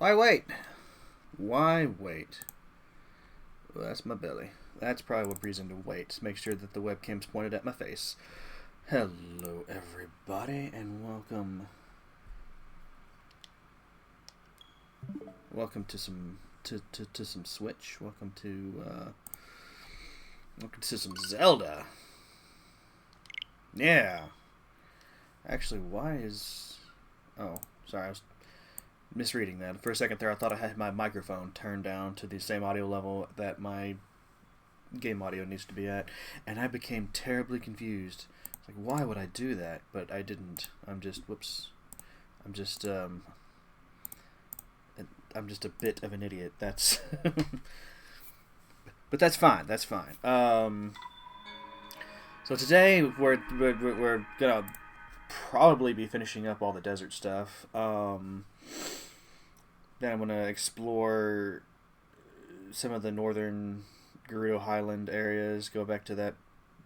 Why wait? Why wait? Well, that's my belly. That's probably what reason to wait. Make sure that the webcam's pointed at my face. Hello, everybody, and welcome to some some Switch. Welcome to some Zelda. Yeah. Actually, why is... Oh, sorry, I was misreading that. For a second there, I thought I had my microphone turned down to the same audio level that my game audio needs to be at, and I became terribly confused. It's like, why would I do that? But I didn't. Whoops. I'm just a bit of an idiot. That's... But that's fine. That's fine. So today we're gonna probably be finishing up all the desert stuff. Then I'm gonna explore some of the northern Gerudo Highland areas. Go back to that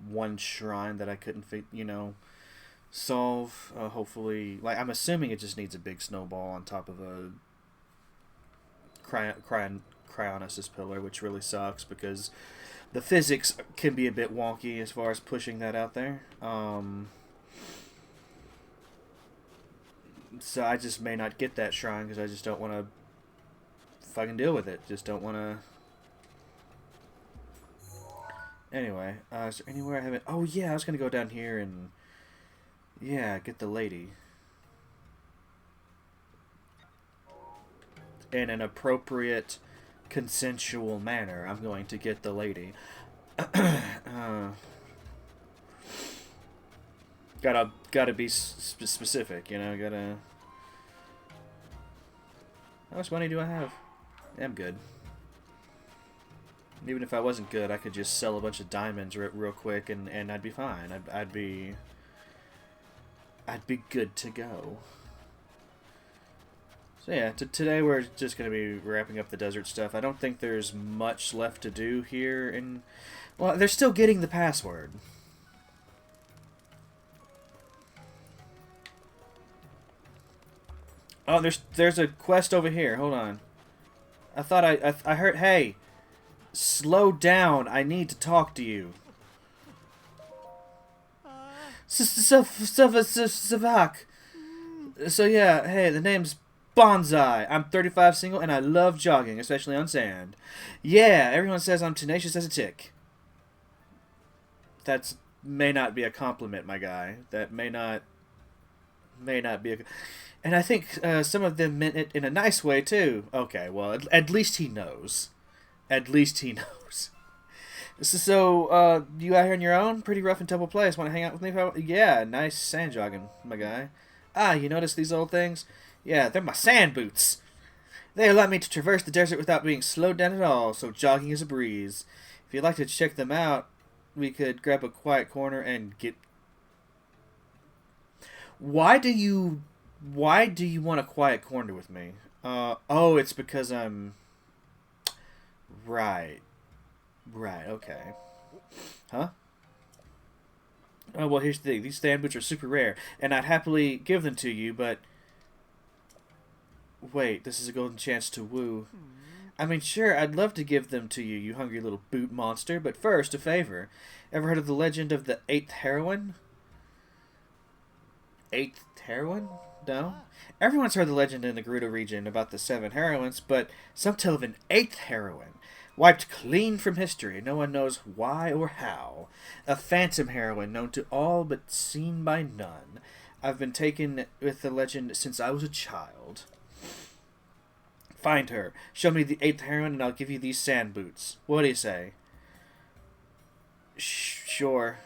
one shrine that I couldn't solve. Hopefully, like, I'm assuming it just needs a big snowball on top of a Cryonis' pillar, which really sucks because the physics can be a bit wonky as far as pushing that out there. So I just may not get that shrine because I just don't want to fucking deal with it. Just don't want to... Anyway, is there anywhere I haven't... Oh yeah, I was going to go down here and... Yeah, get the lady. In an appropriate, consensual manner, I'm going to get the lady. Gotta be specific, you know. Gotta. How much money do I have? I'm good. Even if I wasn't good, I could just sell a bunch of diamonds real quick, and I'd be fine. I'd be good to go. So yeah, today we're just going to be wrapping up the desert stuff. I don't think there's much left to do here. Well, they're still getting the password. Oh, there's a quest over here. Hold on. I thought I heard... Hey, slow down. I need to talk to you. Savak. So yeah, hey, the name's Bonsai. I'm 35, single, and I love jogging, especially on sand. Yeah, everyone says I'm tenacious as a tick. That may not be a compliment, my guy. That may not be a... And I think some of them meant it in a nice way, too. Okay, well, at least he knows. At least he knows. So, you out here on your own? Pretty rough and tumble place. Want to hang out with me? Yeah, nice sand jogging, my guy. Ah, you notice these old things? Yeah, they're my sand boots. They allow me to traverse the desert without being slowed down at all, so jogging is a breeze. If you'd like to check them out, we could grab a quiet corner and get... Why do you want a quiet corner with me? Oh, it's because I'm... Right, okay. Huh? Oh, well, here's the thing. These sand boots are super rare, and I'd happily give them to you, but... Wait, this is a golden chance to woo. I mean, sure, I'd love to give them to you, you hungry little boot monster, but first, a favor. Ever heard of the legend of the 8th heroine? 8th heroine? No? Everyone's heard the legend in the Gerudo region about the 7 heroines, but some tell of an 8th heroine, wiped clean from history. No one knows why or how. A phantom heroine known to all but seen by none. I've been taken with the legend since I was a child. Find her. Show me the 8th heroine and I'll give you these sand boots. What do you say? Sure.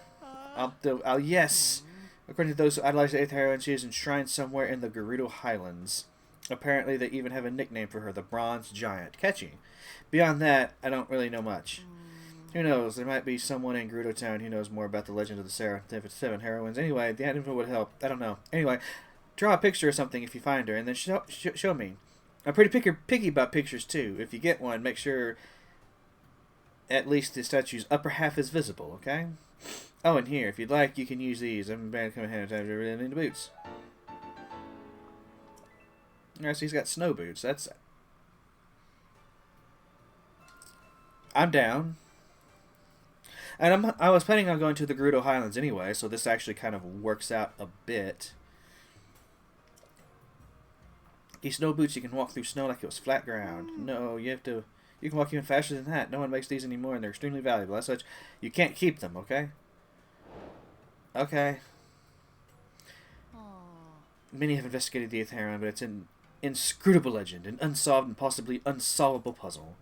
Yes. According to those who idolize the 8th heroine, she is enshrined somewhere in the Gerudo Highlands. Apparently, they even have a nickname for her, the Bronze Giant. Catchy. Beyond that, I don't really know much. Who knows? There might be someone in Gerudo Town who knows more about the legend of the 7 heroines. Anyway, the info would help. I don't know. Anyway, draw a picture or something if you find her, and then show me. I'm pretty picky about pictures, too. If you get one, make sure at least the statue's upper half is visible, okay? Oh, and here, if you'd like, you can use these. I'm bad coming ahead of time to into boots. Alright, so he's got snow boots. That's I'm down. And I was planning on going to the Gerudo Highlands anyway, so this actually kind of works out a bit. These snow boots, you can walk through snow like it was flat ground. No, you have to... You can walk even faster than that. No one makes these anymore, and they're extremely valuable. As such, you can't keep them, okay? Okay. Many have investigated the Aetheron, but it's an inscrutable legend, an unsolved and possibly unsolvable puzzle.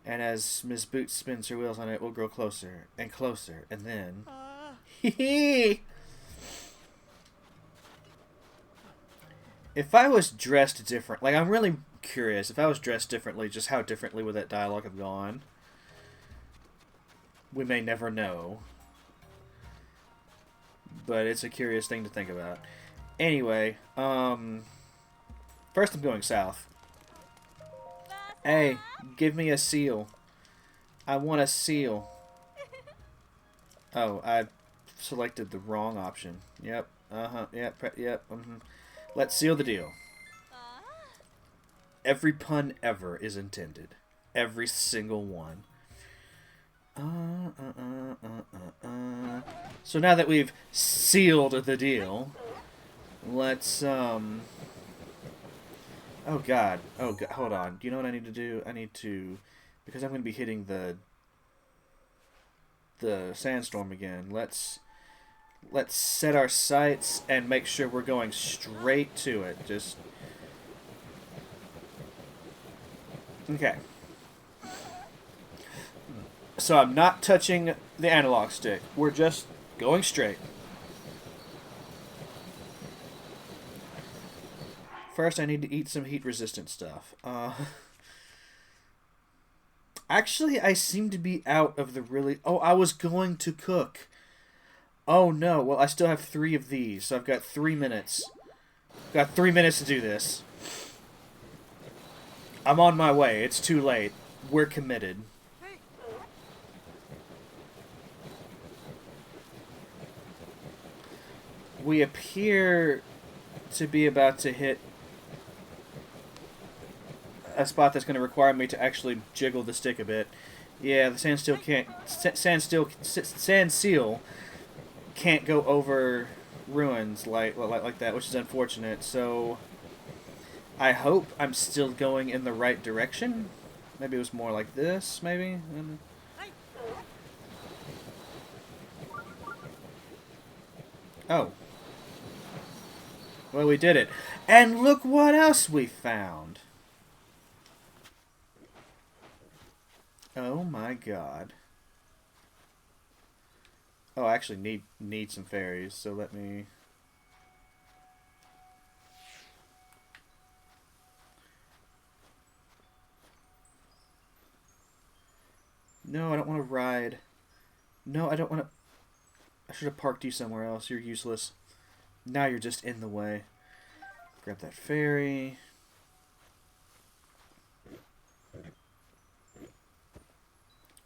And as Miss Boots spins her wheels on it, we'll grow closer and closer, and then... Hee If I was dressed different, like, I'm really curious, if I was dressed differently, just how differently would that dialogue have gone? We may never know. But it's a curious thing to think about. Anyway, first I'm going south. Hey, give me a seal. I want a seal. Oh, I selected the wrong option. Yep, yep, Let's seal the deal. Every pun ever is intended. Every single one. So now that we've sealed the deal, let's, Oh god. Oh god. Hold on. Do you know what I need to do? I need to... Because I'm going to be hitting the sandstorm again. Let's set our sights and make sure we're going straight to it. Just... Okay. So I'm not touching the analog stick. We're just going straight. First, I need to eat some heat-resistant stuff. Actually, I seem to be out of the really... Oh, I was going to cook. Oh, no. Well, I still have 3 of these, so I've got 3 minutes. Got 3 minutes to do this. I'm on my way. It's too late. We're committed. We appear to be about to hit a spot that's going to require me to actually jiggle the stick a bit. Yeah, the sand seal can't go over ruins like that, which is unfortunate. So I hope I'm still going in the right direction. Maybe it was more like this, maybe? Oh. Well, we did it. And look what else we found. Oh my god. Oh, I actually need some fairies, so let me... No, I don't want to ride. No, I don't want to... I should have parked you somewhere else. You're useless. Now you're just in the way. Grab that fairy.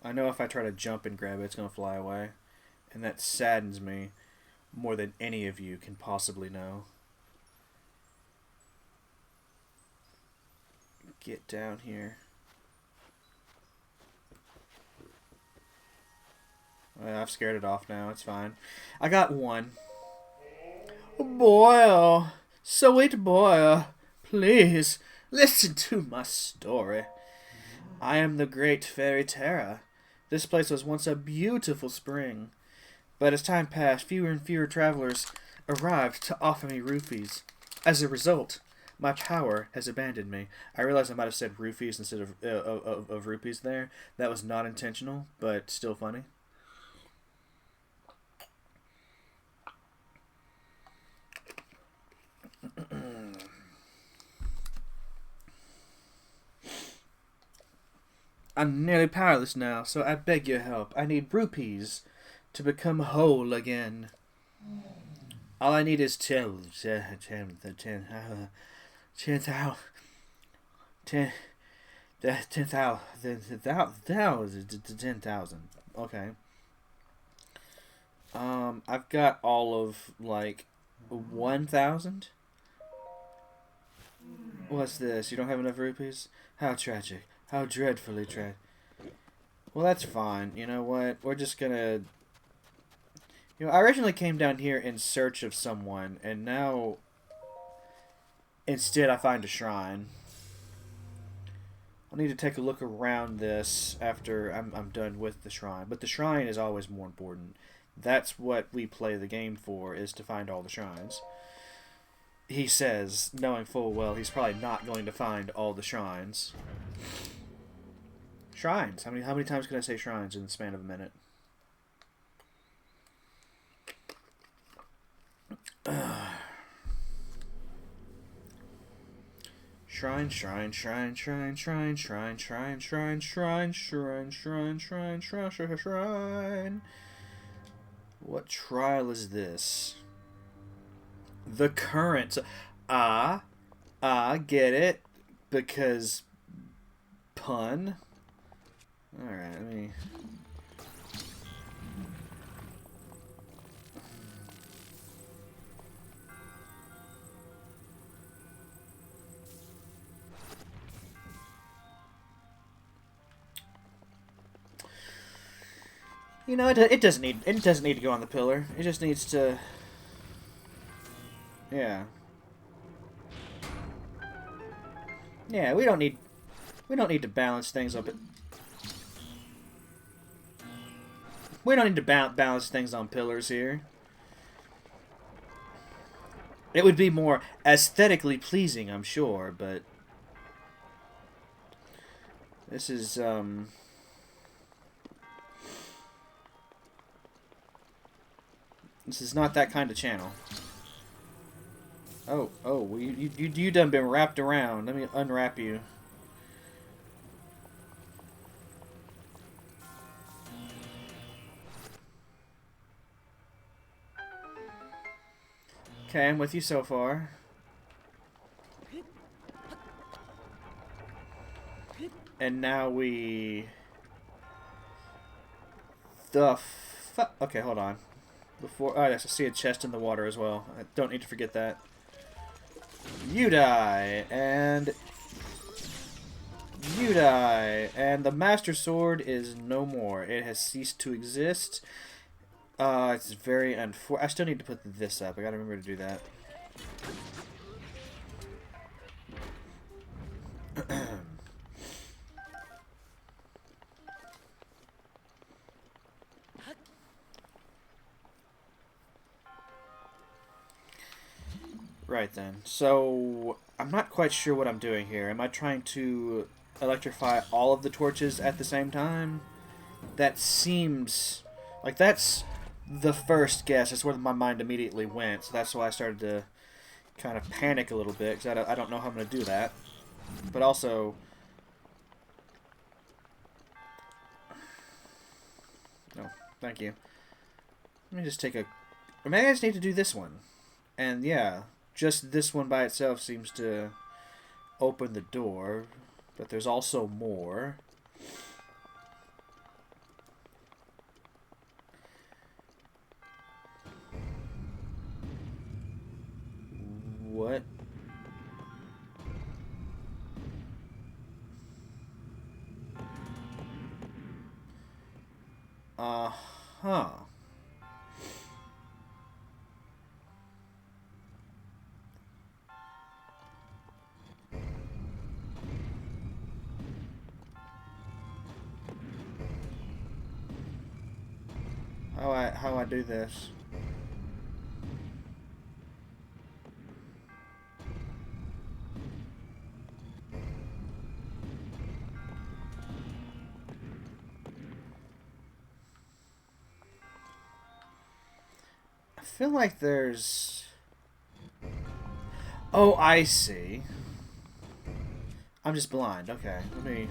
I know if I try to jump and grab it, it's going to fly away. And that saddens me more than any of you can possibly know. Get down here. Well, I've scared it off now. It's fine. I got one. Boy, sweet boy, please listen to my story. I am the great fairy Terra. This place was once a beautiful spring, but as time passed, fewer and fewer travelers arrived to offer me rupees. As a result, my power has abandoned me. I realize I might have said roofies instead of rupees there. That was not intentional, but still funny. I'm nearly powerless now, so I beg your help. I need rupees to become whole again. All I need is 10,000. Okay. I've got all of, like, 1,000? What's this? You don't have enough rupees? How tragic. How dreadfully tragic. Well, that's fine. You know what? We're just gonna... You know, I originally came down here in search of someone, and now... Instead, I find a shrine. I'll need to take a look around this after I'm done with the shrine. But the shrine is always more important. That's what we play the game for, is to find all the shrines. He says, knowing full well he's probably not going to find all the shrines. Shrines. How many times can I say shrines in the span of a minute? Shrine, shrine, shrine, shrine, shrine, shrine, shrine, shrine, shrine, shrine, shrine, shrine, shrine, shrine, shrine. What trial is this? The current. Get it? Because pun. Alright, let me... You know, it doesn't need to go on the pillar. It just needs to... Yeah. Yeah, we don't need to balance things up. We don't need to balance things on pillars here. It would be more aesthetically pleasing, I'm sure, but this is this is not that kind of channel. Oh, you done been wrapped around. Let me unwrap you. Okay, I'm with you so far. And now we... The fuck? Okay, hold on. Before... Oh, yes, I see a chest in the water as well. I don't need to forget that. You die, and... You die, and the Master Sword is no more. It has ceased to exist. It's very unfortunate. I still need to put this up. I gotta remember to do that. Right then. So, I'm not quite sure what I'm doing here. Am I trying to electrify all of the torches at the same time? That seems... Like, that's the first guess. That's where my mind immediately went. So that's why I started to kind of panic a little bit, because I don't know how I'm going to do that. But also... No, thank you. Let me just take a... Or maybe I just need to do this one. And yeah, just this one by itself seems to open the door. But there's also more. What? Uh-huh. How I do this? I feel like there's... Oh, I see. I'm just blind. Okay, let me...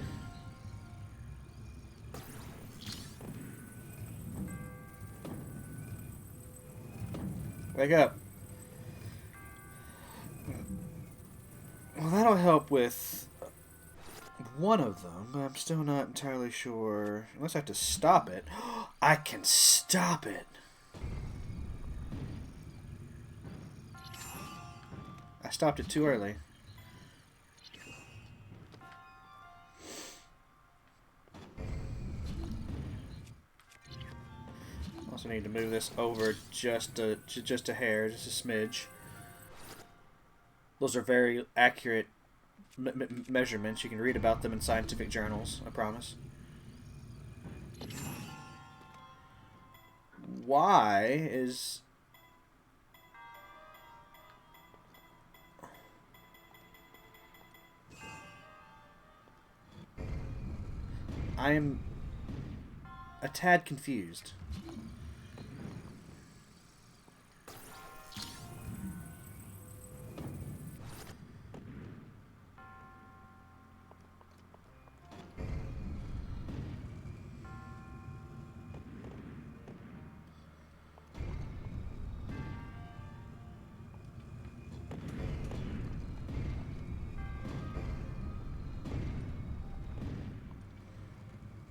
Wake up. Well, that'll help with one of them, but I'm still not entirely sure. Unless I have to stop it. I can stop it. I stopped it too early. So I need to move this over just a hair, just a smidge. Those are very accurate measurements. You can read about them in scientific journals, I promise. Why is... I am a tad confused.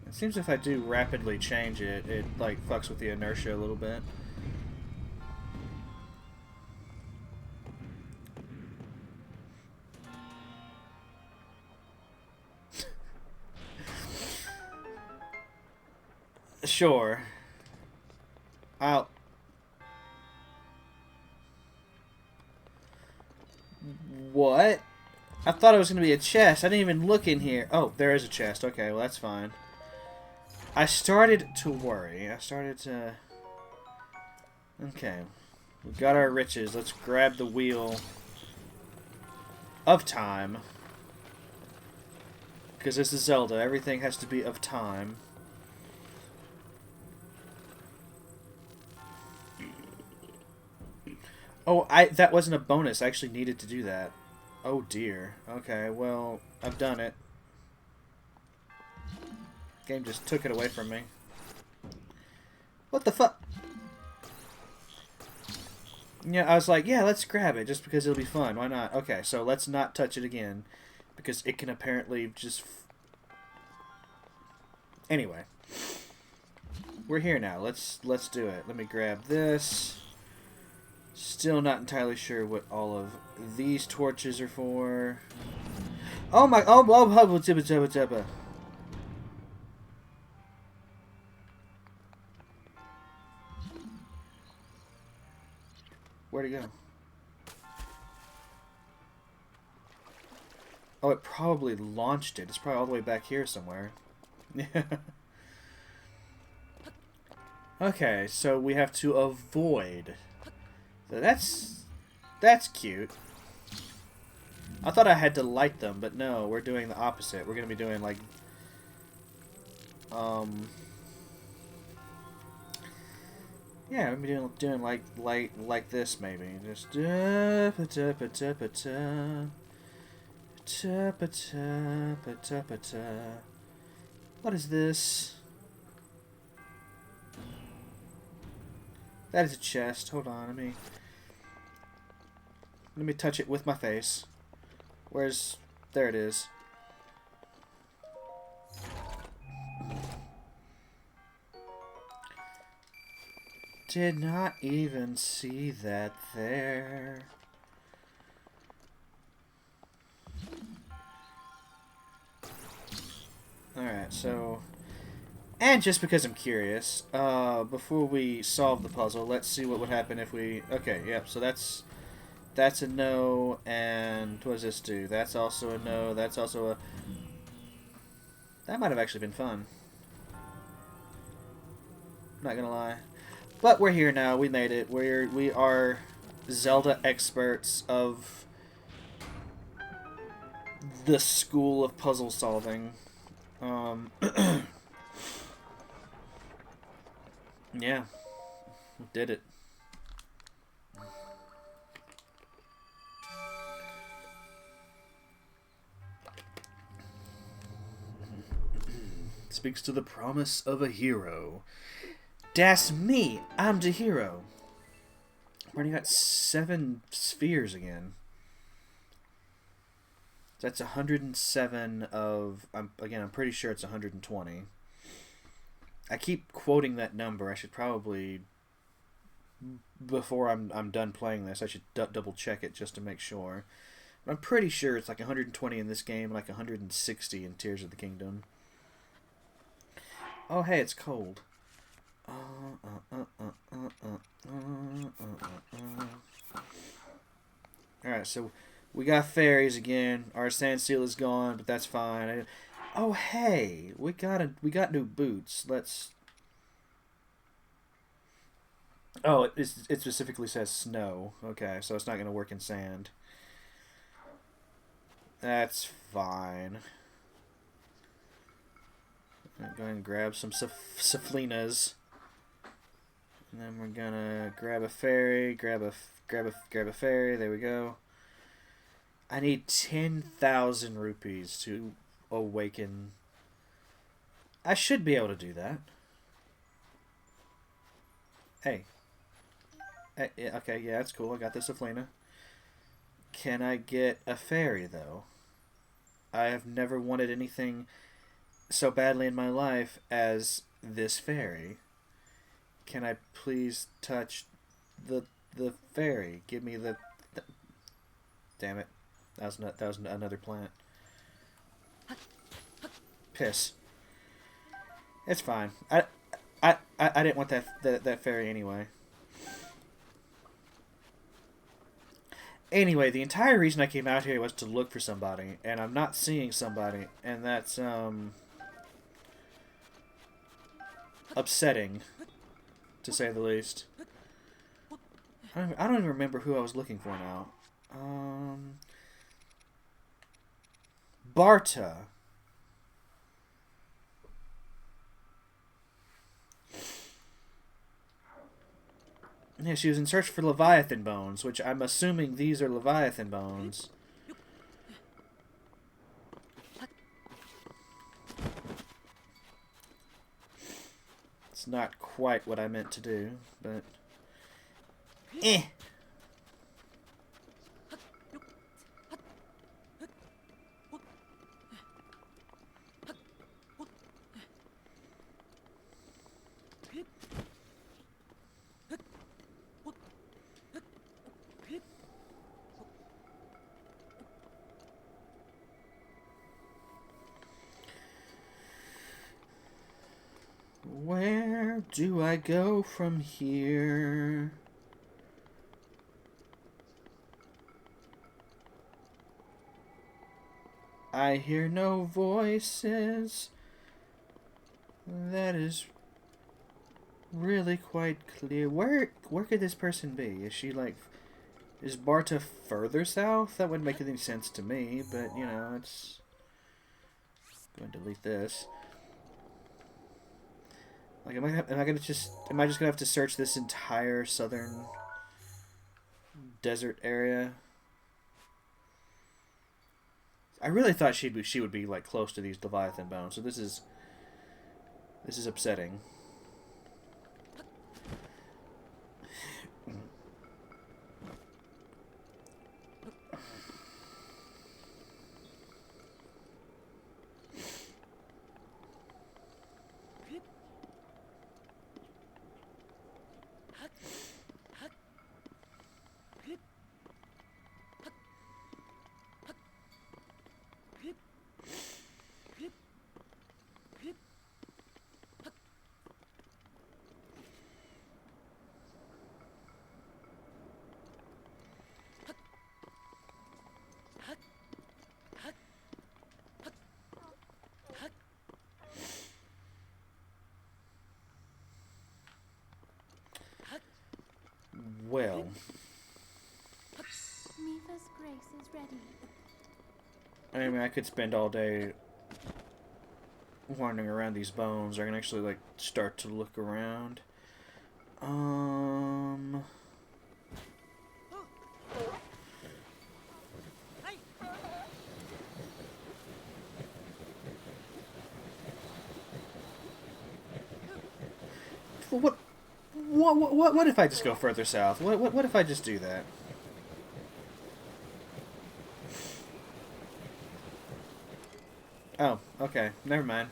It seems if I do rapidly change it, it like fucks with the inertia a little bit. Sure. I'll... What? I thought it was going to be a chest. I didn't even look in here. Oh, there is a chest. Okay, well, that's fine. I started to worry. I started to... Okay. We got our riches. Let's grab the wheel of time. Because this is Zelda. Everything has to be of time. Oh, that wasn't a bonus. I actually needed to do that. Oh dear. Okay, well, I've done it. Game just took it away from me. What the fuck? Yeah, I was like, yeah, let's grab it just because it'll be fun. Why not? Okay, so let's not touch it again because it can apparently just... Anyway. We're here now. Let's do it. Let me grab this. Still not entirely sure what all of these torches are for. Oh my... Oh, tibba, tibba, tibba. Where'd it go? Oh, it probably launched it. It's probably all the way back here somewhere. Okay, so we have to avoid. So that's cute. I thought I had to light them, but no, we're doing the opposite. We're gonna be doing like yeah, we're gonna be doing like this maybe. Just what is this? That is a chest. Hold on, let me touch it with my face. Where's... There it is. Did not even see that there. Alright, so... And just because I'm curious, before we solve the puzzle, let's see what would happen if we... Okay, yep, so that's a no, and what does this do? That's also a no, that's also a... That might have actually been fun. Not gonna lie. But we're here now, we made it. We are Zelda experts of the school of puzzle solving. Yeah, did it. Speaks to the promise of a hero. Das me, I'm the hero. We already got 7 spheres again. That's 107 of... Again, I'm pretty sure it's 120. I keep quoting that number. I should probably... Before I'm done playing this, I should double check it just to make sure. But I'm pretty sure it's like 120 in this game, like 160 in Tears of the Kingdom. Oh, hey, it's cold. Alright, so we got fairies again. Our sand seal is gone, but that's fine. Oh, hey, we got new boots. Let's. Oh, it specifically says snow. Okay, so it's not going to work in sand. That's fine. I'm going and grab some Saflinas. And then we're gonna grab a fairy, grab a fairy. There we go. I need 10,000 rupees to awaken. I should be able to do that. Hey. Okay, yeah, that's cool. I got the Saflina. Can I get a fairy, though? I have never wanted anything so badly in my life as this fairy. Can I please touch the fairy? Give me the damn it. That was another plant. Piss. It's fine. I didn't want that fairy anyway. Anyway, the entire reason I came out here was to look for somebody, and I'm not seeing somebody, and that's upsetting, to say the least. I don't even remember who I was looking for now. Barta. Yeah, she was in search for Leviathan bones, which I'm assuming these are Leviathan bones. It's not quite what I meant to do, but... Eh! Where do I go from here? I hear no voices. That is really quite clear. Where could this person be? Is she like... Is Barta further south? That wouldn't make any sense to me, but you know, it's... Go and delete this. Like, am I just gonna have to search this entire southern desert area? I really thought she would be like close to these Leviathan bones, so this is upsetting. Well, Mifa's grace is ready. I mean, I could spend all day wandering around these bones. I can actually like start to look around. What if I just go further south? What if I just do that? Oh, okay. Never mind.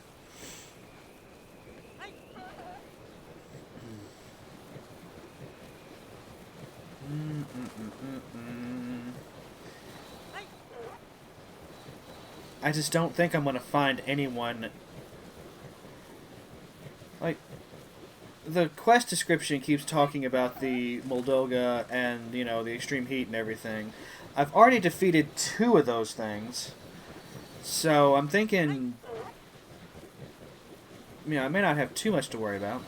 I just don't think I'm gonna find anyone. Like, the quest description keeps talking about the Moldova and, you know, the extreme heat and everything. I've already defeated 2 of those things. So I'm thinking, you know, I may not have too much to worry about.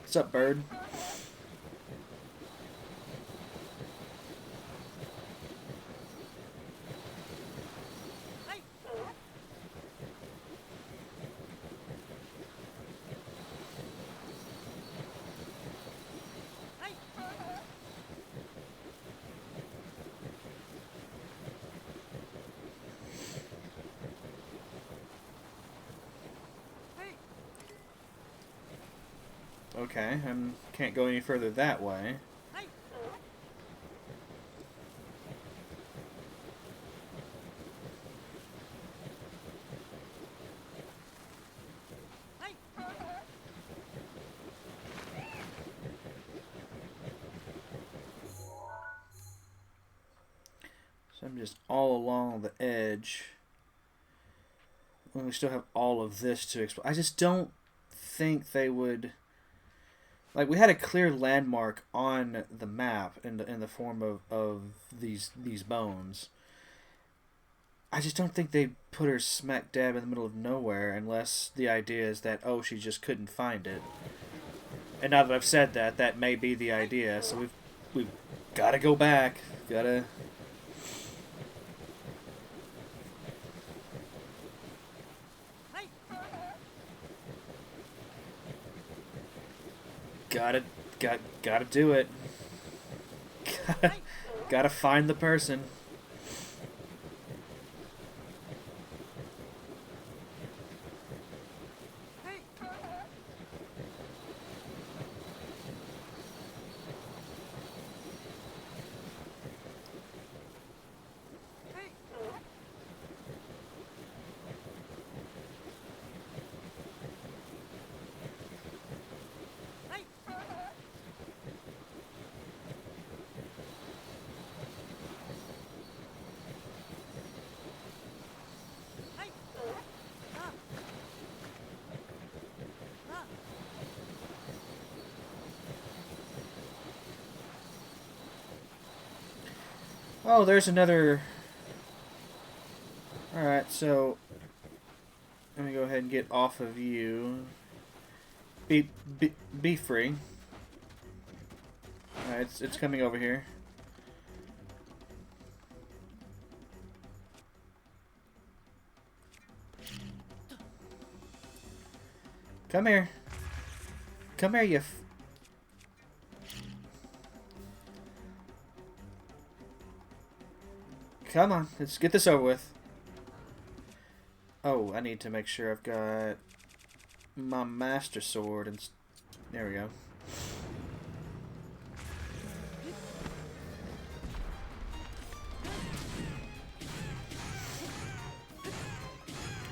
What's up, bird? Okay, I can't go any further that way. So I'm just all along the edge. And we still have all of this to explore. I just don't think they would... Like, we had a clear landmark on the map in the form of these bones. I just don't think they put her smack dab in the middle of nowhere unless the idea is that, oh, she just couldn't find it. And now that I've said that, that may be the idea. So we've got to go back. Gotta... Gotta do it. Gotta find the person. Oh, there's another... Alright, so... Let me go ahead and get off of you. Be free. Alright, it's coming over here. Come here. Come here, you... Come on, let's get this over with. Oh, I need to make sure I've got my Master Sword and... There we go.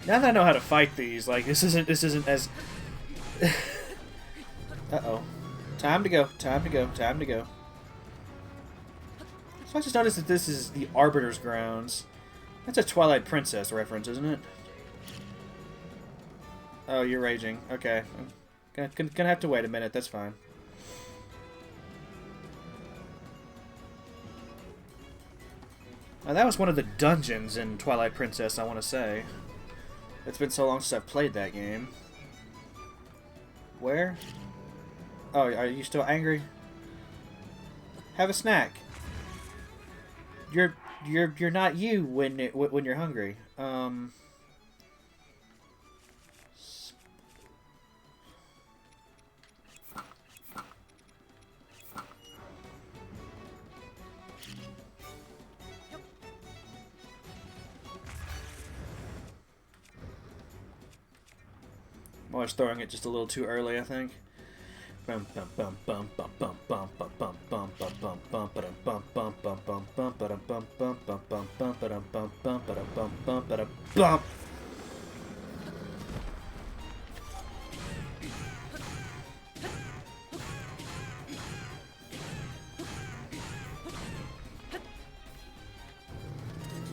Now that I know how to fight these, like, this isn't as... Uh-oh. Time to go, time to go, time to go. So I just noticed that this is the Arbiter's Grounds. That's a Twilight Princess reference, isn't it? Oh, you're raging. Okay. I'm gonna have to wait a minute, that's fine. Now, that was one of the dungeons in Twilight Princess, I want to say. It's been so long since I've played that game. Where? Oh, are you still angry? Have a snack. You're not you when you're hungry. I was throwing it just a little too early, I think.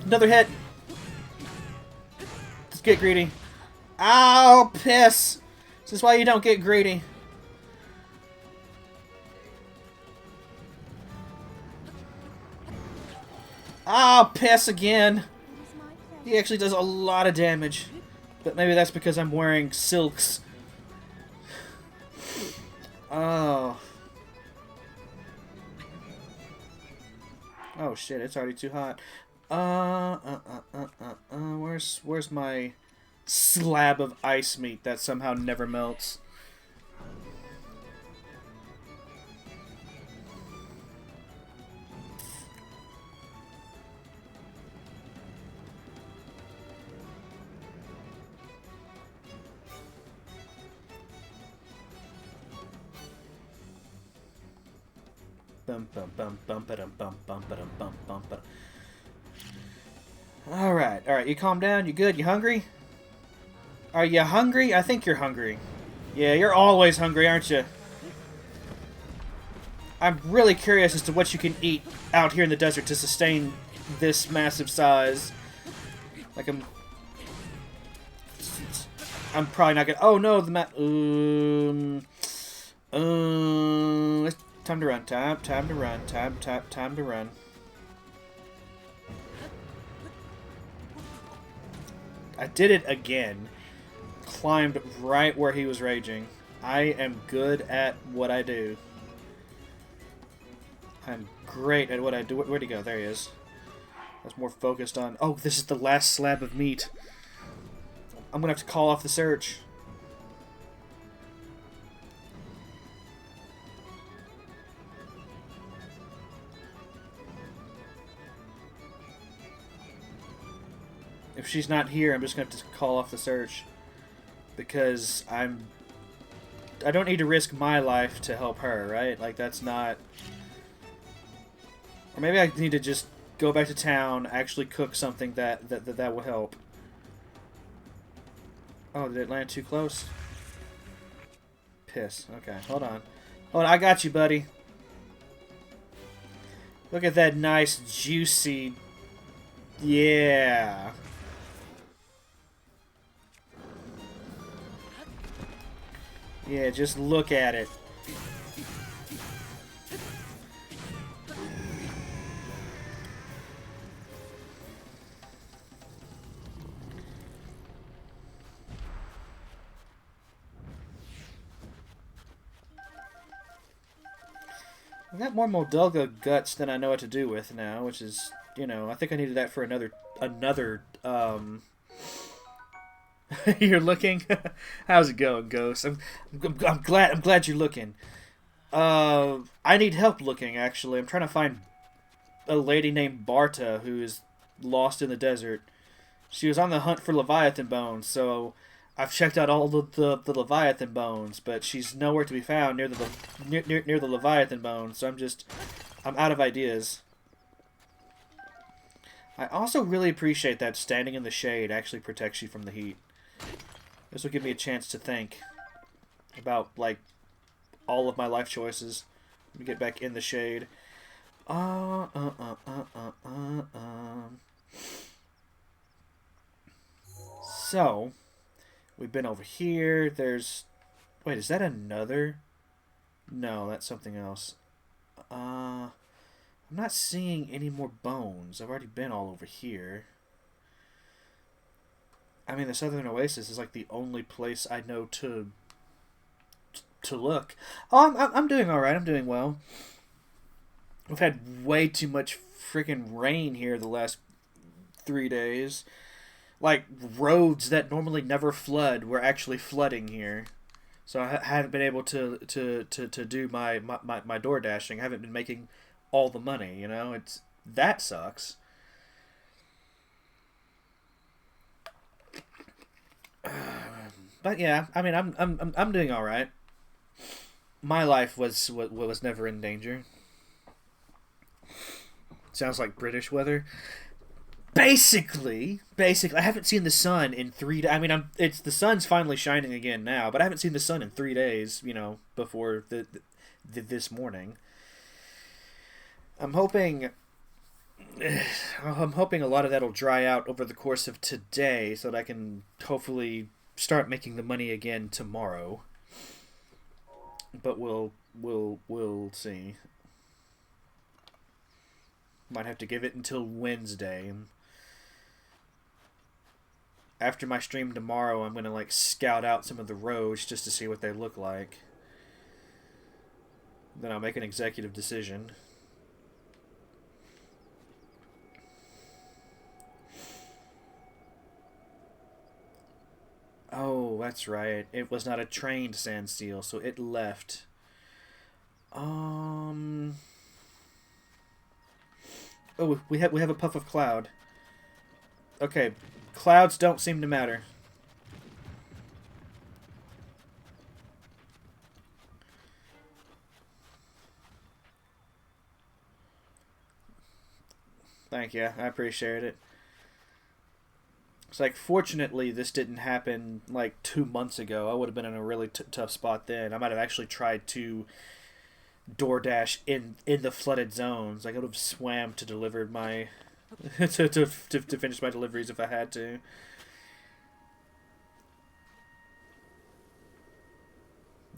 Another hit. Let's get greedy. Ow, piss! This is why you don't get greedy. Oh, piss again. It is my pleasure. He actually does a lot of damage. But maybe that's because I'm wearing silks. Oh. Oh shit, it's already too hot. Where's my slab of ice meat that somehow never melts? Alright, you calm down, you good, you hungry? Are you hungry? I think you're hungry. Yeah, you're always hungry, aren't you? I'm really curious as to what you can eat out here in the desert to sustain this massive size. Like, I'm probably not gonna... Oh no, the map... It's time to run. Time to run. Time to run. I did it again. Climbed right where he was raging. I am good at what I do. I'm great at what I do. Where'd he go? There he is. I was more focused on... Oh, this is the last slab of meat. I'm gonna have to call off the search. If she's not here, I'm just gonna have to call off the search. Because I don't need to risk my life to help her, right? Like, that's not... Or maybe I need to just go back to town, actually cook something that will help. Oh, did it land too close? Piss. Okay, hold on. Hold on, I got you, buddy. Look at that nice, juicy... Yeah. Yeah, just look at it. I've got more Moldulga guts than I know what to do with now, which is, you know, I think I needed that for another, You're looking? How's it going, Ghost? I'm glad you're looking. I need help looking, actually. I'm trying to find a lady named Barta who is lost in the desert. She was on the hunt for Leviathan bones, so I've checked out all the Leviathan bones, but she's nowhere to be found near the Leviathan bones, so I'm out of ideas. I also really appreciate that standing in the shade actually protects you from the heat. This will give me a chance to think about, like, all of my life choices. Let me get back in the shade. So, we've been over here. There's... Wait, is that another? No, that's something else. I'm not seeing any more bones. I've already been all over here. I mean, the Southern Oasis is like the only place I know to look. Oh, I'm doing all right. I'm doing well. We've had way too much freaking rain here the last 3 days. Like, roads that normally never flood were actually flooding here. So I haven't been able to do my door dashing. I haven't been making all the money, you know? That sucks. But yeah, I mean, I'm doing all right. My life was never in danger. Sounds like British weather. Basically, I haven't seen the sun in 3 days. I mean, the sun's finally shining again now, but I haven't seen the sun in 3 days. You know, before this morning. I'm hoping a lot of that'll dry out over the course of today, so that I can hopefully start making the money again tomorrow. But we'll see. Might have to give it until Wednesday. After my stream tomorrow, I'm gonna like scout out some of the roads just to see what they look like. Then I'll make an executive decision. Oh, that's right. It was not a trained sand seal, so it left. Oh, we have a puff of cloud. Okay, clouds don't seem to matter. Thank you. I appreciate it. It's like, fortunately, this didn't happen like 2 months ago. I would have been in a really tough spot then. I might have actually tried to DoorDash in the flooded zones. Like, I would have swam to deliver my to finish my deliveries if I had to.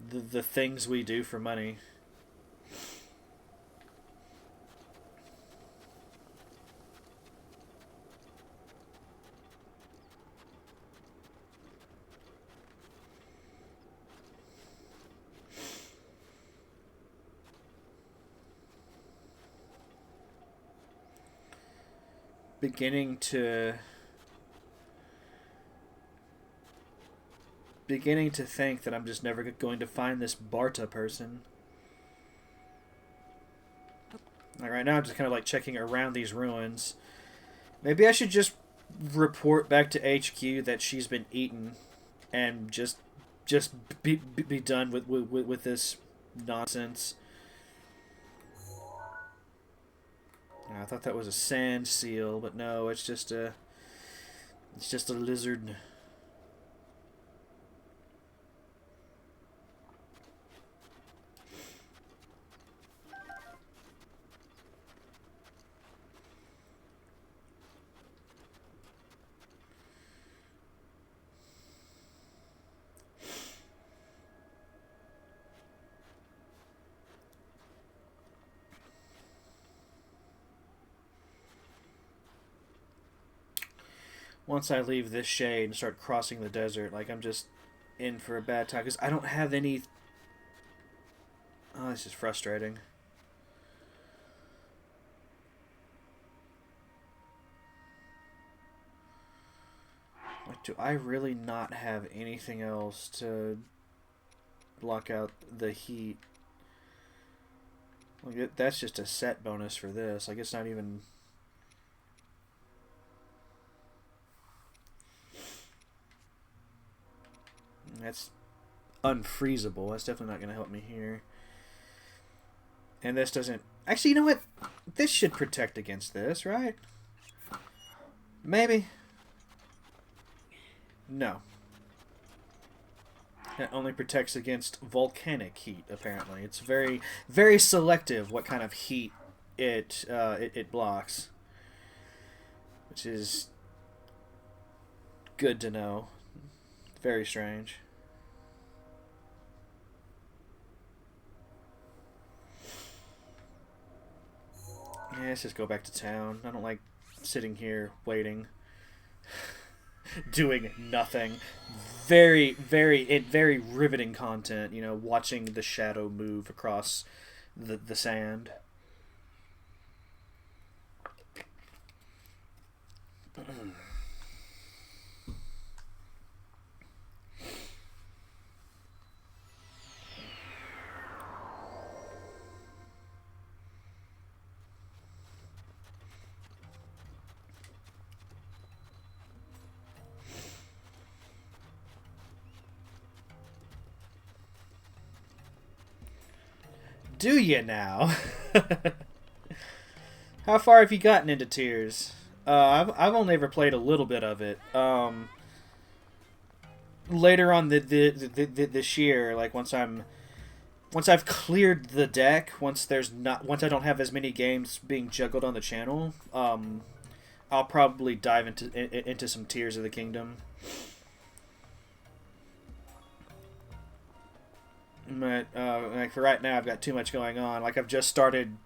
The things we do for money. Beginning to think that I'm just never going to find this Barta person. Like right now, I'm just kind of like checking around these ruins. Maybe I should just report back to HQ that she's been eaten, and just be done with this nonsense. I thought that was a sand seal, but no, it's just a lizard. Once I leave this shade and start crossing the desert, like, I'm just in for a bad time. Because I don't have any... Oh, this is frustrating. Like, do I really not have anything else to block out the heat? Like, that's just a set bonus for this. Like, it's not even... That's unfreezable. That's definitely not going to help me here. And this doesn't... Actually, you know what? This should protect against this, right? Maybe. No. It only protects against volcanic heat, apparently. It's very, very selective what kind of heat it blocks. Which is good to know. Very strange. Yeah, let's just go back to town. I don't like sitting here waiting. Doing nothing. Very riveting content, you know, watching the shadow move across the sand. Do you now? How far have you gotten into Tears? I've only ever played a little bit of it. Later on this year, like once I've cleared the deck, once I don't have as many games being juggled on the channel, I'll probably dive into some Tears of the Kingdom. But like for right now, I've got too much going on. Like I've just started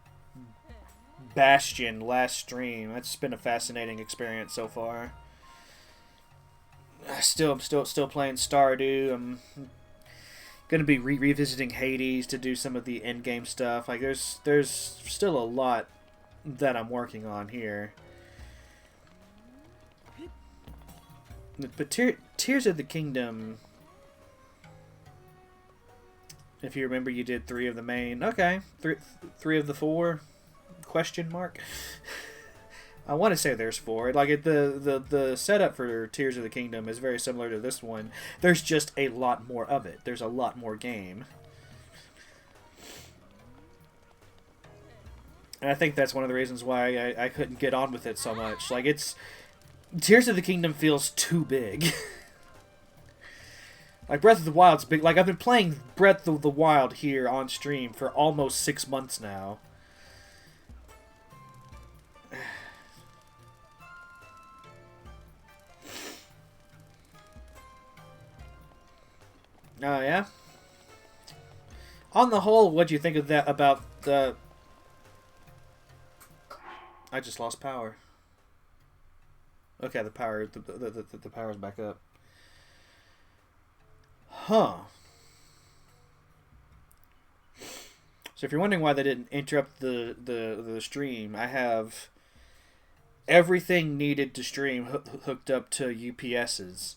Bastion last stream. That's been a fascinating experience so far. Still playing Stardew. I'm gonna be revisiting Hades to do some of the end game stuff. Like there's still a lot that I'm working on here. But Tears of the Kingdom, if you remember, you did 3 of the main. Okay, three of the 4? Question mark. I want to say there's 4. Like the setup for Tears of the Kingdom is very similar to this one. There's just a lot more of it. There's a lot more game. And I think that's one of the reasons why I couldn't get on with it so much. Like Tears of the Kingdom feels too big. Like Breath of the Wild's big. Like I've been playing Breath of the Wild here on stream for almost 6 months now. Oh yeah. On the whole, what do you think of that? About the? I just lost power. Okay, the power's back up. Huh. So if you're wondering why they didn't interrupt the stream, I have everything needed to stream hooked up to UPSs.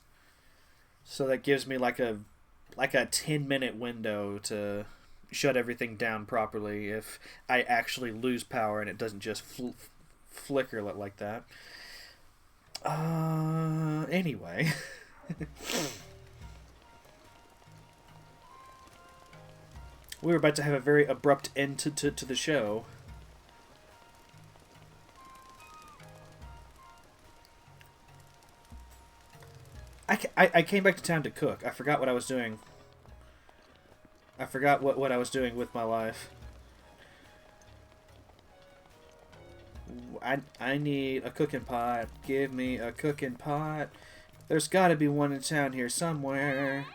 So that gives me like a 10-minute window to shut everything down properly if I actually lose power and it doesn't just flicker like that. Anyway. We were about to have a very abrupt end to the show. I came back to town to cook. I forgot what I was doing. I forgot what I was doing with my life. I need a cooking pot. Give me a cooking pot. There's got to be one in town here somewhere.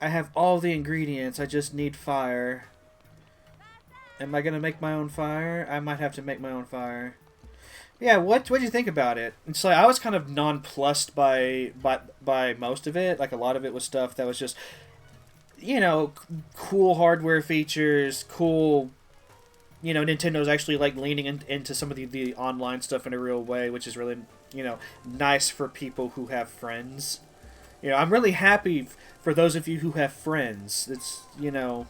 I have all the ingredients. I just need fire. Am I gonna make my own fire? I might have to make my own fire. Yeah, what do you think about it? It's like I was kind of nonplussed by most of it. Like a lot of it was stuff that was just, you know, cool hardware features, cool. You know, Nintendo's actually like leaning into some of the online stuff in a real way, which is really, you know, nice for people who have friends. You know, I'm really happy for those of you who have friends. It's, you know,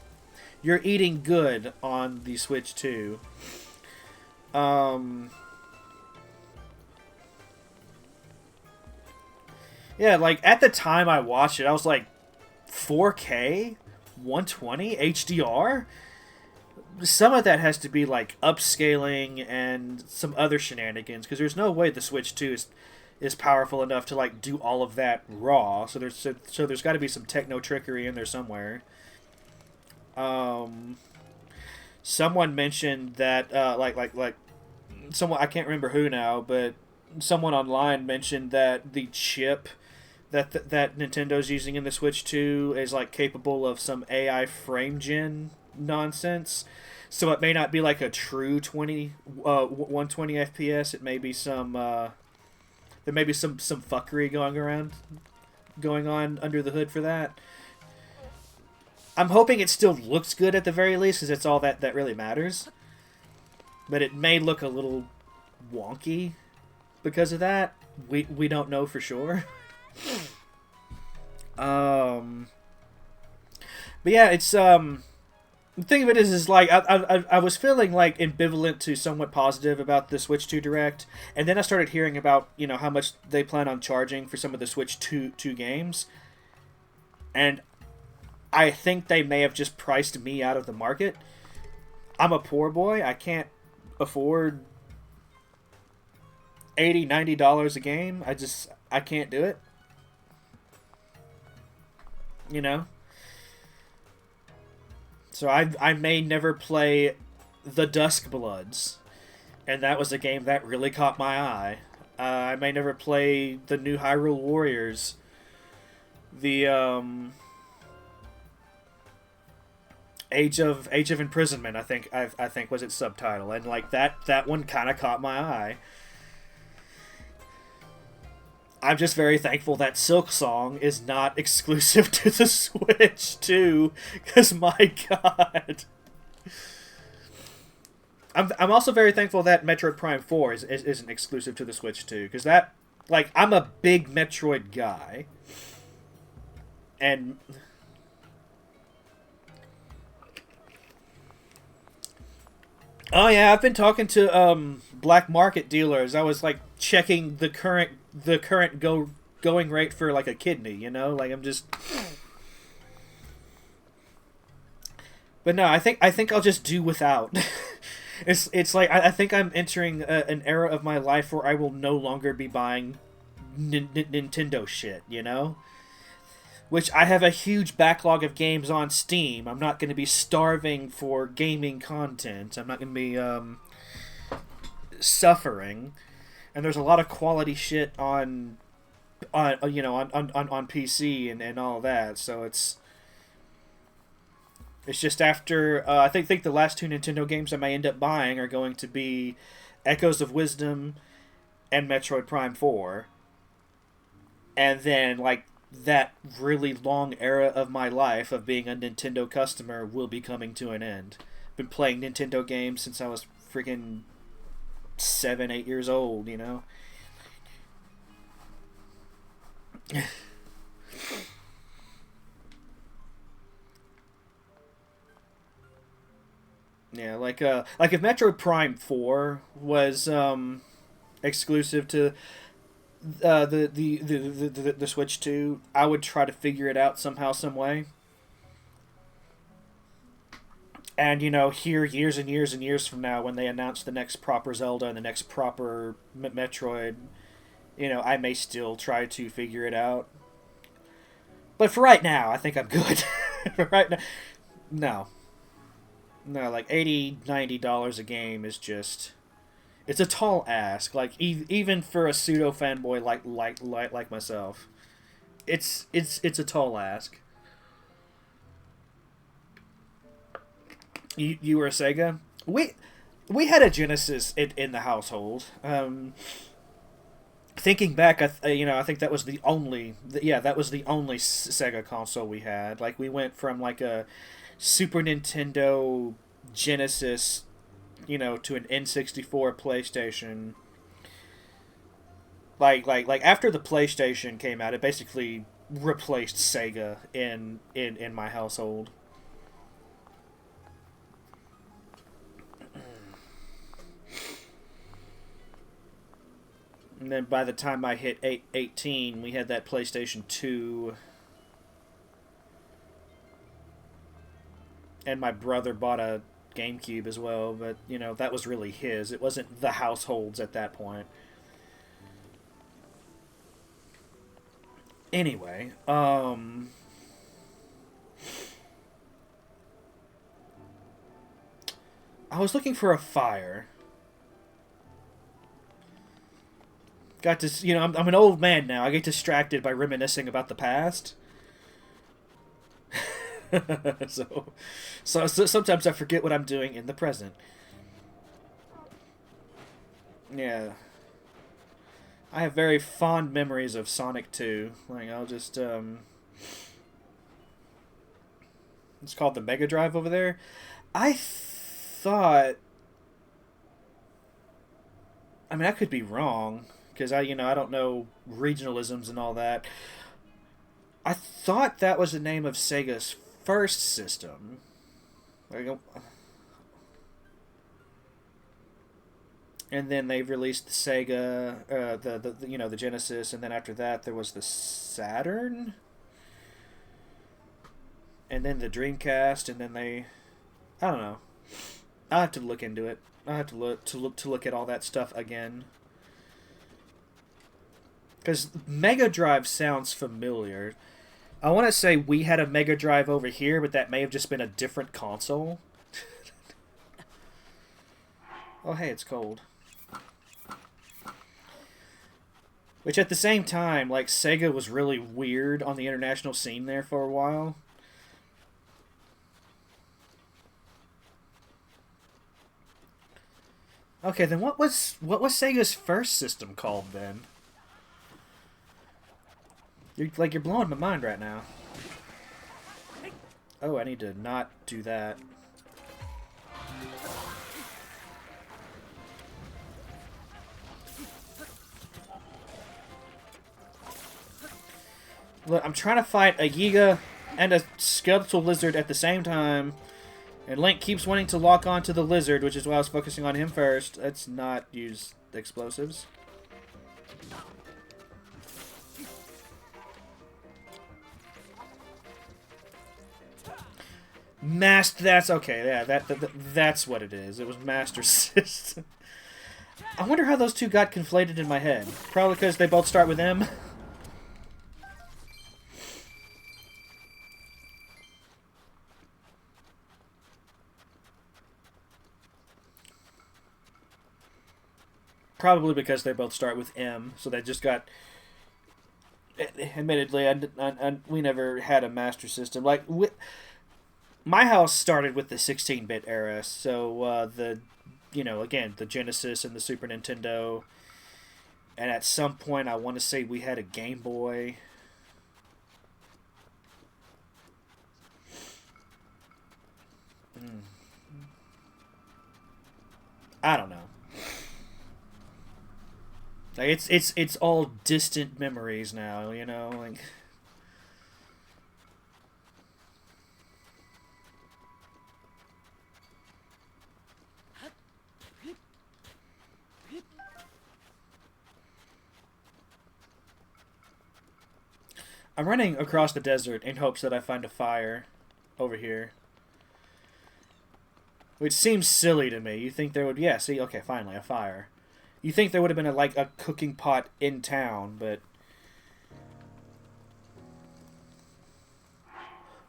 you're eating good on the Switch too. Yeah, like at the time I watched it, I was like, 4K, 120 HDR. Some of that has to be like upscaling and some other shenanigans, because there's no way the Switch 2 is powerful enough to like do all of that raw. So there's got to be some techno trickery in there somewhere. Someone mentioned that like someone, I can't remember who now, but someone online mentioned that the chip that Nintendo's using in the Switch 2 is like capable of some AI frame gen nonsense. So it may not be like a true 120 FPS. It may be some there may be some fuckery going on under the hood for that. I'm hoping it still looks good at the very least, because it's all that really matters. But it may look a little wonky because of that. We don't know for sure. But yeah, it's the thing of it is like I was feeling like ambivalent to somewhat positive about the Switch 2 Direct, and then I started hearing about, you know, how much they plan on charging for some of the Switch 2 games, and I think they may have just priced me out of the market. I'm a poor boy. I can't afford $80-$90 a game. I can't do it. You know? So I may never play The Dusk Bloods, and that was a game that really caught my eye. I may never play the new Hyrule Warriors. The Age of Imprisonment. I think was its subtitle, and like that one kind of caught my eye. I'm just very thankful that Silk Song is not exclusive to the Switch too, because my god. I'm also very thankful that Metroid Prime 4 isn't exclusive to the Switch too, because that, like, I'm a big Metroid guy, and oh yeah, I've been talking to black market dealers. I was like checking the current going rate for like a kidney, you know? Like I'm just But no, I think I'll just do without. It's like I think I'm entering an era of my life where I will no longer be buying Nintendo shit, you know? Which I have a huge backlog of games on Steam. I'm not going to be starving for gaming content. I'm not going to be suffering. And there's a lot of quality shit on PC and all that. So it's just after I think the last two Nintendo games I may end up buying are going to be Echoes of Wisdom and Metroid Prime 4. And then like that really long era of my life of being a Nintendo customer will be coming to an end. Been playing Nintendo games since I was freaking 7, 8 years old, you know? Yeah, like if Metroid Prime 4 was exclusive to the Switch 2, I would try to figure it out somehow, some way. And here years and years and years from now, when they announce the next proper Zelda and the next proper Metroid, I may still try to figure it out. But for right now, I think I'm good. For right now, no, like $80-$90 a game is just. It's a tall ask, like even for a pseudo fanboy like myself. It's a tall ask. You were a Sega? We had a Genesis in the household. Thinking back, I think that was the only Sega console we had. Like we went from like a Super Nintendo Genesis, to an N64 PlayStation. Like after the PlayStation came out, it basically replaced Sega in my household. And then by the time I hit 18, we had that PlayStation 2. And my brother bought a GameCube as well, but, that was really his. It wasn't the household's at that point. Anyway, I was looking for a fire. Got to, I'm an old man now. I get distracted by reminiscing about the past. so sometimes I forget what I'm doing in the present. Yeah. I have very fond memories of Sonic 2. Like, I'll just, it's called the Mega Drive over there. I thought... I mean, I could be wrong, because I don't know regionalisms and all that. I thought that was the name of Sega's first system. And then they released the Sega, the Genesis, and then after that there was the Saturn, and then the Dreamcast, and then I don't know. I'll have to look into it. I'll have to look at all that stuff again. Because Mega Drive sounds familiar. I want to say we had a Mega Drive over here, but that may have just been a different console. Oh, hey, it's cold. Which at the same time, like, Sega was really weird on the international scene there for a while. Okay, then what was Sega's first system called then? You're blowing my mind right now. Oh, I need to not do that. Look, I'm trying to fight a Yiga and a skeletal lizard at the same time, and Link keeps wanting to lock onto the lizard, which is why I was focusing on him first. Let's not use explosives. That's okay. Yeah, that's what it is. It was Master System. I wonder how those two got conflated in my head. Probably because they both start with M. Probably because they both start with M, so they just got... Admittedly, we never had a Master System. Like, my house started with the 16-bit era, so again, the Genesis and the Super Nintendo. And at some point, I want to say we had a Game Boy. I don't know. Like it's all distant memories now, you know, like. I'm running across the desert in hopes that I find a fire over here. Which seems silly to me. You think there would... Yeah, see, okay, finally, a fire. You think there would have been a cooking pot in town, but...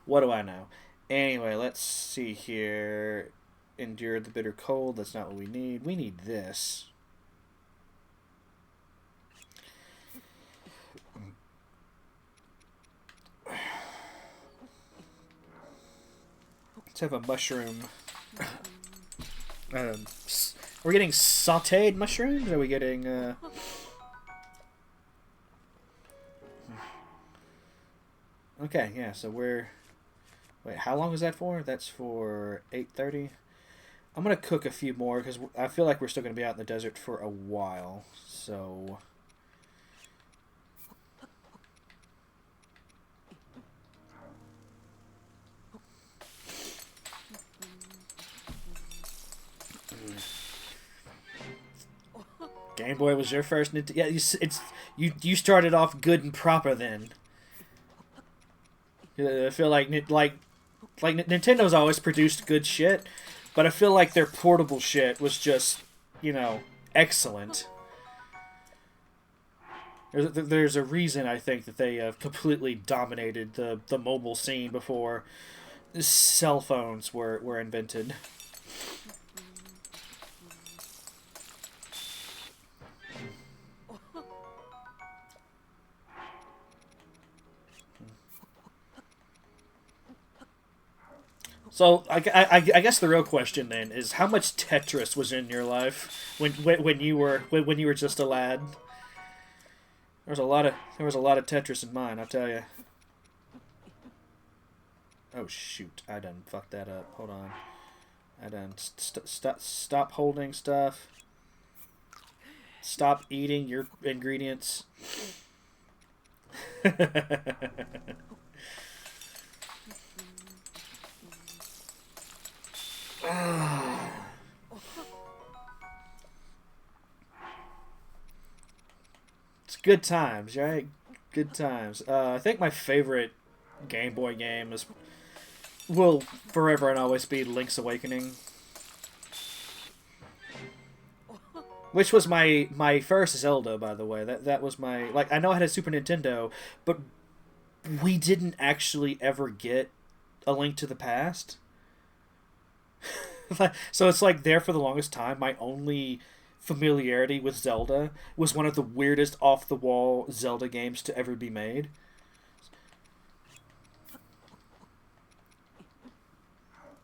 What do I know? Anyway, let's see here. Endure the bitter cold. That's not what we need. We need this. Let's have a mushroom. We're getting sauteed mushrooms? Are we getting, Okay, yeah, so we're... Wait, how long is that for? That's for 8:30. I'm going to cook a few more, because I feel like we're still going to be out in the desert for a while, so... Game Boy was your first Nintendo. Yeah, you started off good and proper then. I feel like Nintendo's always produced good shit, but I feel like their portable shit was just, excellent. There's a reason I think that they completely dominated the mobile scene before cell phones were invented. So I guess the real question then is how much Tetris was in your life when you were just a lad. There was a lot of Tetris in mine, I'll tell you. Oh shoot! I done fucked that up. Hold on. I done stop holding stuff. Stop eating your ingredients. It's good times, right? Good times. I think my favorite Game Boy game will forever and always be Link's Awakening. Which was my first Zelda, by the way. That was my... Like, I know I had a Super Nintendo, but we didn't actually ever get A Link to the Past. So it's like there for the longest time, my only familiarity with Zelda was one of the weirdest off-the-wall Zelda games to ever be made.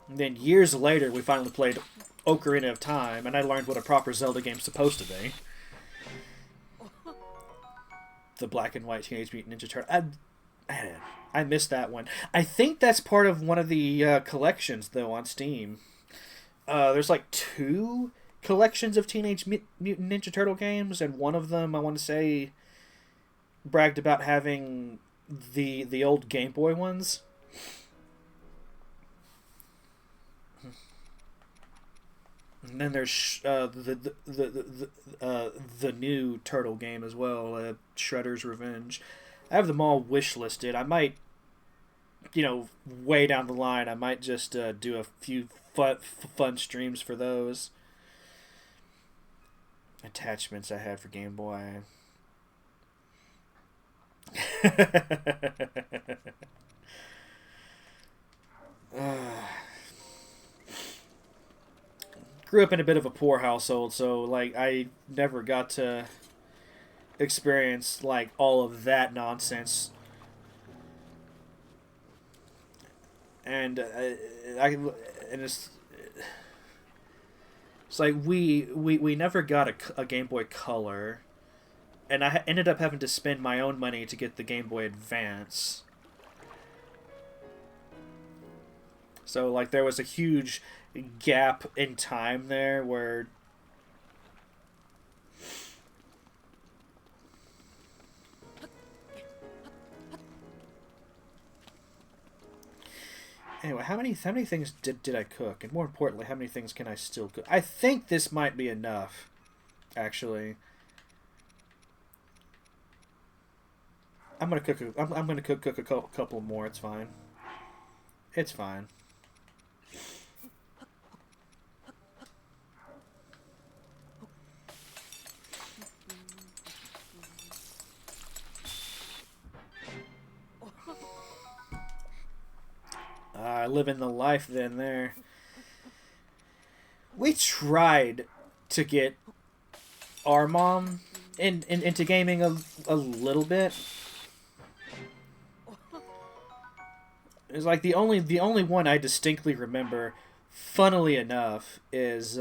And then years later, we finally played Ocarina of Time, and I learned what a proper Zelda game's supposed to be. The black and white Teenage Mutant Ninja Turtle. I missed that one. I think that's part of one of the collections, though, on Steam. There's like 2 collections of Teenage Mutant Ninja Turtle games, and one of them, I want to say, bragged about having the old Game Boy ones. And then there's the new Turtle game as well, Shredder's Revenge. I have them all wish listed. I might, way down the line, I might just do a few fun streams for those. Attachments I had for Game Boy. Grew up in a bit of a poor household, so like I never got to experience like all of that nonsense. And it's like we never got a Game Boy Color, and I ended up having to spend my own money to get the Game Boy Advance. So like there was a huge gap in time there where anyway, how many things did I cook? And more importantly, how many things can I still cook? I think this might be enough, actually. I'm gonna cook. I'm gonna cook a couple more. It's fine. It's fine. Living the life then there. We tried to get our mom into gaming a little bit. It's like the only one I distinctly remember, funnily enough, is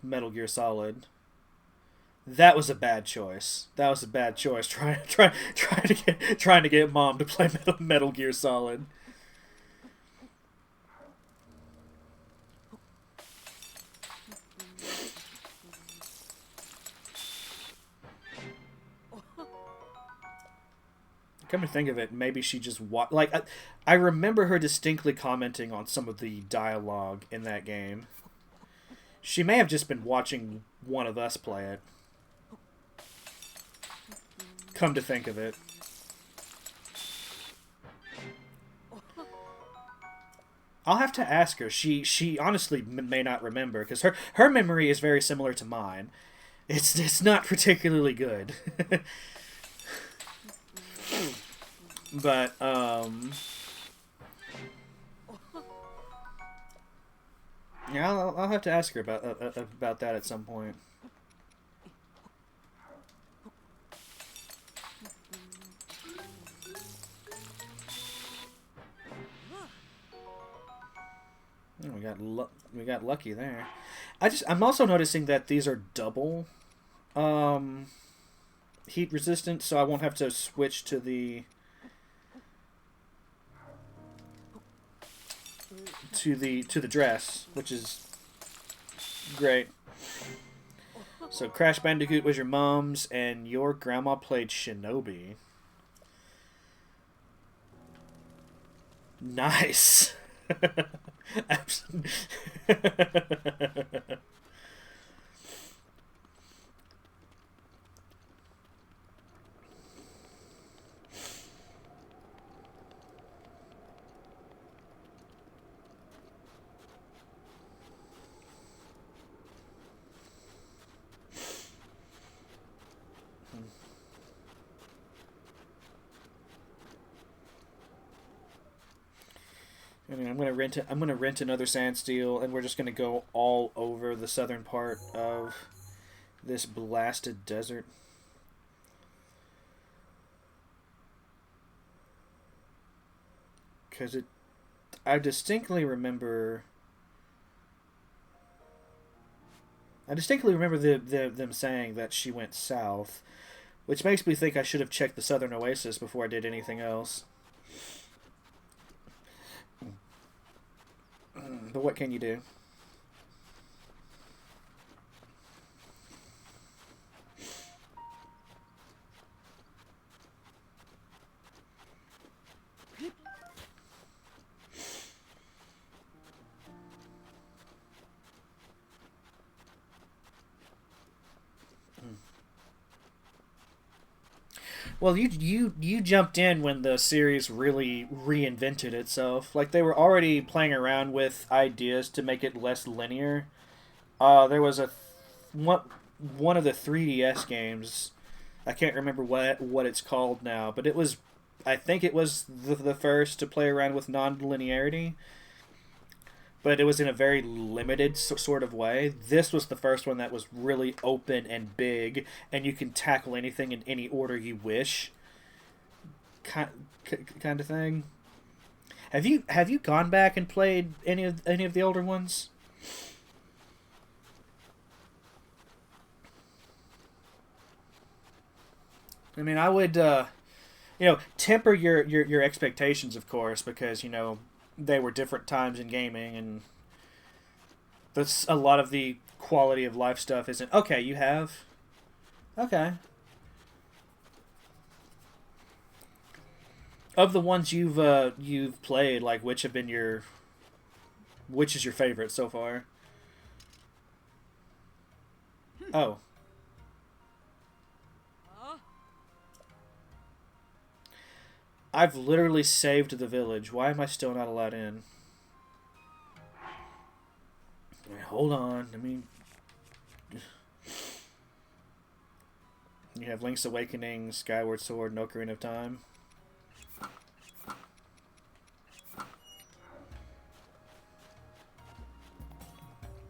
Metal Gear Solid. That was a bad choice. That was a bad choice. Trying to get mom to play Metal Gear Solid. Come to think of it, maybe she just I remember her distinctly commenting on some of the dialogue in that game. She may have just been watching one of us play it. Come to think of it. I'll have to ask her. She honestly may not remember, because her memory is very similar to mine. It's not particularly good. But yeah, I'll have to ask her about that at some point. Oh, we got lucky there. I'm also noticing that these are double heat resistant, so I won't have to switch to the dress, which is great. So Crash Bandicoot was your mom's, and your grandma played Shinobi. Nice. I mean, I'm gonna rent another sand steel, and we're just gonna go all over the southern part of this blasted desert. Because I distinctly remember I distinctly remember them saying that she went south, which makes me think I should have checked the southern oasis before I did anything else. But what can you do? Well, you jumped in when the series really reinvented itself. Like they were already playing around with ideas to make it less linear. There was one of the 3DS games. I can't remember what it's called now, but it was, I think it was the first to play around with non-linearity, but it was in a very limited sort of way. This was the first one that was really open and big, and you can tackle anything in any order you wish. Kind kind of thing. Have you gone back and played any of the older ones? I mean, I would temper your expectations, of course, because they were different times in gaming, and that's a lot of the quality of life stuff isn't okay. You have okay. Of the ones you've played, like which is your favorite so far? Oh, I've literally saved the village. Why am I still not allowed in? Wait, hold on. I mean, you have Link's Awakening, Skyward Sword, and Ocarina of Time.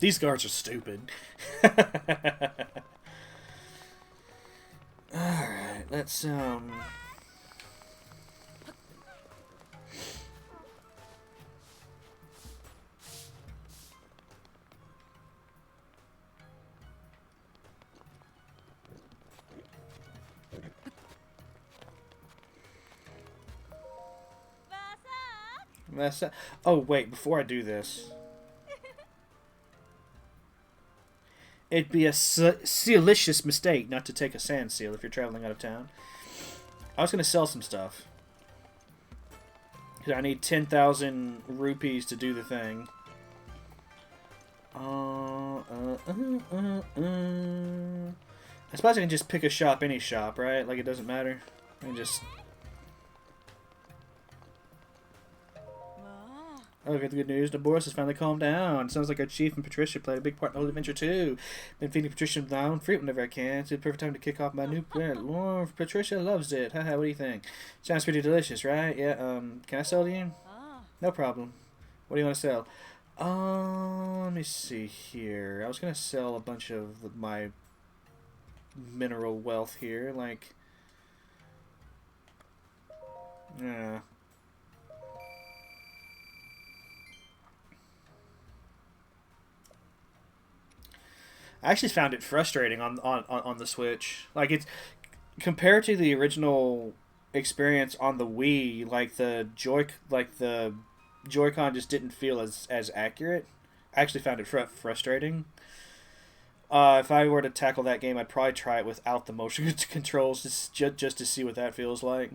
These guards are stupid. Alright, let's. Mess up. Oh, wait, before I do this, it'd be a sealicious mistake not to take a sand seal if you're traveling out of town. I was going to sell some stuff. I need 10,000 rupees to do the thing. I suppose I can just pick a shop, any shop, right? Like, it doesn't matter. I can just... Oh, got the good news. The Boris has finally calmed down. Sounds like our chief and Patricia played a big part in the whole adventure, too. Been feeding Patricia my own fruit whenever I can. It's the perfect time to kick off my new plan. Lord, Patricia loves it. Haha, what do you think? Sounds pretty delicious, right? Yeah, can I sell to you? No problem. What do you want to sell? Let me see here. I was going to sell a bunch of my mineral wealth here, like... Yeah... I actually found it frustrating on the Switch. Like it's compared to the original experience on the Wii, like the Joy-Con just didn't feel as accurate. I actually found it frustrating. If I were to tackle that game, I'd probably try it without the motion controls, just to see what that feels like.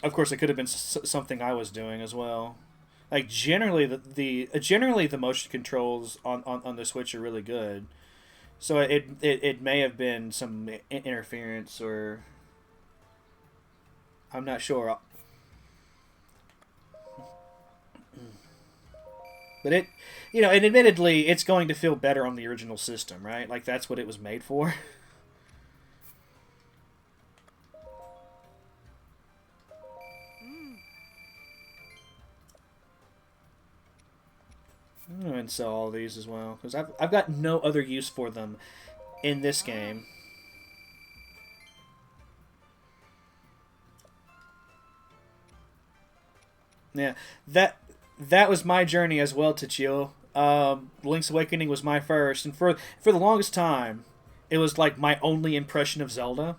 Of course, it could have been something I was doing as well. Like generally the motion controls on the Switch are really good. So it may have been some interference, or I'm not sure. But and admittedly it's going to feel better on the original system, right? Like that's what it was made for. And sell all these as well, because I've got no other use for them in this game. Yeah, that was my journey as well, Tachio. Link's Awakening was my first, and for the longest time, it was like my only impression of Zelda.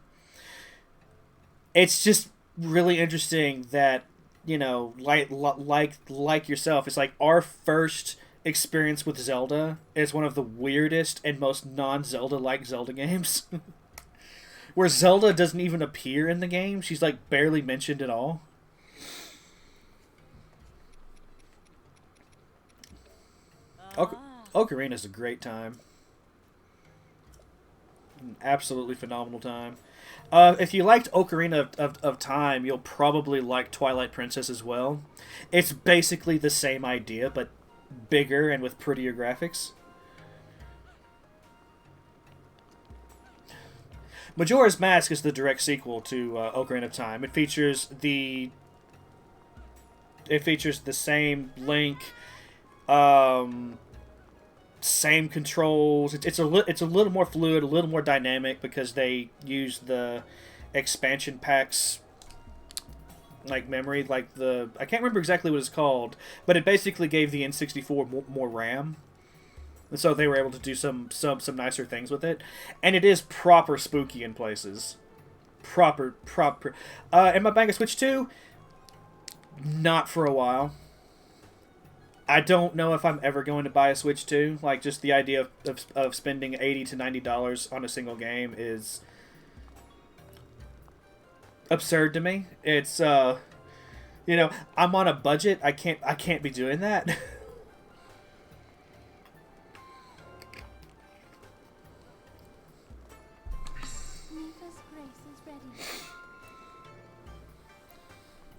It's just really interesting that, you know, like yourself, it's like our first experience with Zelda is one of the weirdest and most non-Zelda like Zelda games. Where Zelda doesn't even appear in the game. She's like barely mentioned at all. Ocarina's a great time. An absolutely phenomenal time. If you liked Ocarina of Time, you'll probably like Twilight Princess as well. It's basically the same idea, but bigger and with prettier graphics. Majora's Mask is the direct sequel to Ocarina of Time. It features the same Link, same controls. It's a little more fluid, a little more dynamic because they use the expansion packs like memory, like I can't remember exactly what it's called, but it basically gave the N64 more RAM. And so they were able to do some nicer things with it. And it is proper spooky in places. Proper. Am I buying a Switch 2? Not for a while. I don't know if I'm ever going to buy a Switch 2. Like, just the idea of spending $80 to $90 on a single game is absurd to me. It's, you know, I'm on a budget. I can't be doing that.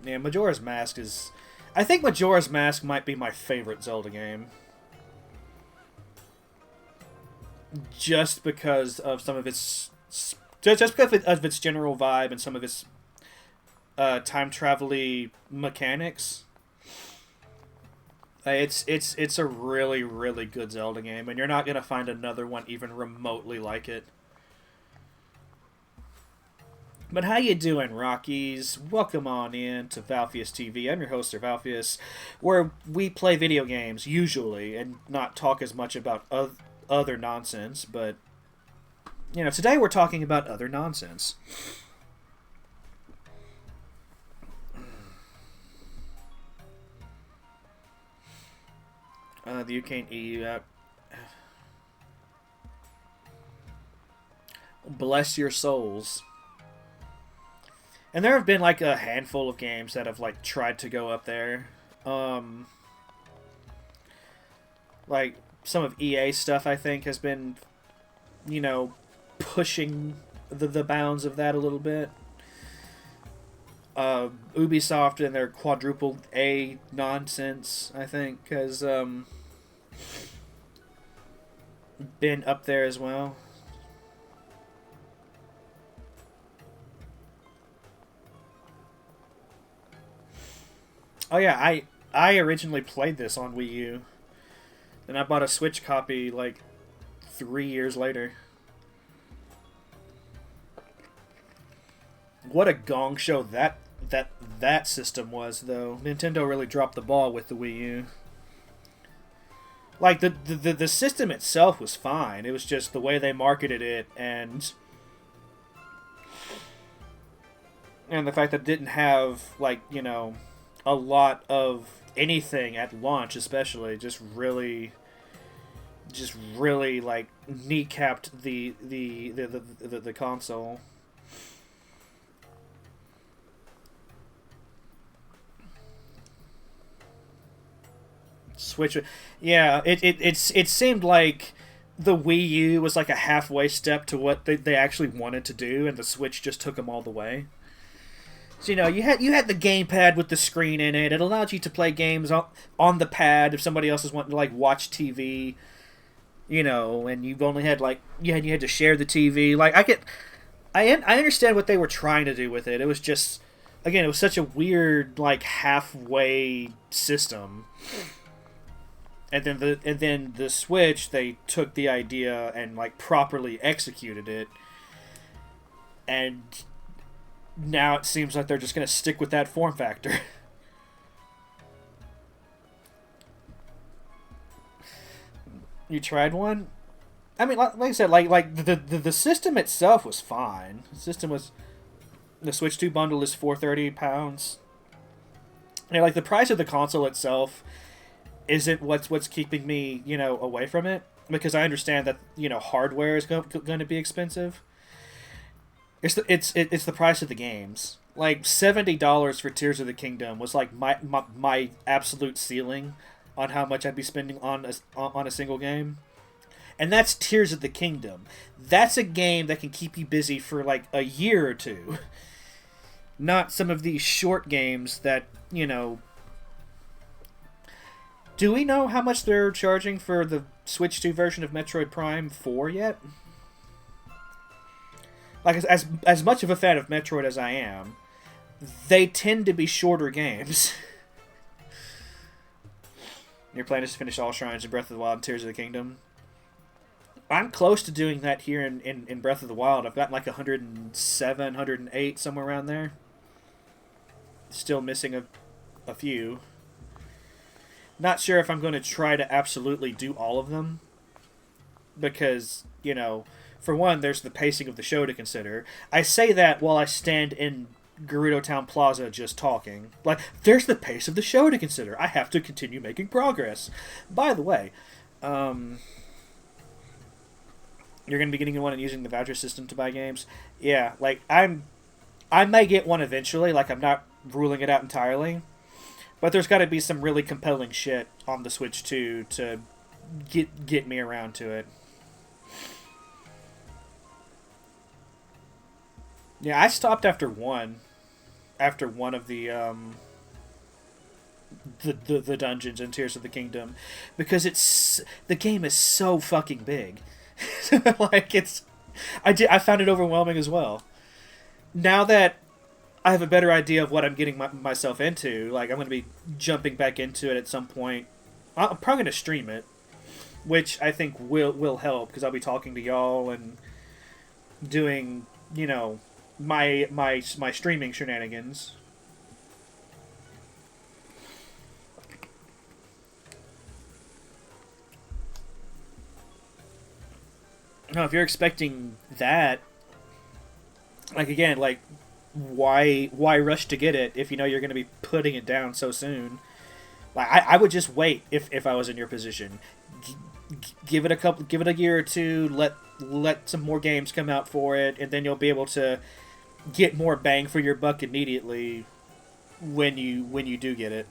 Yeah, Majora's Mask is... I think Majora's Mask might be my favorite Zelda game. Just because of some of its... Just because of its general vibe and some of its time travel-y mechanics. It's a really, really good Zelda game, and you're not going to find another one even remotely like it. But how you doing, Rockies? Welcome on in to Valfius TV. I'm your host, Sir Valfius, where we play video games, usually, and not talk as much about other nonsense, but, you know, today we're talking about other nonsense. The UK and EU app. Bless your souls. And there have been, like, a handful of games that have, like, tried to go up there. Like, some of EA stuff, I think, has been, you know, pushing the bounds of that a little bit. Ubisoft and their quadruple A nonsense, I think, has, been up there as well. Oh yeah, I originally played this on Wii U. Then I bought a Switch copy like 3 years later. What a gong show that system was, though. Nintendo really dropped the ball with the Wii U. Like the system itself was fine. It was just the way they marketed it and the fact that it didn't have, like, you know, a lot of anything at launch, especially, just really like kneecapped the console. Switch, yeah, it seemed like the Wii U was like a halfway step to what they actually wanted to do, and the Switch just took them all the way. So, you know, you had the gamepad with the screen in it. It allowed you to play games on the pad if somebody else is wanting to, like, watch TV, you know, and you've only had, like, you had to share the TV. Like, I understand what they were trying to do with it. It was just, again, it was such a weird, like, halfway system. And then the Switch, they took the idea and, like, properly executed it. And now it seems like they're just going to stick with that form factor. You tried one? I mean, like I said, the system itself was fine. The system was the Switch 2 bundle is £430. And like the price of the console itself isn't what's keeping me away from it, because I understand that hardware is going to be expensive. It's the price of the games. Like $70 for Tears of the Kingdom was like my absolute ceiling on how much I'd be spending on a single game. And that's Tears of the Kingdom. That's a game that can keep you busy for like a year or two. Not some of these short games that, Do we know how much they're charging for the Switch 2 version of Metroid Prime 4 yet? Like, as much of a fan of Metroid as I am, they tend to be shorter games. Your plan is to finish all shrines in Breath of the Wild and Tears of the Kingdom? I'm close to doing that here in Breath of the Wild. I've gotten like 107, 108, somewhere around there. Still missing a few. Not sure if I'm going to try to absolutely do all of them. Because, for one, there's the pacing of the show to consider. I say that while I stand in Gerudo Town Plaza just talking. Like, there's the pace of the show to consider. I have to continue making progress. By the way, you're going to be getting one and using the voucher system to buy games? Yeah, like, I may get one eventually. Like, I'm not ruling it out entirely. But there's got to be some really compelling shit on the Switch 2 to get me around to it. Yeah, I stopped after one. After one of the dungeons in Tears of the Kingdom, because the game is so fucking big. Like I found it overwhelming as well. Now that I have a better idea of what I'm getting myself into, like I'm going to be jumping back into it at some point. I'm probably going to stream it, which I think will help, because I'll be talking to y'all and doing my streaming shenanigans. No, if you're expecting that, like again, like why rush to get it if you know you're going to be putting it down so soon? Like I would just wait if I was in your position. Give it a year or two. Let some more games come out for it, and then you'll be able to get more bang for your buck immediately when you do get it.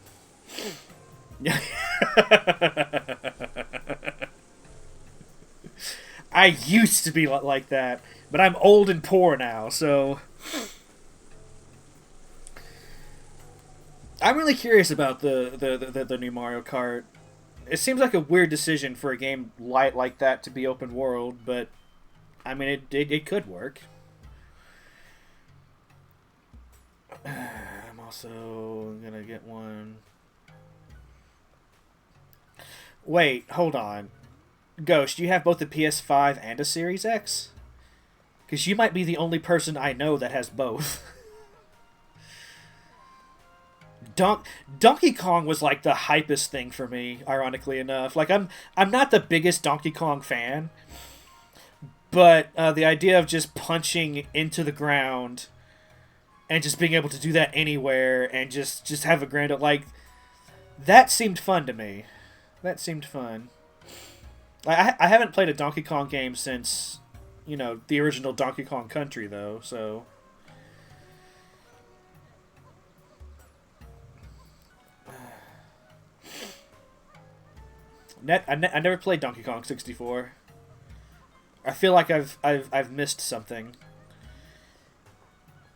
I used to be like that, but I'm old and poor now, so I'm really curious about the new Mario Kart. It seems like a weird decision for a game like that to be open world, but I mean it could work. I'm also gonna get one. Wait, hold on. Ghost, you have both a PS5 and a Series X? Because you might be the only person I know that has both. Donkey Kong was like the hypest thing for me, ironically enough. Like I'm not the biggest Donkey Kong fan, but the idea of just punching into the ground and just being able to do that anywhere and just have a grand, like, that seemed fun to me. That seemed fun. I haven't played a Donkey Kong game since, the original Donkey Kong Country, though, so I never played Donkey Kong 64. I feel like I've missed something.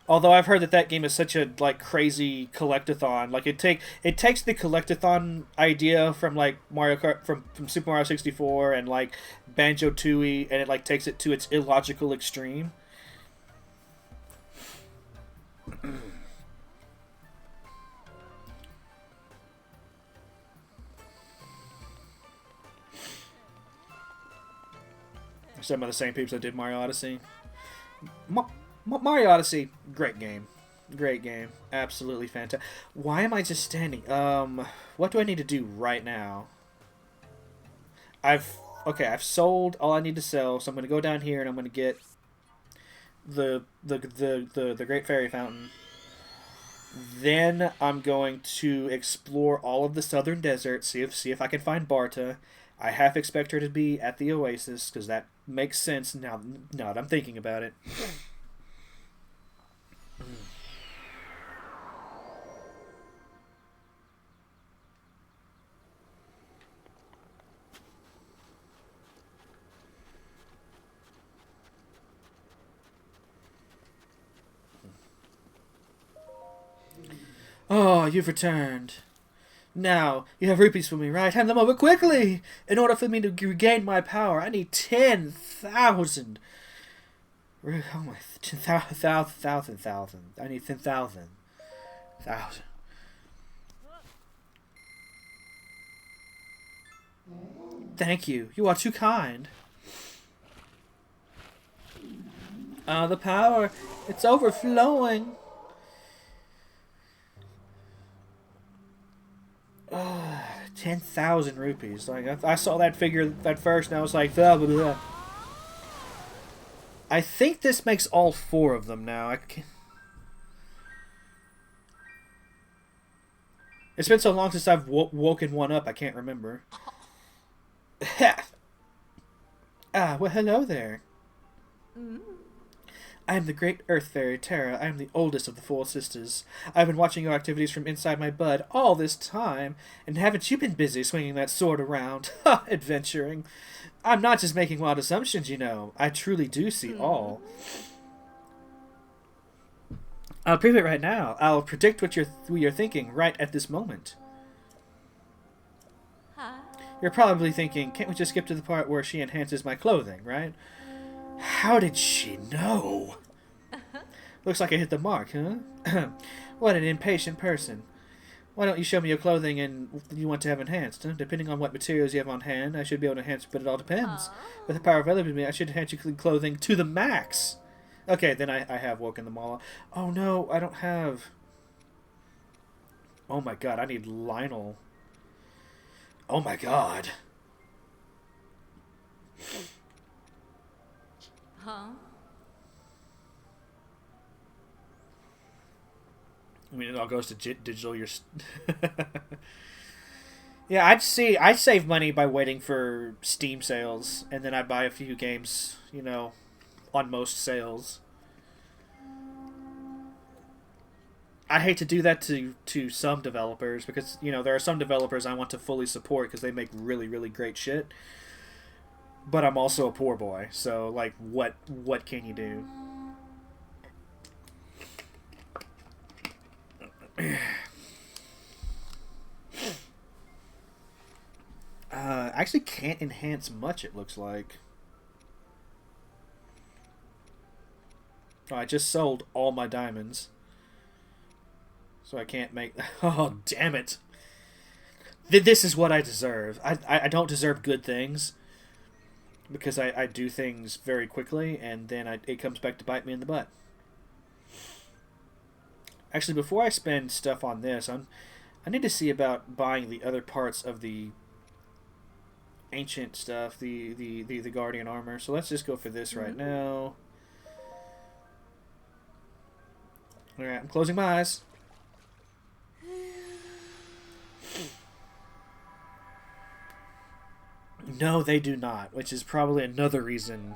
Although I've heard that game is such a crazy collectathon. Like it takes the collectathon idea from Mario Kart from Super Mario 64 and Banjo-Tooie, and it takes it to its illogical extreme. Some of the same people that did Mario Odyssey. Mario Odyssey, great game. Great game. Absolutely fantastic. Why am I just standing? What do I need to do right now? I've Okay, I've sold all I need to sell, so I'm going to go down here and I'm going to get the Great Fairy Fountain. Then I'm going to explore all of the southern desert, see if I can find Barta. I half expect her to be at the Oasis because that makes sense now that I'm thinking about it. Oh, you've returned. Now, you have rupees for me, right? Hand them over quickly! In order for me to regain my power, I need 10,000. Oh my, 10,000. I need 10,000. Thousand. Thank you. You are too kind. The power. It's overflowing. 10,000 rupees. Like, I saw that figure at first and I was like, blah, blah, blah. I think this makes all 4 of them now. It's been so long since I've woken one up, I can't remember. Well, hello there. I am the great Earth Fairy, Terra. I am the oldest of the 4 sisters. I've been watching your activities from inside my bud all this time, and haven't you been busy swinging that sword around? Ha! Adventuring. I'm not just making wild assumptions, you know. I truly do see all. I'll prove it right now. I'll predict what you're thinking right at this moment. You're probably thinking, can't we just skip to the part where she enhances my clothing, right? How did she know? Looks like I hit the mark, huh? What an impatient person. Why don't you show me your clothing and you want to have enhanced? Huh? Depending on what materials you have on hand, I should be able to enhance, but it all depends. With the power available to me, I should enhance your clothing to the max. Okay, then I have woken them all up. Oh no, I don't have... Oh my god, I need Lionel. Oh my god. Huh? I mean, it all goes to digital. Yeah, I save money by waiting for Steam sales, and then I buy a few games, you know, on most sales. I hate to do that to some developers because, you know, there are some developers I want to fully support because they make really, really great shit. But I'm also a poor boy, so, like, what can you do? Actually can't enhance much, it looks like. Oh, I just sold all my diamonds. So I can't make... Oh, damn it. This is what I deserve. I don't deserve good things. Because I do things very quickly, and then it comes back to bite me in the butt. Actually, before I spend stuff on this, I need to see about buying the other parts of the ancient stuff, the Guardian armor. So let's just go for this right now. Alright, I'm closing my eyes. No, they do not, which is probably another reason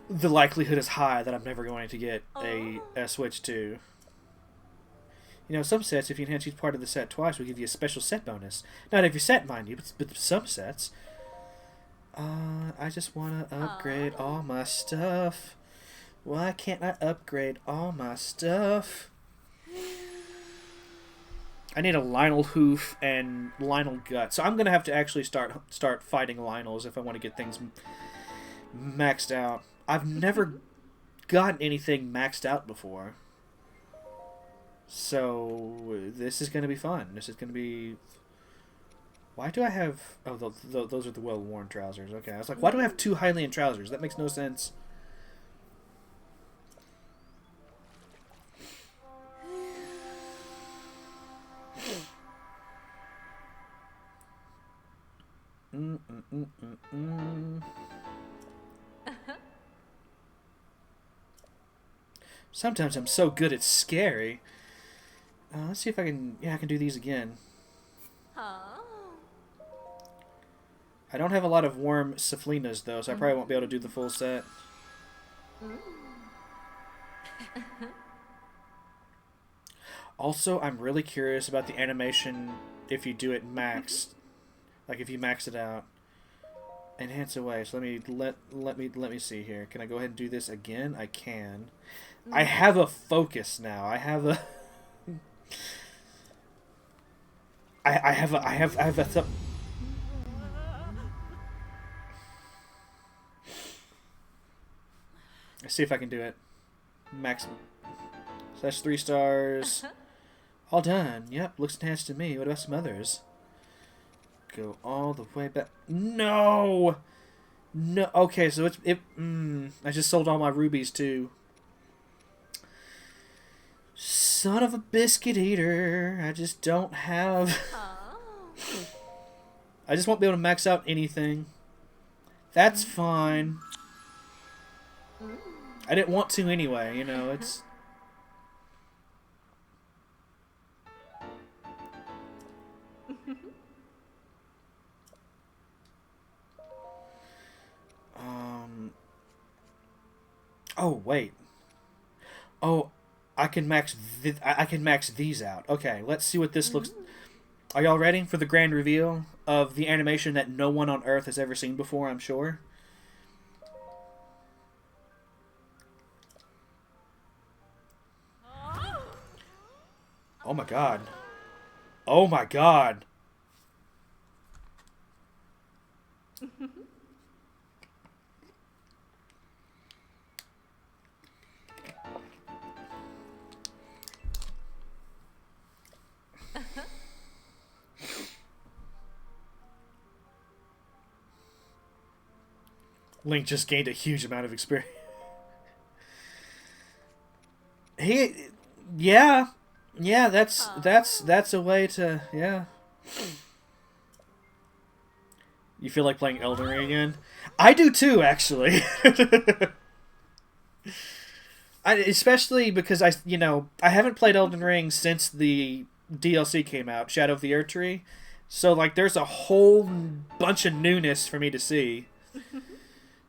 the likelihood is high that I'm never going to get a Switch 2. You know, some sets, if you enhance each part of the set twice, will give you a special set bonus. Not every set, mind you, but some sets. I just want to upgrade all my stuff. Why can't I upgrade all my stuff? I need a Lionel Hoof and Lionel Gut. So I'm going to have to actually start fighting Lionels if I want to get things maxed out. I've never gotten anything maxed out before. So this is going to be fun. This is going to be... Why do I have... Oh, those are the well-worn trousers. Okay, I was like, why do I have 2 Hylian trousers? That makes no sense. Sometimes I'm so good it's scary. Let's see if I can... Yeah, I can do these again. I don't have a lot of warm Saflinas, though, so I probably won't be able to do the full set. Also, I'm really curious about the animation if you do it maxed. Like, if you max it out. Enhance away. So let me see here. Can I go ahead and do this again? I can. I have a focus now. I have a... I have a Let's see if I can do it. Maximum. So that's 3 stars. All done. Yep, looks enhanced to me. What about some others? Go all the way back. No! No. Okay, so I just sold all my rubies too. Son of a biscuit eater. I just don't have... I just won't be able to max out anything. That's fine. I didn't want to anyway, you know, it's... Oh, wait. Oh, I can max these out. Okay, let's see what this looks... Are y'all ready for the grand reveal of the animation that no one on Earth has ever seen before, I'm sure? Oh my god. Oh my god. Link just gained a huge amount of experience. Yeah, that's a way to, yeah. You feel like playing Elden Ring again? I do too, actually. Especially because I haven't played Elden Ring since the DLC came out, Shadow of the Erdtree. So like, there's a whole bunch of newness for me to see.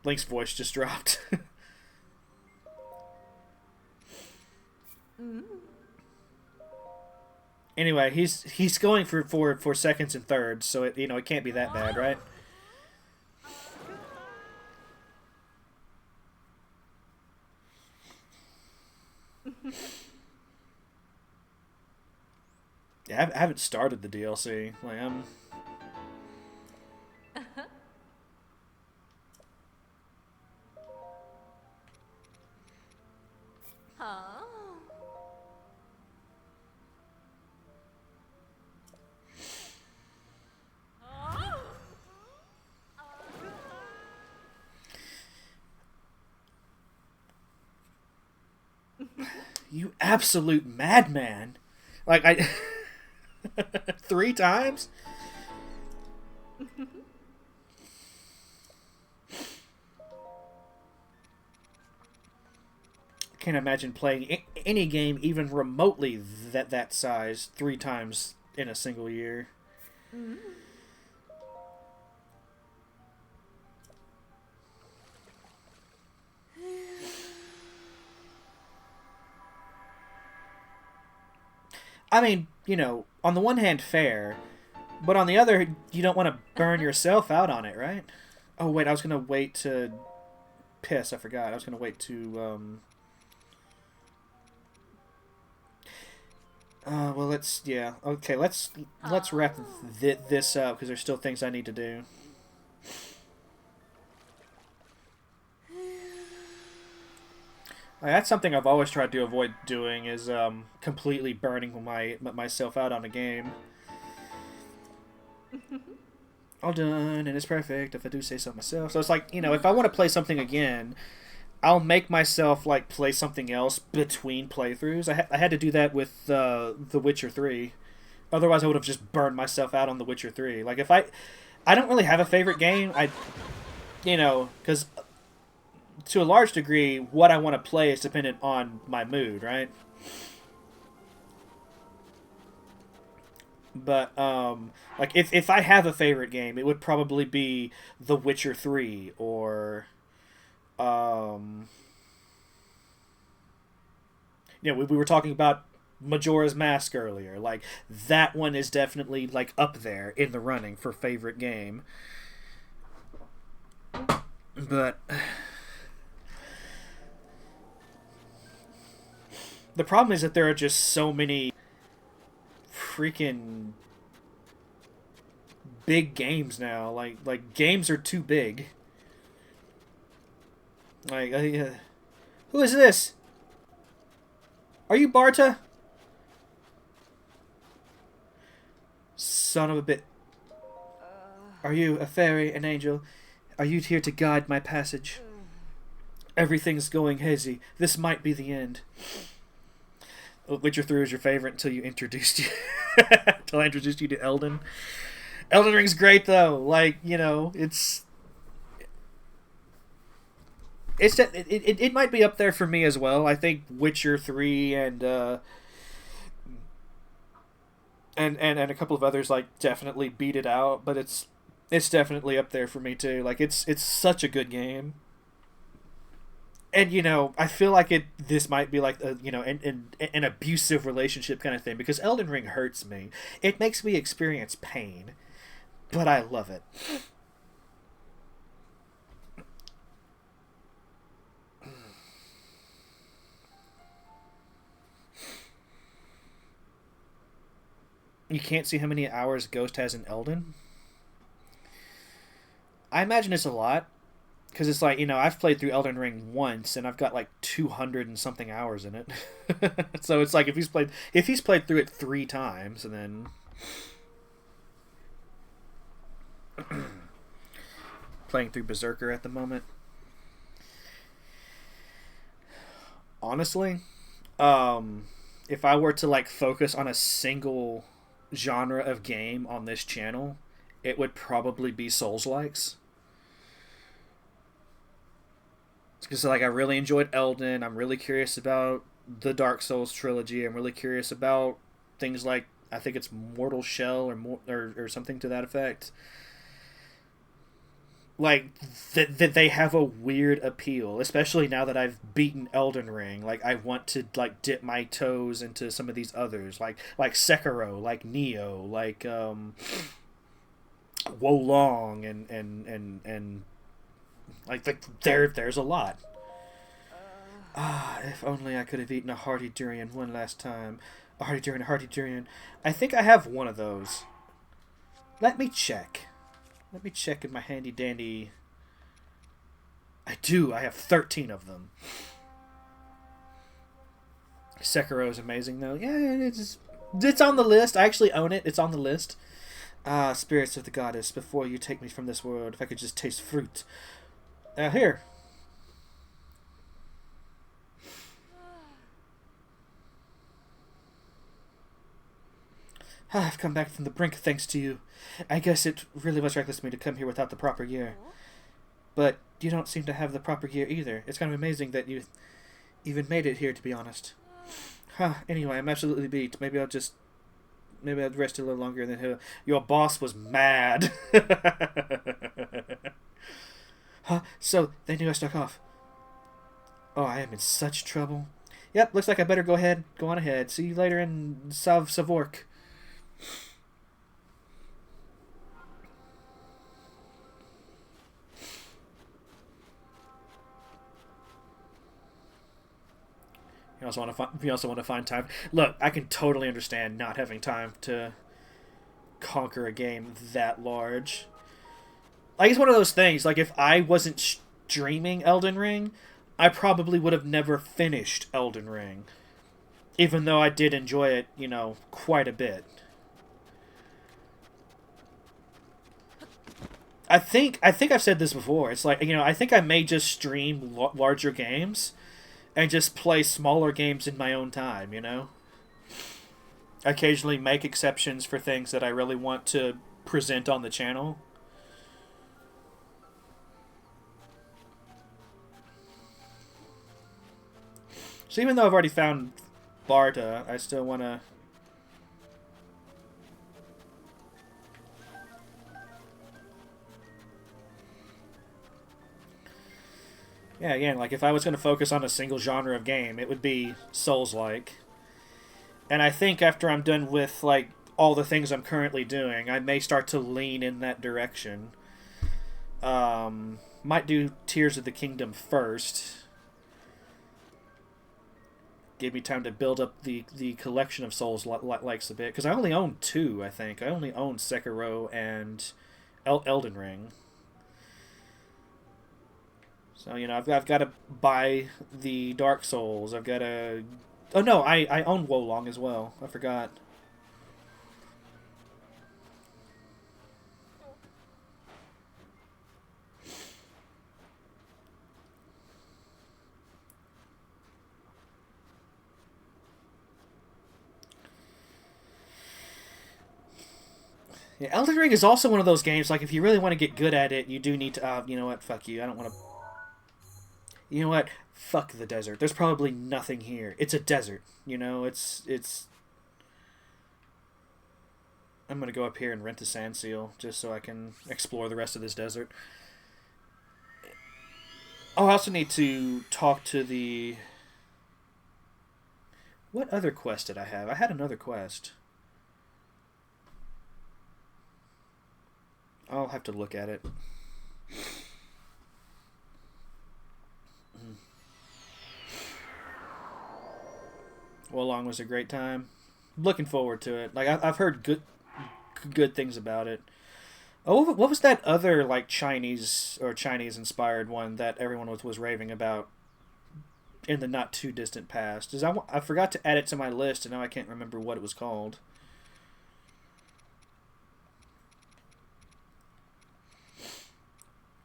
Link's voice just dropped. Anyway, he's going for seconds and thirds, so it can't be that bad, right? Yeah, I haven't started the DLC. Like I'm. You absolute madman! Like I 3 times? Can't imagine playing any game even remotely that size 3 times in a single year. I mean, on the one hand, fair, but on the other, you don't want to burn yourself out on it, right? Oh, wait, I was going to wait to... Piss, I forgot. I was going to wait to, well, let's... Yeah, okay, let's wrap this up, because there's still things I need to do. That's something I've always tried to avoid doing, is completely burning myself out on a game. All done, and it's perfect, if I do say so myself. So it's like, if I want to play something again, I'll make myself, like, play something else between playthroughs. I had to do that with The Witcher 3. Otherwise, I would have just burned myself out on The Witcher 3. Like, if I don't really have a favorite game. Because to a large degree, what I want to play is dependent on my mood, right? But like if I have a favorite game, it would probably be The Witcher 3 or um, we were talking about Majora's Mask earlier. Like that one is definitely like up there in the running for favorite game. But the problem is that there are just so many freaking big games now. Like games are too big. Like who is this? Are you Barta? Son of a bit. Are you a fairy, an angel? Are you here to guide my passage? Everything's going hazy. This might be the end. Witcher 3 was your favorite until you introduced you. Until I introduced you to Elden. Elden Ring's great though. Like, it might be up there for me as well. I think Witcher 3 and a couple of others like definitely beat it out, but it's definitely up there for me too. Like it's such a good game. And I feel like this might be like an abusive relationship kind of thing because Elden Ring hurts me. It makes me experience pain, but I love it. You can't see how many hours Ghost has in Elden. I imagine it's a lot because it's like I've played through Elden Ring once and I've got like 200 and something hours in it. So it's like if he's played through it 3 times and then playing through Berserker at the moment. Honestly, if I were to like focus on a single genre of game on this channel, it would probably be Souls-likes. Because like I really enjoyed Elden. I'm really curious about the Dark Souls trilogy. I'm really curious about things like I think it's Mortal Shell or something to that effect. Like that they have a weird appeal, especially now that I've beaten Elden Ring. Like I want to like dip my toes into some of these others, like Sekiro, like Nioh, like Wolong, and like there's a lot. If only I could have eaten a hearty durian one last time. A hearty durian. I think I have one of those. Let me check. Let me check in my handy dandy. I do. I have 13 of them. Sekiro is amazing though. Yeah, it's on the list. I actually own it. It's on the list. Spirits of the goddess, before you take me from this world, if I could just taste fruit. Here. I've come back from the brink thanks to you. I guess it really was reckless of me to come here without the proper gear. But you don't seem to have the proper gear either. It's kind of amazing that you even made it here, to be honest. Anyway, I'm absolutely beat. Maybe I'll rest a little longer than your boss was mad. So they knew I stuck off. Oh, I am in such trouble. Yep, looks like I better go on ahead. See you later in Savork. You also want to find time. Look, I can totally understand not having time to conquer a game that large. Like it's one of those things. Like if I wasn't streaming Elden Ring, I probably would have never finished Elden Ring, even though I did enjoy it, quite a bit. I think I've said this before. It's like I think I may just stream larger games and just play smaller games in my own time, Occasionally make exceptions for things that I really want to present on the channel. So even though I've already found Barta, I still want to... Yeah, again, like if I was going to focus on a single genre of game, it would be Souls-like. And I think after I'm done with like all the things I'm currently doing, I may start to lean in that direction. Might do Tears of the Kingdom first. Give me time to build up the collection of Souls likes a bit, because I only own two. I think I only own Sekiro and Elden Ring. So you know I've got to buy the Dark Souls. I've got to... Oh no, I own Wolong as well. I forgot. Yeah, Elden Ring is also one of those games, like, if you really want to get good at it, you do need to... you know what? Fuck you. I don't want to... You know what? Fuck the desert. There's probably nothing here. It's a desert. You know, it's... I'm going to go up here and rent a sand seal, just so I can explore the rest of this desert. Oh, I also need to talk to the... What other quest did I have? I had another quest. I'll have to look at it. Wolong was a great time. Looking forward to it. Like I've heard good things about it. Oh, what was that other like Chinese inspired one that everyone was raving about in the not too distant past? I forgot to add it to my list, and now I can't remember what it was called.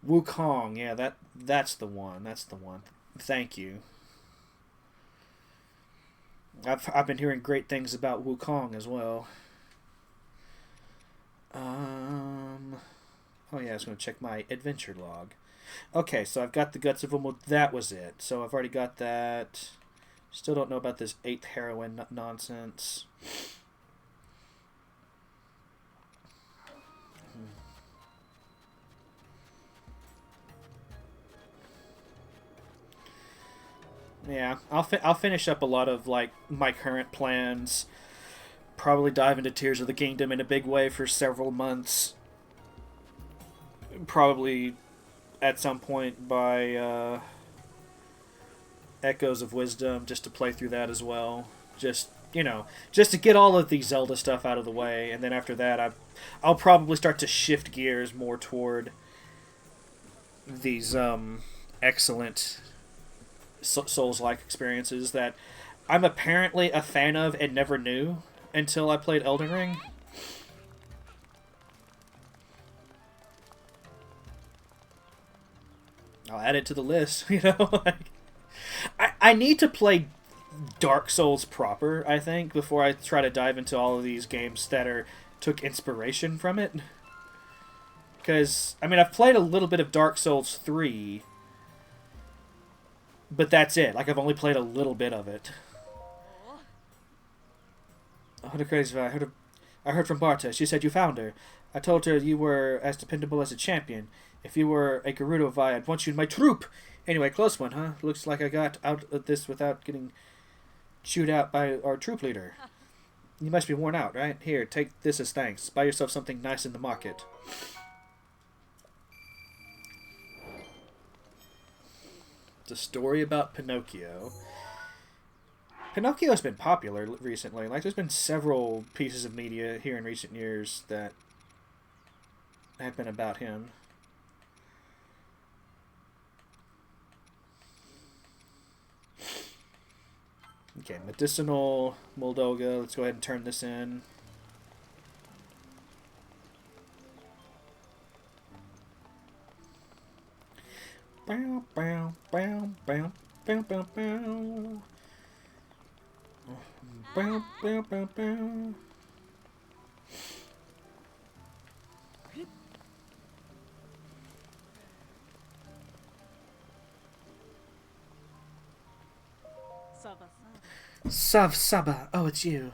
Wukong, yeah, that's the one. That's the one. Thank you. I've been hearing great things about Wukong as well. Oh yeah, I was going to check my adventure log. Okay, so I've got the Guts of Umo. That was it. So I've already got that. Still don't know about this 8th heroine nonsense. Yeah, I'll finish up a lot of like my current plans. Probably dive into Tears of the Kingdom in a big way for several months. Probably at some point by Echoes of Wisdom, just to play through that as well. Just just to get all of the Zelda stuff out of the way, and then after that, I'll probably start to shift gears more toward these excellent Souls-like experiences that I'm apparently a fan of and never knew until I played Elden Ring. I'll add it to the list, you know? I need to play Dark Souls proper, I think, before I try to dive into all of these games that took inspiration from it. Because, I mean, I've played a little bit of Dark Souls 3, but that's it. Like, I've only played a little bit of it. What a crazy vibe. I heard from Barta. She said you found her. I told her you were as dependable as a champion. If you were a Gerudo Vi, I'd want you in my troop. Anyway, close one, huh? Looks like I got out of this without getting chewed out by our troop leader. You must be worn out, right? Here, take this as thanks. Buy yourself something nice in the market. It's a story about Pinocchio. Pinocchio's been popular recently. Like, there's been several pieces of media here in recent years that have been about him. Okay, medicinal Moldoga. Let's go ahead and turn this in. Bow, bow, bow, bow, bow, bow, bow. Bow, bow, bow, bow. Sav Saba, oh, it's you.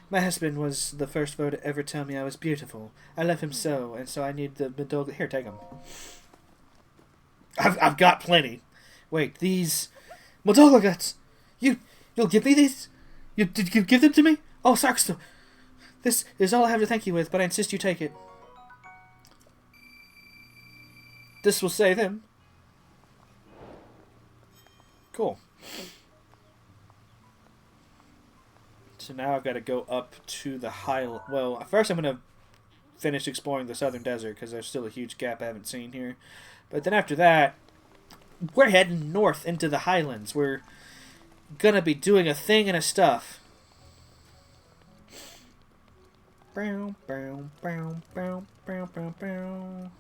My husband was the first vote to ever tell me I was beautiful. I love him so, and so I need the Madolga. Here, take him. I've got plenty. Wait, these Madolga guts. You'll give me these? Did you give them to me? Oh, Saxto. This is all I have to thank you with, but I insist you take it. This will save him. Cool. So now I've got to go up to the high... Well, first I'm going to finish exploring the southern desert, because there's still a huge gap I haven't seen here. But then after that, we're heading north into the highlands. We're going to be doing a thing and a stuff. Bow, bow, bow, bow, bow, bow, bow.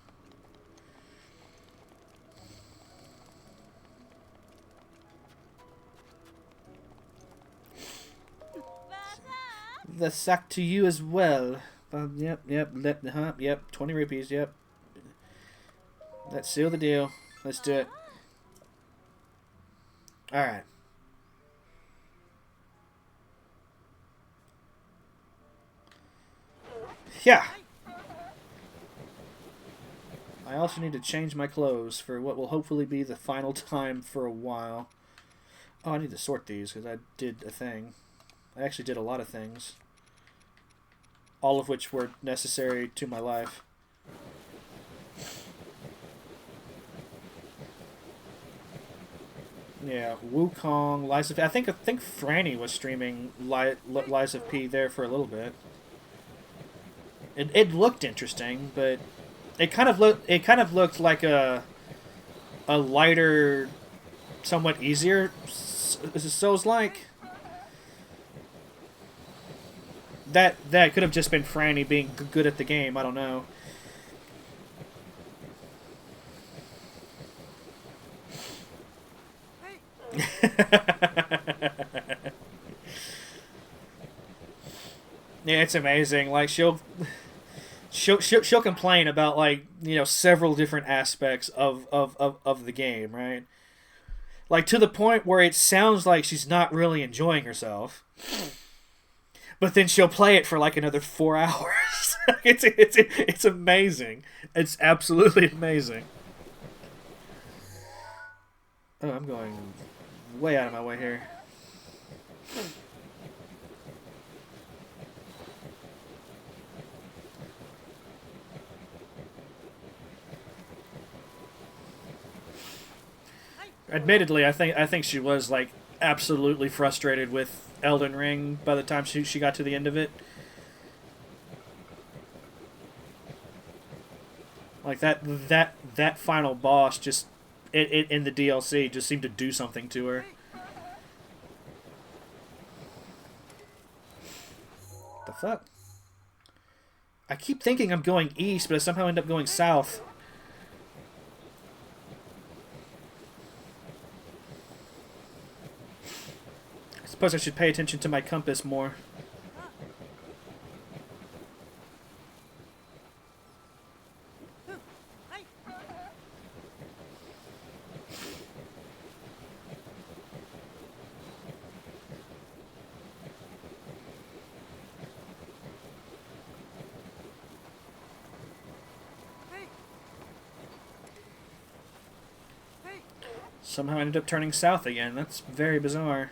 The sack to you as well. Yep. 20 rupees, yep. Let's seal the deal. Let's do it. Alright. Yeah. I also need to change my clothes for what will hopefully be the final time for a while. Oh, I need to sort these because I did a thing. I actually did a lot of things. All of which were necessary to my life. Yeah, Wukong, Lies of P. I think Franny was streaming Lies of P there for a little bit. It looked interesting, but it kind of looked like a lighter, somewhat easier Souls-like. That could have just been Franny being good at the game. I don't know. Yeah, it's amazing. Like she'll complain about, like, you know, several different aspects of the game, right? Like to the point where it sounds like she's not really enjoying herself. But then she'll play it for like another 4 hours. It's amazing. It's absolutely amazing. Oh, I'm going way out of my way here. Admittedly, I think she was like absolutely frustrated with Elden Ring by the time she got to the end of it. Like that final boss just it in the DLC just seemed to do something to her. The fuck? I keep thinking I'm going east, but I somehow end up going south. I suppose I should pay attention to my compass more. Somehow I ended up turning south again. That's very bizarre.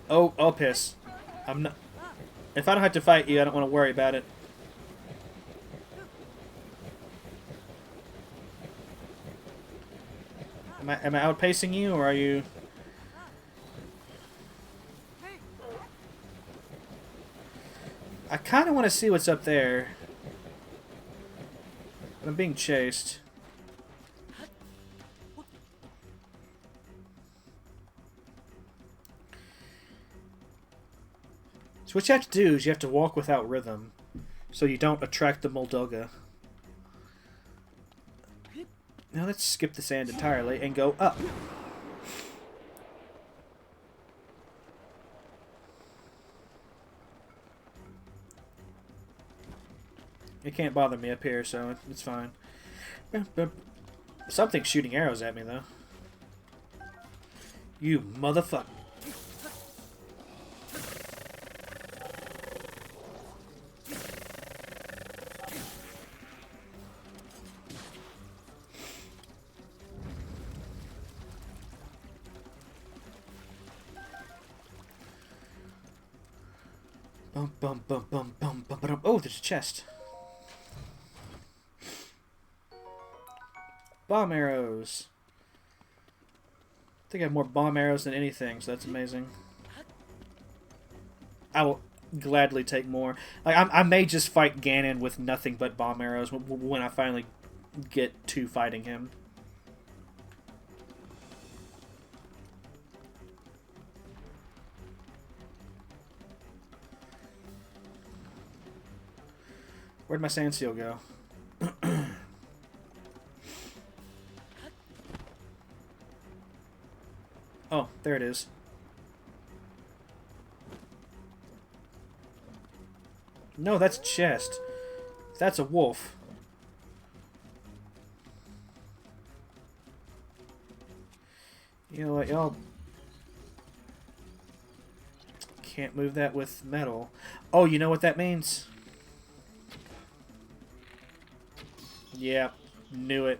Oh, piss. I'm not... If I don't have to fight you, I don't want to worry about it. Am I outpacing you, or are you... I kind of want to see what's up there. But I'm being chased. So what you have to do is you have to walk without rhythm, so you don't attract the Moldoga. Now let's skip the sand entirely and go up. It can't bother me up here, so it's fine. Something's shooting arrows at me, though. You motherfucker. Bum, bum, bum, bum, bum, bum, bum. Oh, there's a chest. Bomb arrows. I think I have more bomb arrows than anything, so that's amazing. I will gladly take more. Like I may just fight Ganon with nothing but bomb arrows when I finally get to fighting him. Where'd my sand seal go? Oh, there it is. No, that's chest. That's a wolf. You know what, y'all can't move that with metal. Oh, you know what that means? Yeah, knew it.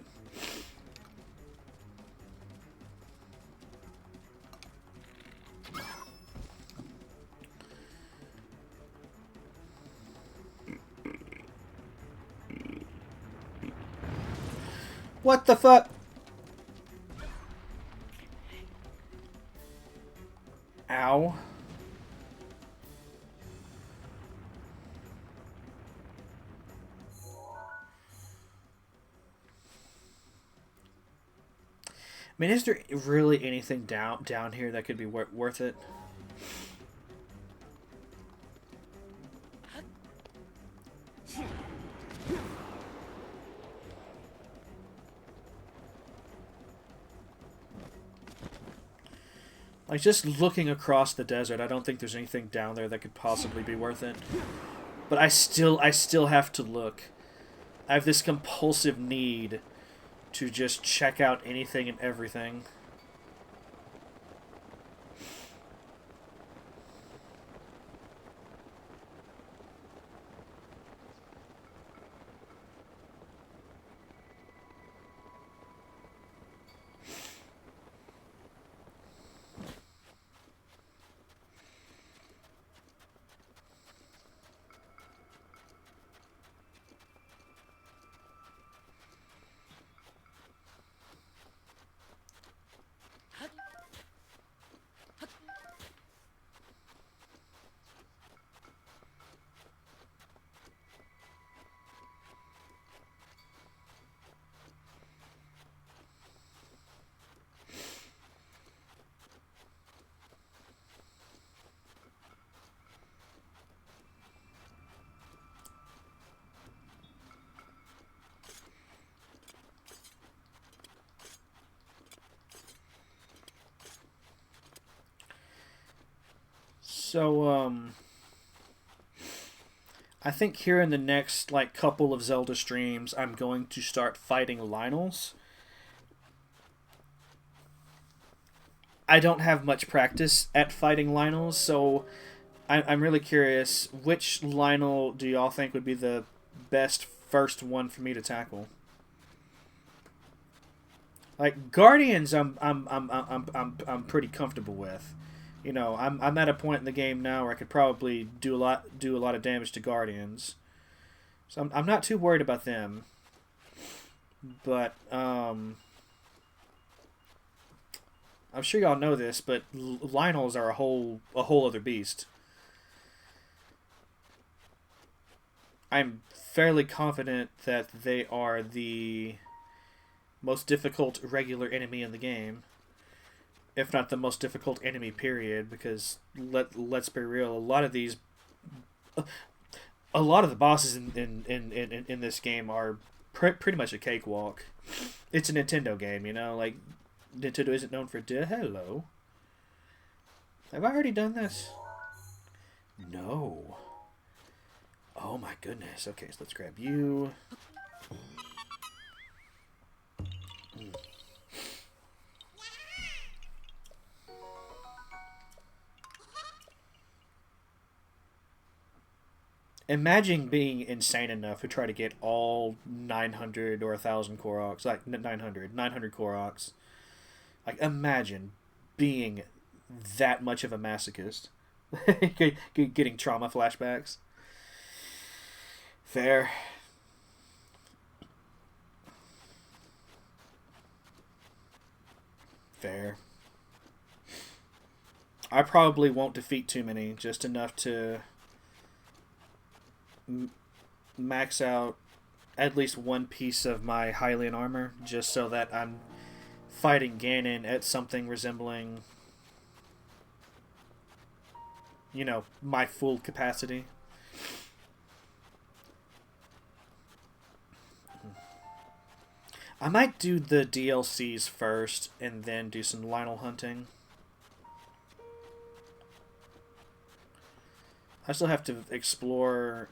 What the fuck? Ow. I mean, is there really anything down here that could be worth it? Like, just looking across the desert, I don't think there's anything down there that could possibly be worth it. But I still have to look. I have this compulsive need to just check out anything and everything. So, I think here in the next, like, couple of Zelda streams, I'm going to start fighting Lynels. I don't have much practice at fighting Lynels, so I'm really curious, which Lynel do y'all think would be the best first one for me to tackle? Like, Guardians, I'm pretty comfortable with. You know, I'm at a point in the game now where I could probably do a lot of damage to Guardians, so I'm not too worried about them. But I'm sure y'all know this, but Lynels are a whole other beast. I'm fairly confident that they are the most difficult regular enemy in the game, if not the most difficult enemy, period, because let's be real, a lot of the bosses in this game are pretty much a cakewalk. It's a Nintendo game, you know, like, Nintendo isn't known for hello. Have I already done this? No. Oh my goodness. Okay, so let's grab you. Imagine being insane enough to try to get all 900 or 1,000 Koroks, like 900 Koroks. Like, imagine being that much of a masochist. Getting trauma flashbacks. Fair. Fair. I probably won't defeat too many, just enough to max out at least one piece of my Hylian armor, just so that I'm fighting Ganon at something resembling, you know, my full capacity. I might do the DLCs first and then do some Lionel hunting. I still have to explore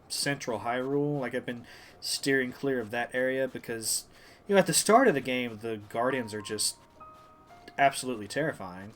Central Hyrule. Like, I've been steering clear of that area because, you know, at the start of the game, the Guardians are just absolutely terrifying.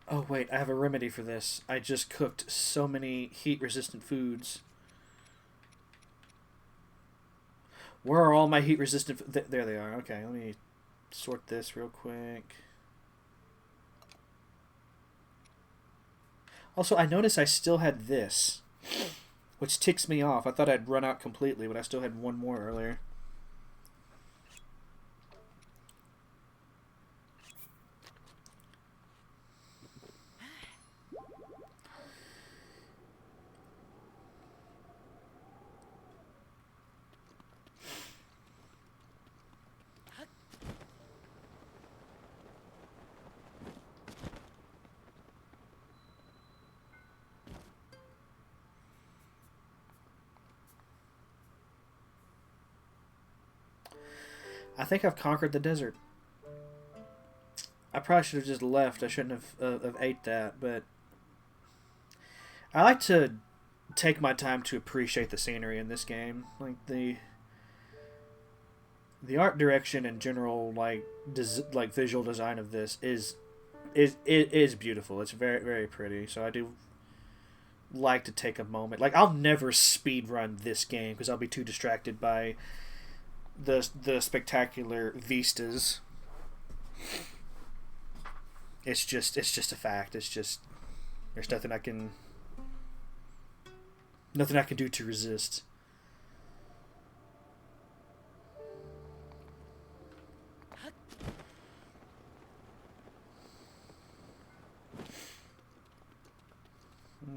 Oh, wait, I have a remedy for this. I just cooked so many heat-resistant foods. Where are all my heat-resistant... There they are. Okay, let me sort this real quick. Also, I noticed I still had this, which ticks me off. I thought I'd run out completely, but I still had one more earlier. I think I've conquered the desert. I probably should have just left. I shouldn't have ate that, but I like to take my time to appreciate the scenery in this game. Like the art direction and general like visual design of this is beautiful. It's very very pretty. So I do like to take a moment. Like, I'll never speed run this game because I'll be too distracted by the spectacular vistas. It's just a fact. It's just there's nothing I can do to resist.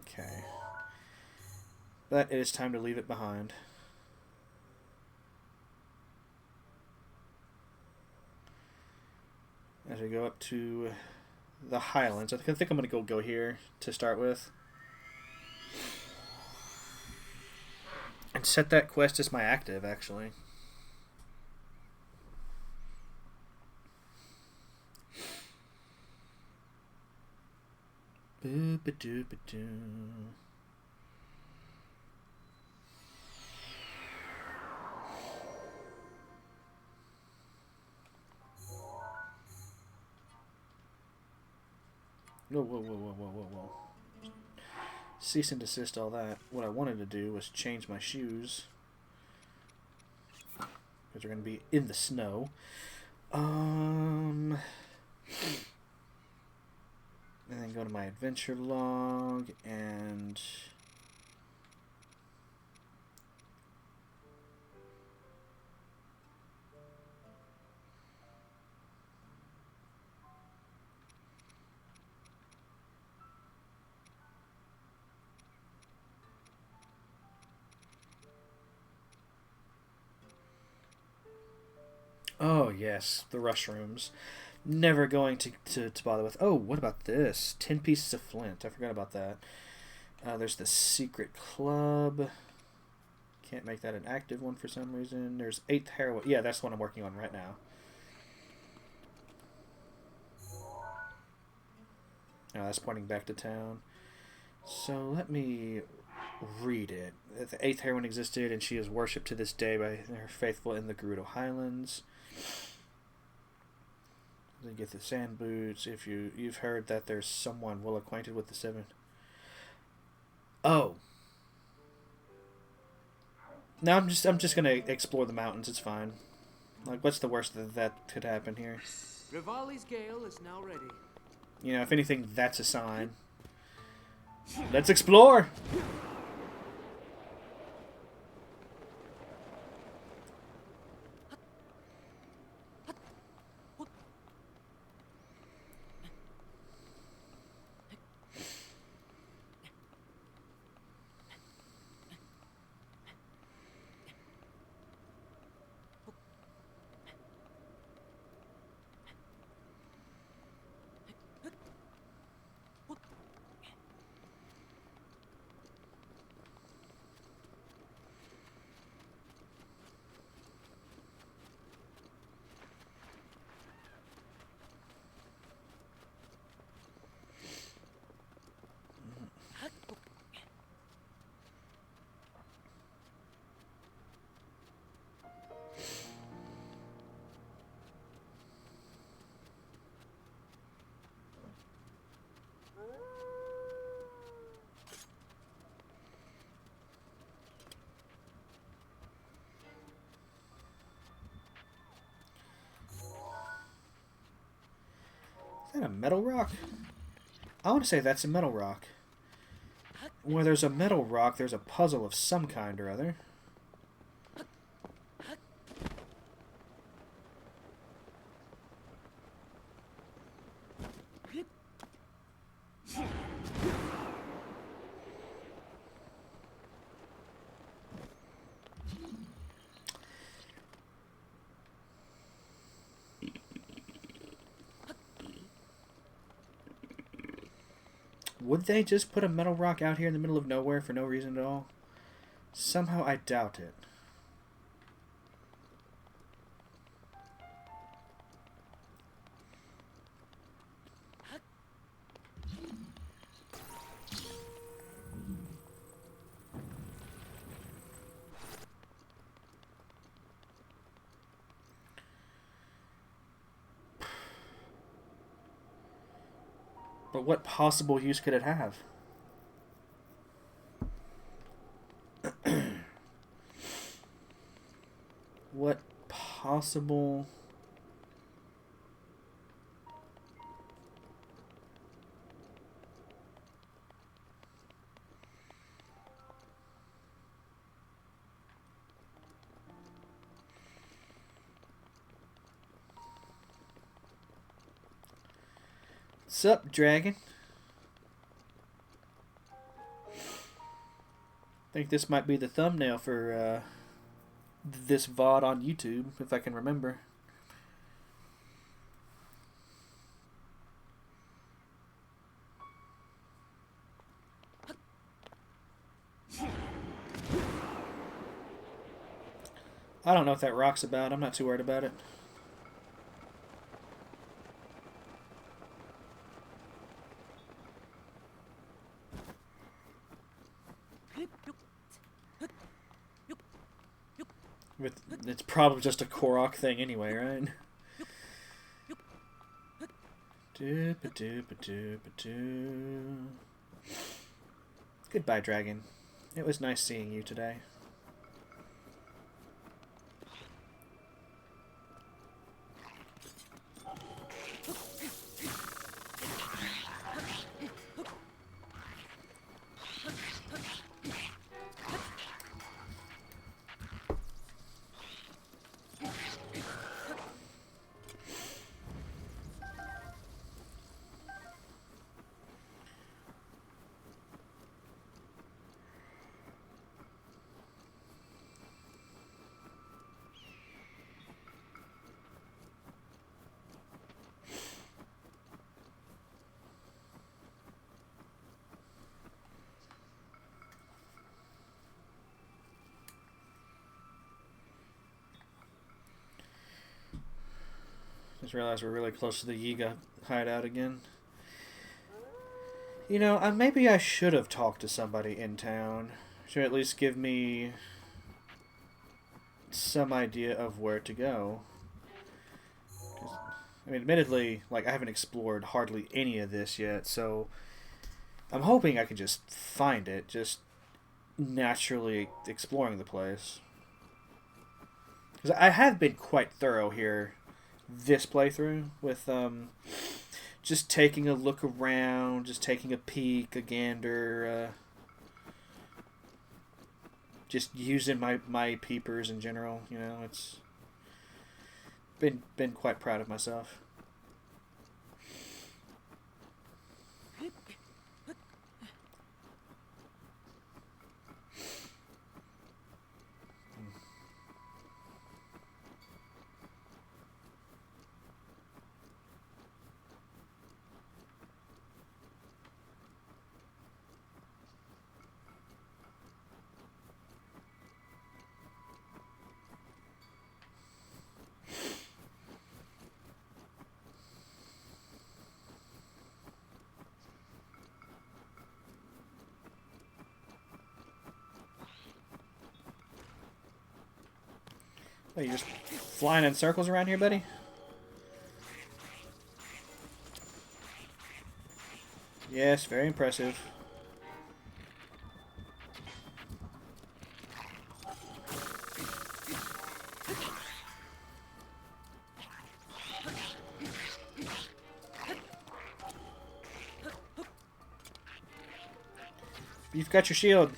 Okay. But it is time to leave it behind. As we go up to the Highlands. I think I'm going to go here to start with. And set that quest as my active, actually. Boo-ba-doo-ba-doo. Whoa, whoa, whoa, whoa, whoa, whoa, whoa. Cease and desist all that. What I wanted to do was change my shoes. Because they're going to be in the snow. And then go to my adventure log and... Oh, yes, the rushrooms. Never going to bother with. Oh, what about this? 10 pieces of flint. I forgot about that. There's the secret club. Can't make that an active one for some reason. There's 8th heroin. Yeah, that's the one I'm working on right now. Oh, that's pointing back to town. So let me read it. The 8th heroine existed, and she is worshipped to this day by her faithful in the Gerudo Highlands. Then get the sand boots. If you've heard that there's someone well acquainted with the 7. Oh. No, I'm just gonna explore the mountains. It's fine. Like, what's the worst that could happen here? Rivali's gale is now ready. You know, if anything, that's a sign. Let's explore! Is that a metal rock? I want to say that's a metal rock. Where there's a metal rock, there's a puzzle of some kind or other. Would they just put a metal rock out here in the middle of nowhere for no reason at all? Somehow I doubt it. But what possible use could it have? What possible... Sup, dragon? I think this might be the thumbnail for this VOD on YouTube, if I can remember. I don't know what that rock's about. I'm not too worried about it. It's probably just a Korok thing anyway, right? Goodbye, dragon. It was nice seeing you today. Just realized we're really close to the Yiga hideout again. You know, maybe I should have talked to somebody in town. Should at least give me some idea of where to go. I mean, admittedly, like, I haven't explored hardly any of this yet, so I'm hoping I can just find it, just naturally exploring the place. Because I have been quite thorough here this playthrough with just taking a look around, just taking a peek, a gander, just using my peepers in general. You know, it's been quite proud of myself. Oh, you're just flying in circles around here, buddy? Yes, very impressive. You've got your shield.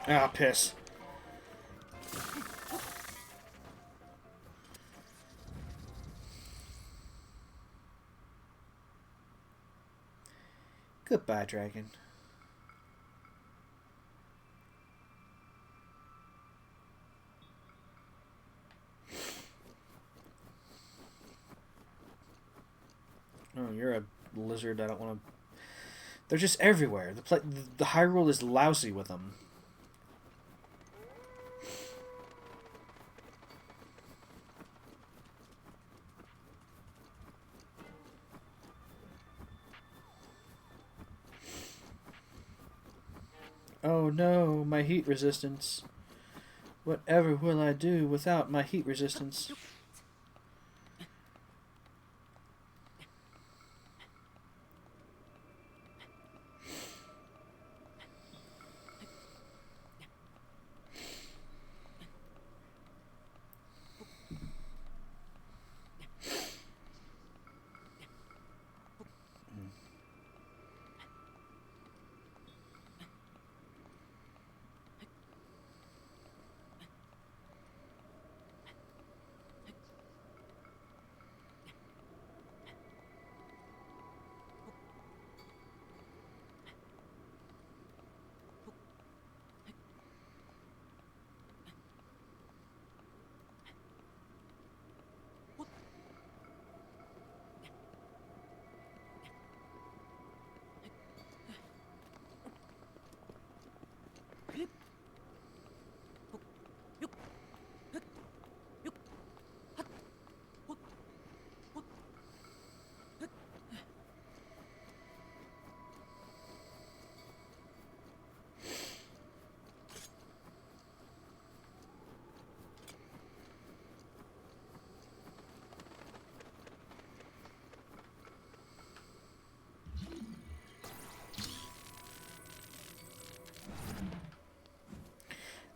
Ah, piss. Goodbye, dragon. Oh, you're a lizard. I don't want to... They're just everywhere. The Hyrule is lousy with them. Oh no, my heat resistance. Whatever will I do without my heat resistance?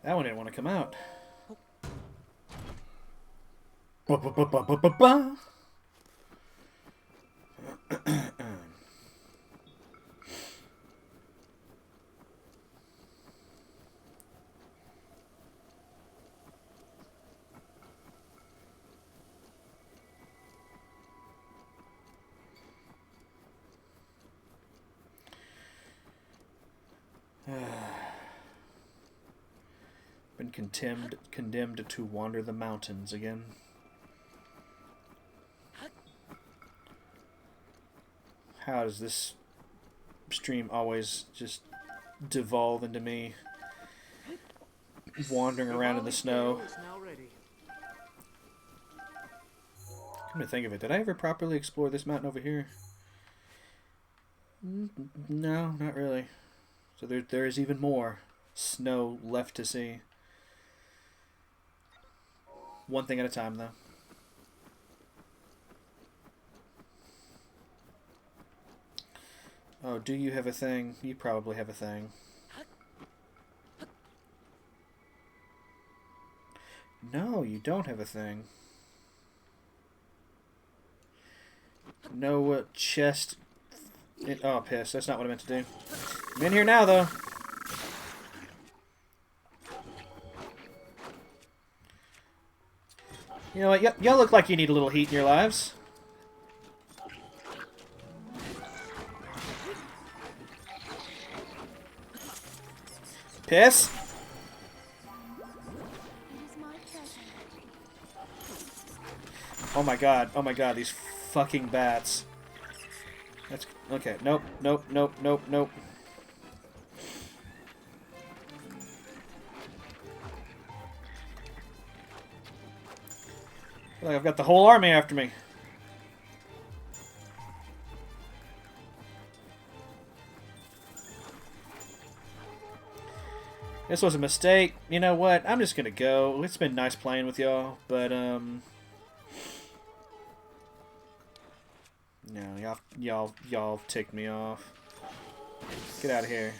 That one didn't want to come out. Ba-ba-ba-ba-ba-ba. Been condemned to wander the mountains again. How does this stream always just devolve into me wandering around in the snow? Come to think of it, did I ever properly explore this mountain over here? No, not really. So there is even more snow left to see. One thing at a time, though. Oh, do you have a thing? You probably have a thing. No, you don't have a thing. No chest. Oh, piss. That's not what I meant to do. I'm in here now, though. You know what? Y'all look like you need a little heat in your lives. Piss? Oh my god. Oh my god, these fucking bats. That's okay. Nope, nope, nope, nope, nope. I feel like I've got the whole army after me. This was a mistake. You know what? I'm just gonna go. It's been nice playing with y'all, but no, y'all ticked me off. Get out of here.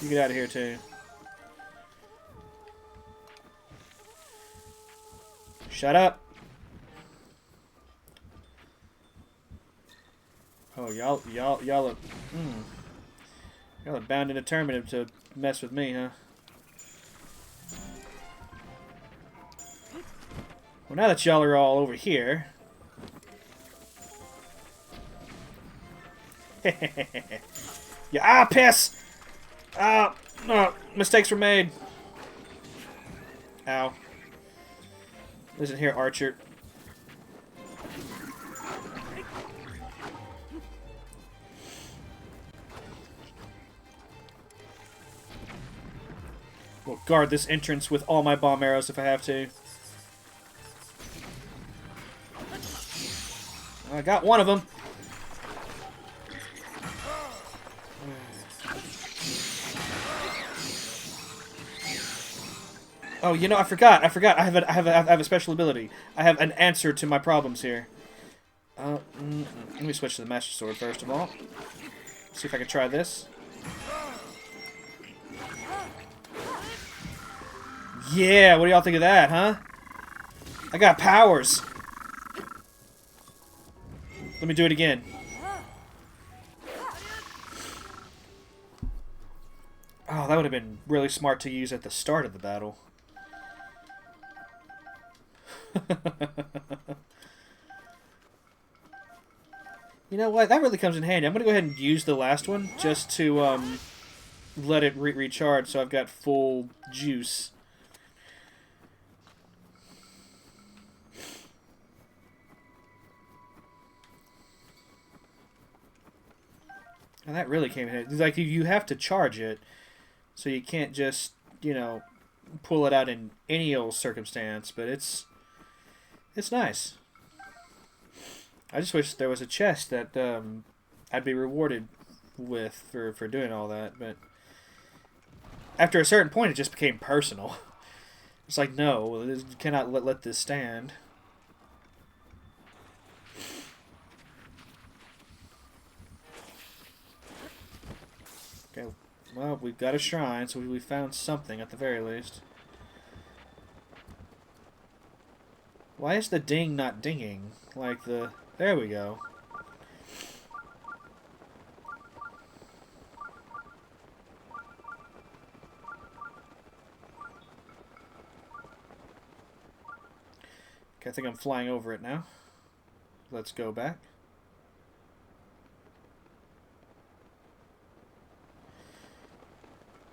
You get out of here too. Shut up. Oh, y'all are y'all are bound and determined to mess with me, huh? Well, now that y'all are all over here. Yeah, piss! Ah, no, mistakes were made. Ow. Listen here, Archer. We'll guard this entrance with all my bomb arrows if I have to. I got one of them. Oh, you know, I forgot. I have a special ability. I have an answer to my problems here. Let me switch to the Master Sword first of all. See if I can try this. Yeah, what do y'all think of that, huh? I got powers. Let me do it again. Oh, that would have been really smart to use at the start of the battle. You know what? That really comes in handy. I'm going to go ahead and use the last one just to let it recharge so I've got full juice. And that really came in handy. It's like you have to charge it, so you can't just, you know, pull it out in any old circumstance, but it's nice. I just wish there was a chest that I'd be rewarded with for doing all that, but after a certain point it just became personal. It's like, no, you cannot let this stand. Okay, well, we've got a shrine, so we found something at the very least. Why is the ding not dinging? Like the... There we go. Okay, I think I'm flying over it now. Let's go back.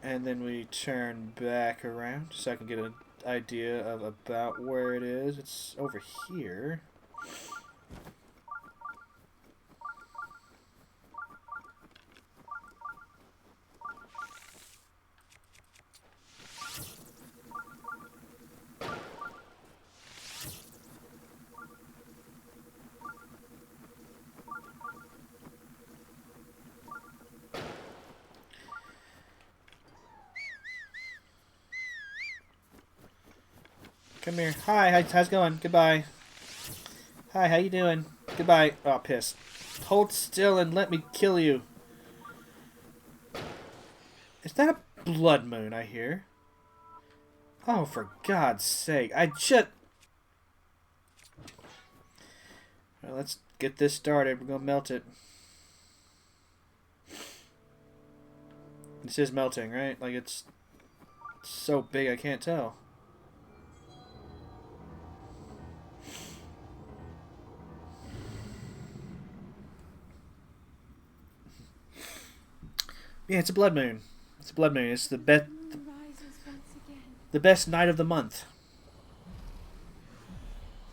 And then we turn back around so I can get an idea of about where it is. It's over here. Come here. Hi, how's it going? Goodbye. Hi, how you doing? Goodbye. Oh, piss. Hold still and let me kill you. Is that a blood moon I hear? Oh, for God's sake. Well, let's get this started. We're gonna melt it. This is melting, right? Like, it's so big I can't tell. Yeah, it's a blood moon. It's a blood moon. It's the best, Moon rises once again. the best night of the month.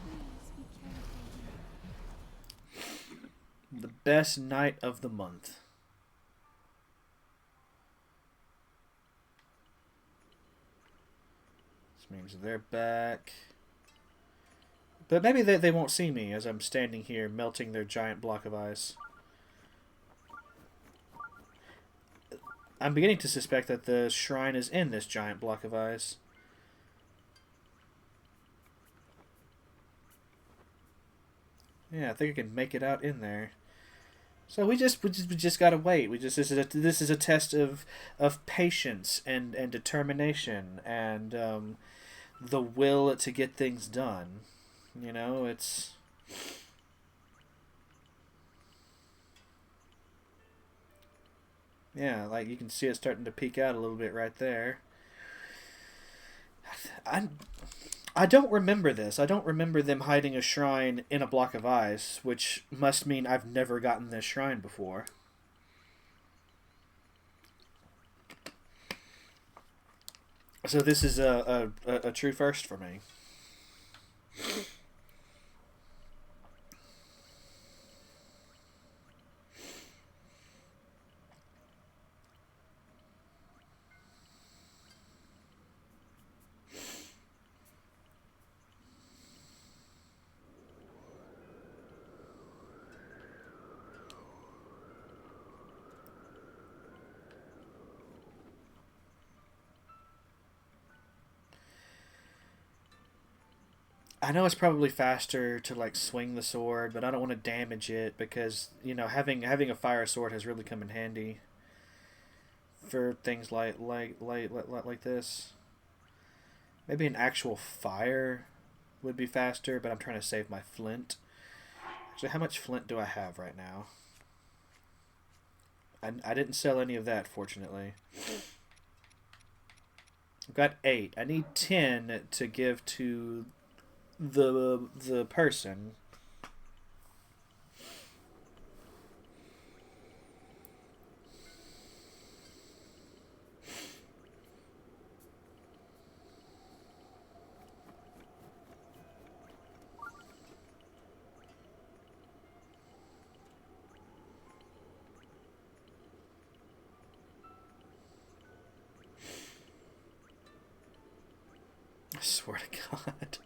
Please be careful. The best night of the month. This means they're back. But maybe they won't see me as I'm standing here melting their giant block of ice. I'm beginning to suspect that the shrine is in this giant block of ice. Yeah, I think I can make it out in there. So we just gotta wait. This is a test of patience and determination and the will to get things done. You know, it's yeah, like you can see it starting to peek out a little bit right there. I don't remember this. I don't remember them hiding a shrine in a block of ice, which must mean I've never gotten this shrine before. So this is a true first for me. I know it's probably faster to like swing the sword, but I don't want to damage it because you know having a fire sword has really come in handy for things like this. Maybe an actual fire would be faster, but I'm trying to save my flint. Actually, how much flint do I have right now? I didn't sell any of that, fortunately. I've got 8. I need 10 to give to the person. I swear to God.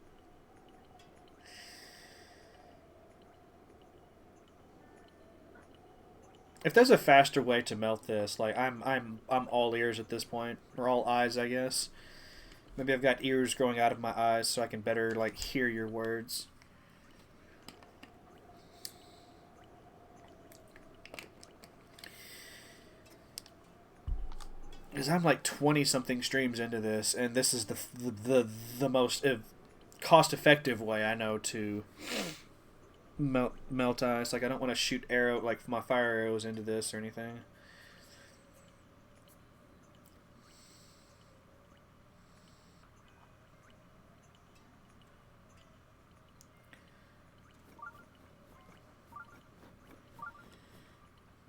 If there's a faster way to melt this, like I'm all ears at this point, or all eyes, I guess. Maybe I've got ears growing out of my eyes so I can better like hear your words. Because I'm like 20 something streams into this, and this is the most cost effective way I know to melt ice. Like I don't want to shoot my fire arrows into this or anything.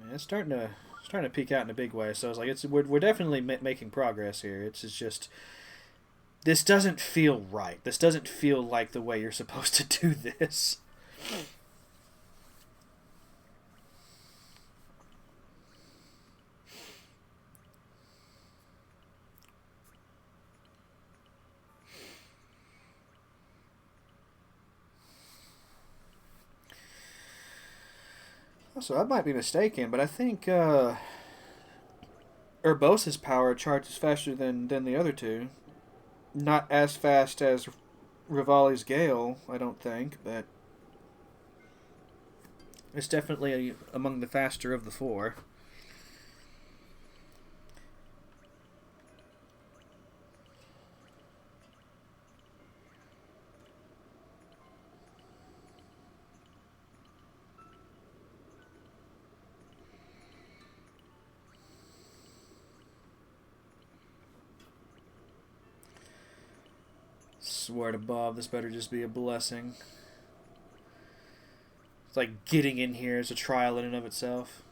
Man, it's starting to peek out in a big way. So I was like, we're definitely making progress here. It's just this doesn't feel right. This doesn't feel like the way you're supposed to do this. So I might be mistaken, but I think Urbosa's power charges faster than the other two. Not as fast as Rivali's Gale, I don't think, but it's definitely among the faster of the four. Swear to Bob, this better just be a blessing. It's like getting in here is a trial in and of itself.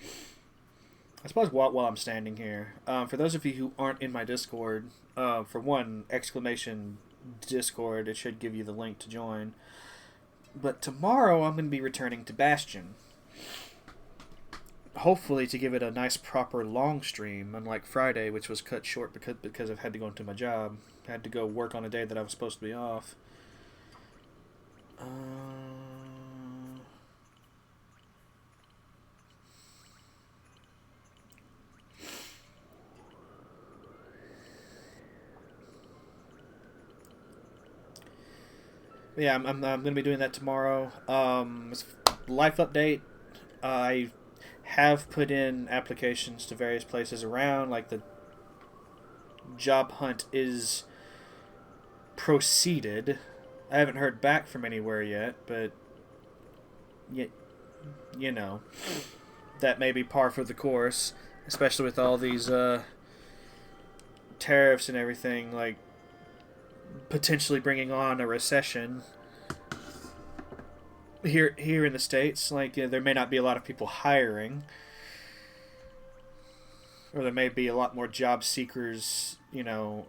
I suppose while I'm standing here, for those of you who aren't in my Discord, for one, exclamation Discord, it should give you the link to join. But tomorrow I'm going to be returning to Bastion. Hopefully to give it a nice proper long stream, unlike Friday, which was cut short because I've had to go into my job. I had to go work on a day that I was supposed to be off. Yeah, I'm going to be doing that tomorrow. Life update. I have put in applications to various places around. Like the job hunt is proceeded. I haven't heard back from anywhere yet, but you know, that may be par for the course, especially with all these tariffs and everything, like potentially bringing on a recession here in the States. Like, there may not be a lot of people hiring, or there may be a lot more job seekers,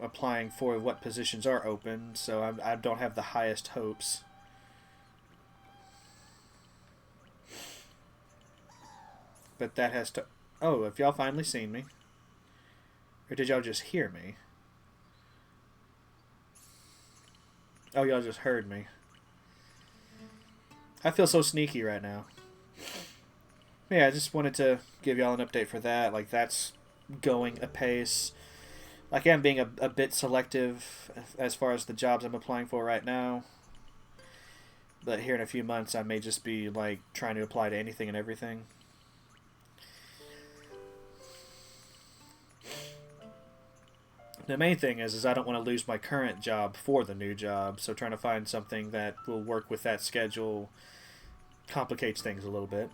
applying for what positions are open. So I don't have the highest hopes. But that has to... Oh, have y'all finally seen me? Or did y'all just hear me? Oh, y'all just heard me. I feel so sneaky right now. Yeah, I just wanted to give y'all an update for that. Like, that's going apace. Like, I'm being a bit selective as far as the jobs I'm applying for right now. But here in a few months, I may just be, like, trying to apply to anything and everything. The main thing is I don't want to lose my current job for the new job, so trying to find something that will work with that schedule complicates things a little bit.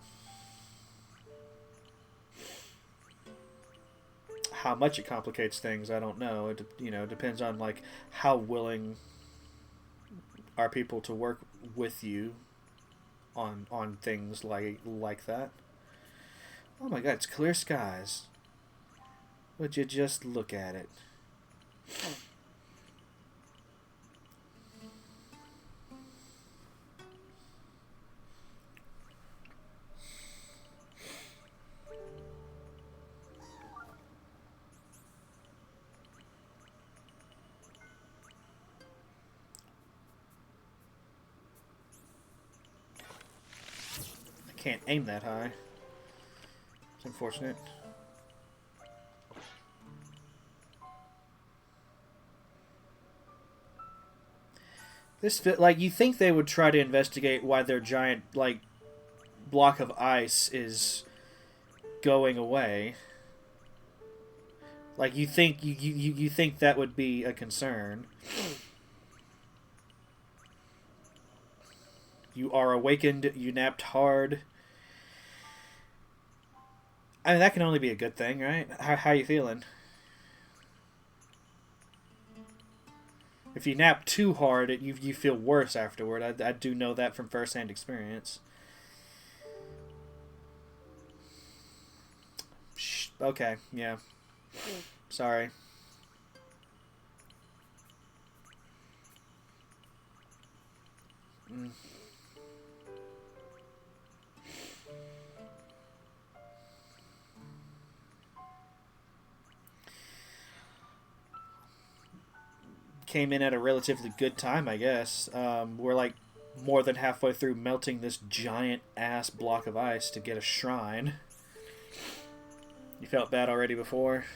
How much it complicates things, I don't know. It depends on like how willing are people to work with you on things like that. Oh my God, it's clear skies. Would you just look at it? I can't aim that high. It's unfortunate. Like, you think they would try to investigate why their giant, like, block of ice is going away. Like, you think you think that would be a concern. You are awakened, you napped hard. I mean, that can only be a good thing, right? How you feeling? If you nap too hard, you feel worse afterward. I do know that from first-hand experience. Shh, okay, yeah. Sorry. Mm. Came in at a relatively good time, I guess. We're like more than halfway through melting this giant ass block of ice to get a shrine. You felt bad already before?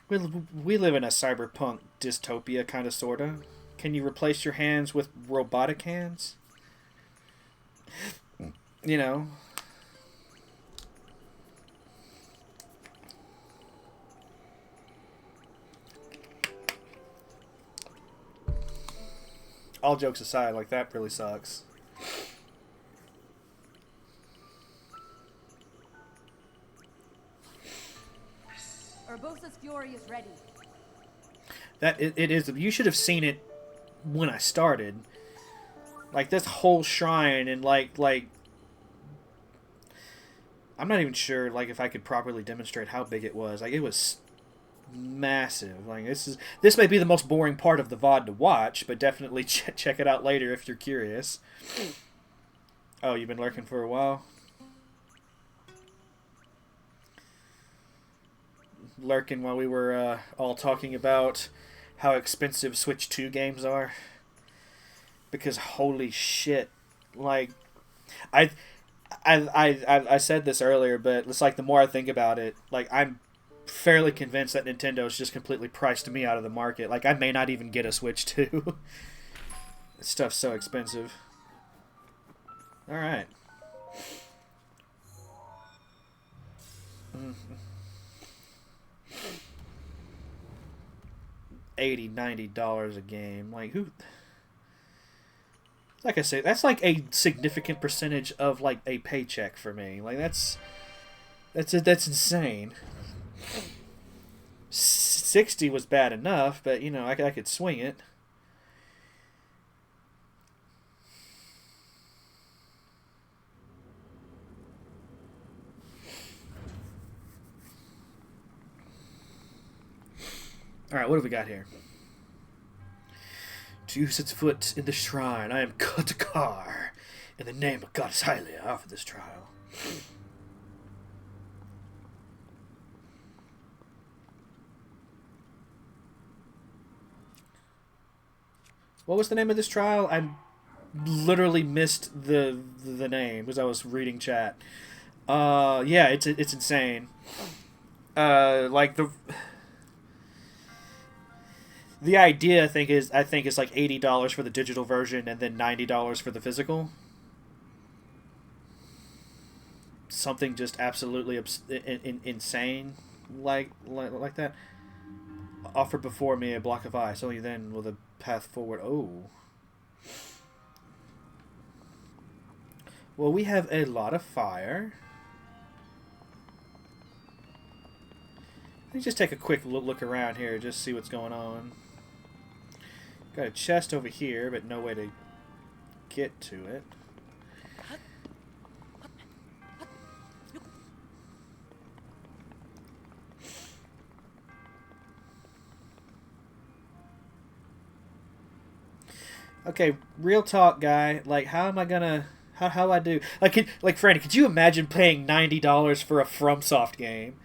We live in a cyberpunk dystopia, kind of, sorta. Can you replace your hands with robotic hands? You know? All jokes aside, like, that really sucks. Urbosa's fury is ready. It is. You should have seen it when I started. Like, this whole shrine, and like I'm not even sure like if I could properly demonstrate how big it was. Like, it was massive. Like, this may be the most boring part of the VOD to watch, but definitely check it out later if you're curious. Oh, you've been lurking for a while? Lurking while we were all talking about how expensive Switch 2 games are. Because holy shit, like, I said this earlier, but it's like the more I think about it, like, I'm fairly convinced that Nintendo's just completely priced me out of the market. Like, I may not even get a Switch 2. This stuff's so expensive. Alright. $80-$90 a game. Like, who... Like I say, that's like a significant percentage of like a paycheck for me. Like, that's insane. 60 was bad enough, but you know, I could swing it. All right, what have we got here? To set foot in the shrine, I am Kotakar. In the name of Goddess Hylia, I offer this trial. What was the name of this trial? I literally missed the name as I was reading chat. Yeah, it's insane. Like the idea, I think is like $80 for the digital version and then $90 for the physical. Something just absolutely insane, like that. Offer before me a block of ice. Only then will the path forward. Oh. Well, we have a lot of fire. Let me just take a quick look around here, just see what's going on. Got a chest over here, but no way to get to it. Okay, real talk, guy. Like, how am I gonna... How I do... Like, Franny, could you imagine paying $90 for a FromSoft game?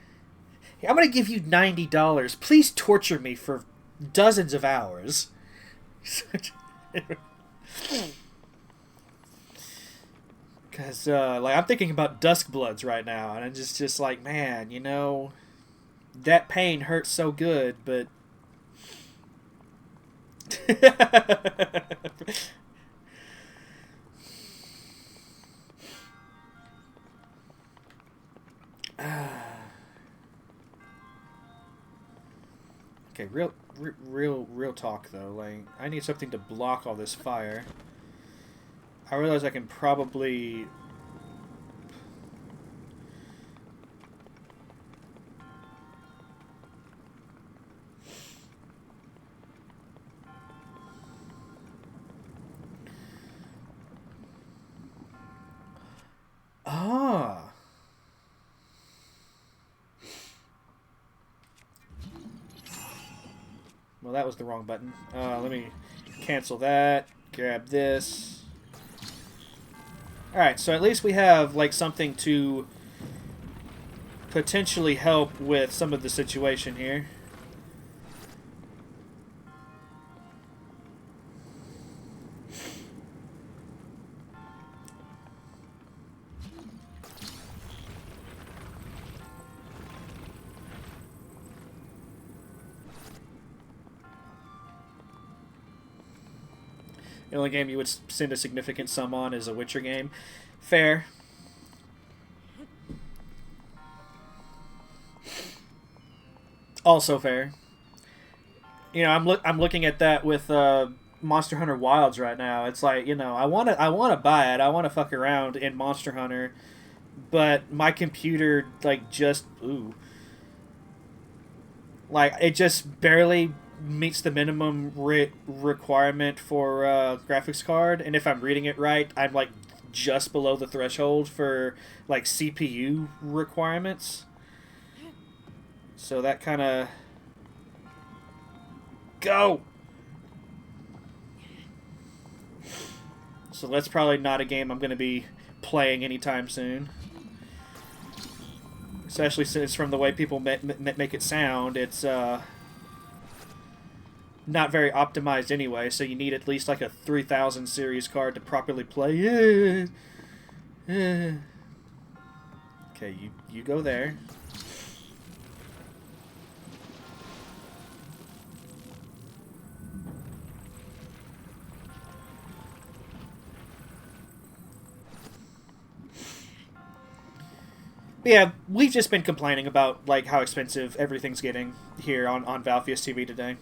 I'm gonna give you $90. Please torture me for dozens of hours. Because, like, I'm thinking about Duskbloods right now, and I'm just like, man, you know, that pain hurts so good, but... Okay, real talk though. Like, I need something to block all this fire. I realize I can probably... Ah. Well, that was the wrong button. Let me cancel that. Grab this. Alright, so at least we have, like, something to potentially help with some of the situation here. The only game you would spend a significant sum on is a Witcher game. Fair. Also fair. You know, I'm looking at that with Monster Hunter Wilds right now. It's like, you know, I wanna buy it. I wanna fuck around in Monster Hunter, but my computer like it just barely meets the minimum requirement for graphics card, and if I'm reading it right, I'm like just below the threshold for like CPU requirements. So that kind of go. So that's probably not a game I'm going to be playing anytime soon. Especially since from the way people make it sound, it's not very optimized anyway, so you need at least like a 3000 series card to properly play it. Okay, you go there. But yeah, we've just been complaining about like how expensive everything's getting here on Valfius TV today,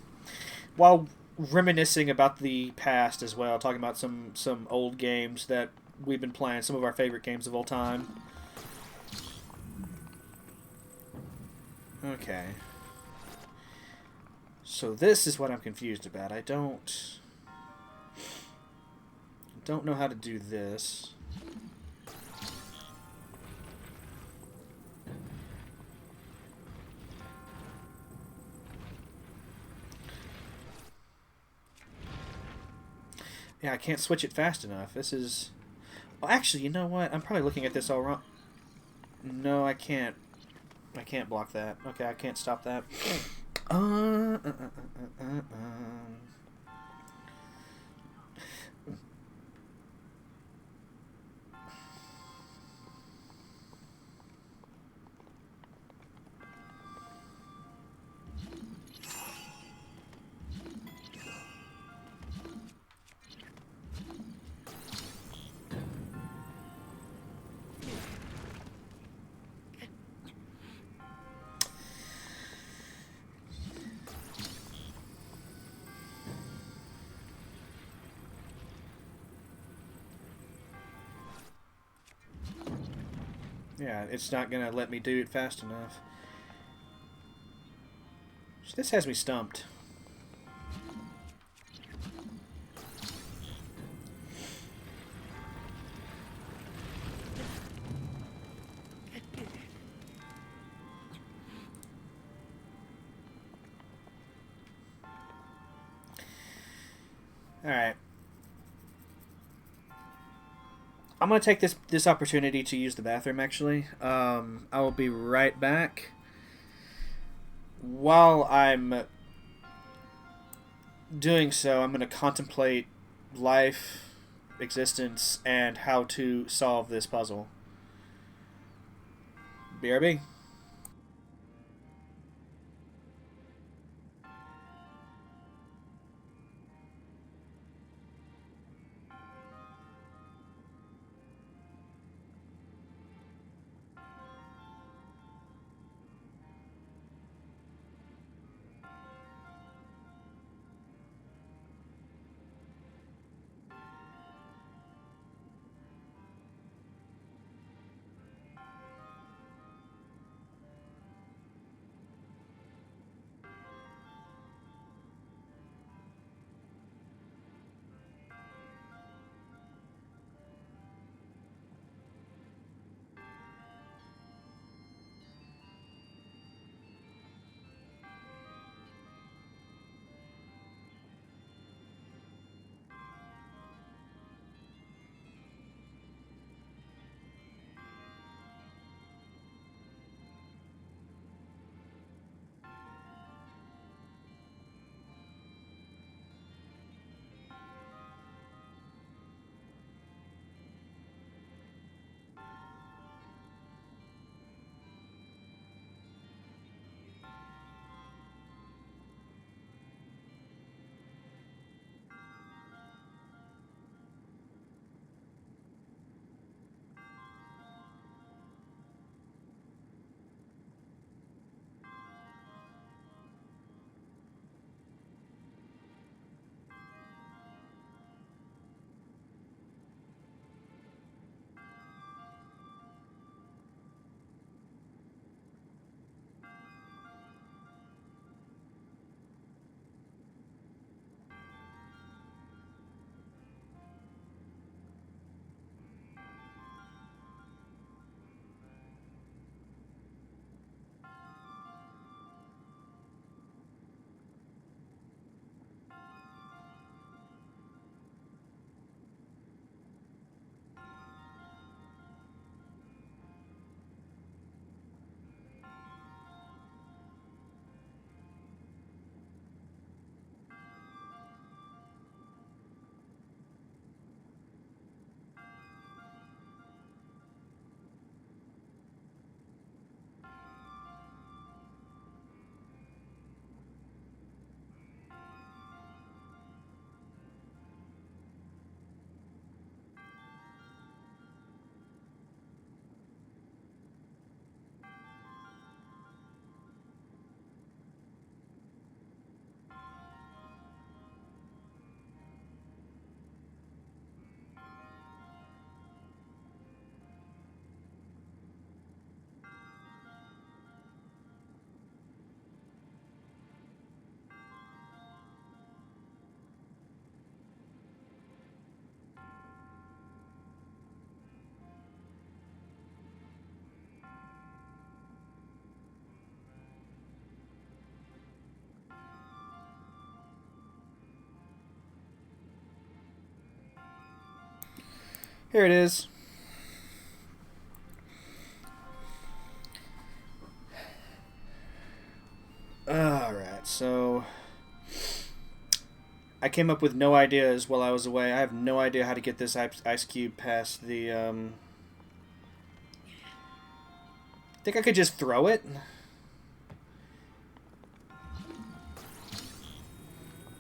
while reminiscing about the past as well, talking about some old games that we've been playing, some of our favorite games of all time. Okay. So this is what I'm confused about. I don't know how to do this. Yeah, I can't switch it fast enough. This is... Well, actually, you know what? I'm probably looking at this all wrong. No, I can't. I can't block that. Okay, I can't stop that. Uh. Yeah, it's not gonna let me do it fast enough. So this has me stumped. Alright. I'm going to take this opportunity to use the bathroom, actually. I will be right back. While I'm doing so, I'm going to contemplate life, existence, and how to solve this puzzle. BRB. There it is. Alright, so I came up with no ideas while I was away. I have no idea how to get this ice cube past the, think I could just throw it?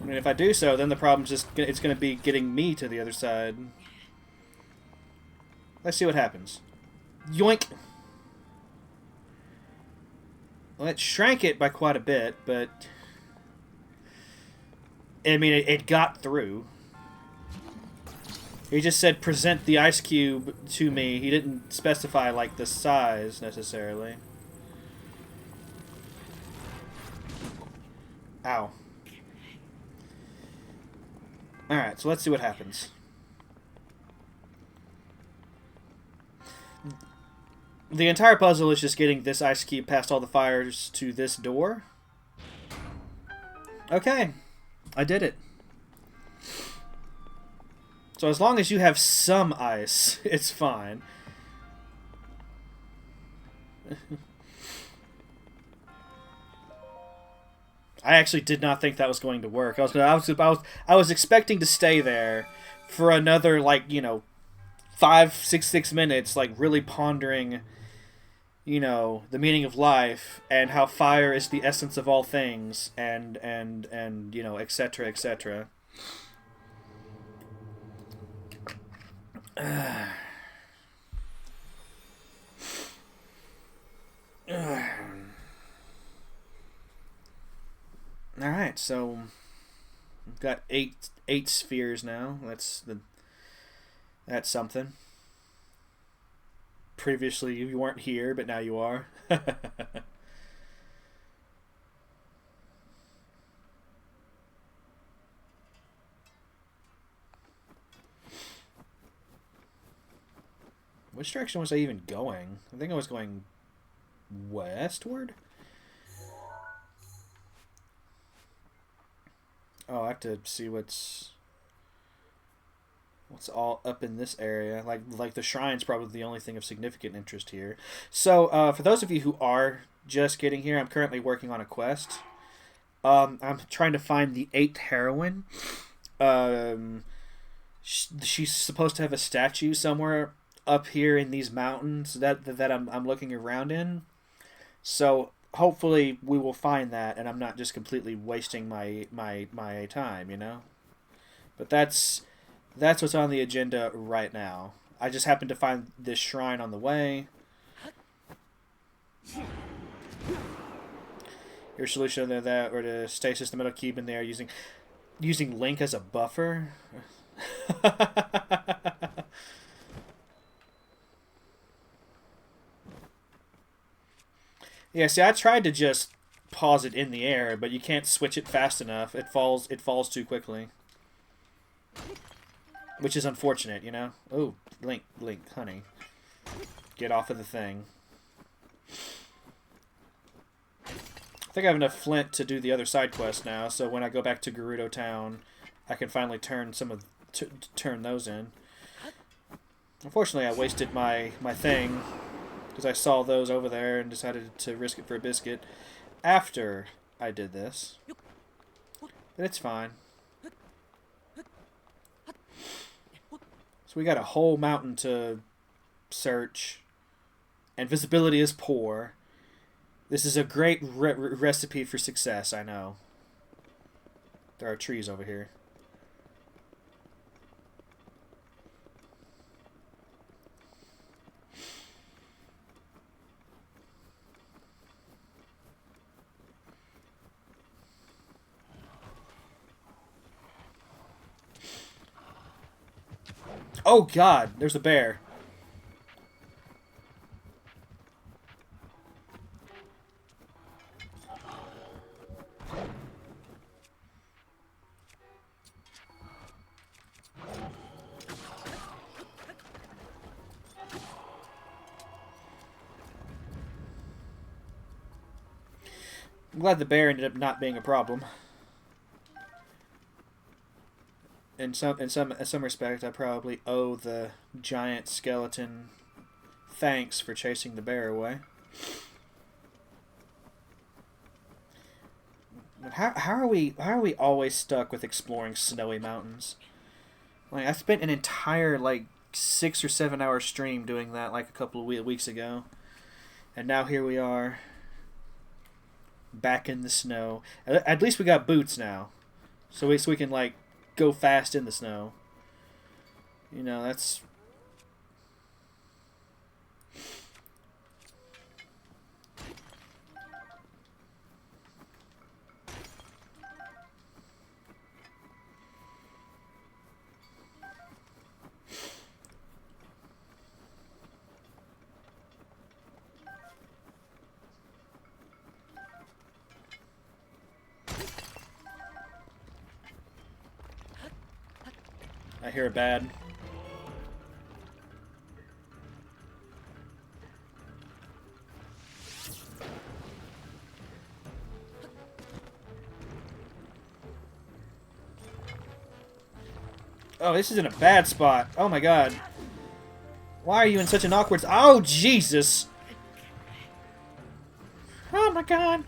I mean, if I do so, then the problem's just, it's going to be getting me to the other side. Let's see what happens. Yoink! Well, it shrank it by quite a bit, but... I mean, it got through. He just said, present the ice cube to me. He didn't specify, like, the size, necessarily. Ow. Alright, so let's see what happens. The entire puzzle is just getting this ice cube past all the fires to this door. Okay. I did it. So as long as you have some ice, it's fine. I actually did not think that was going to work. I was expecting to stay there for another, like, you know, 6 minutes, like really pondering, you know, the meaning of life and how fire is the essence of all things, and you know, etc., etc. All right, so we've got eight spheres now. That's something. Previously, you weren't here, but now you are. Which direction was I even going? I think I was going westward? Oh, I have to see what's all up in this area. Like the shrine's probably the only thing of significant interest here. So, for those of you who are just getting here, I'm currently working on a quest. I'm trying to find the 8th heroine. She's supposed to have a statue somewhere up here in these mountains that I'm looking around in. So hopefully we will find that, and I'm not just completely wasting my time, you know. But that's what's on the agenda right now. I just happened to find this shrine on the way. Your solution to that, or to stasis the metal cube in there using Link as a buffer. Yeah, see, I tried to just pause it in the air, but you can't switch it fast enough. It falls too quickly. Which is unfortunate, you know? Oh, Link, honey. Get off of the thing. I think I have enough flint to do the other side quest now, so when I go back to Gerudo Town, I can finally turn turn those in. Unfortunately, I wasted my thing, because I saw those over there and decided to risk it for a biscuit after I did this. But it's fine. So we got a whole mountain to search, and visibility is poor. This is a great recipe for success, I know. There are trees over here. Oh God, there's a bear. I'm glad the bear ended up not being a problem. in some respect, I probably owe the giant skeleton thanks for chasing the bear away. But how are we always stuck with exploring snowy mountains? Like, I spent an entire like 6 or 7 hour stream doing that like a couple of weeks ago, and now here we are back in the snow. At least we got boots now, so we can like go fast in the snow. You know, that's... I hear a bad. Oh, this is in a bad spot. Oh my god. Why are you in such an awkward... Oh, Jesus! Oh my god.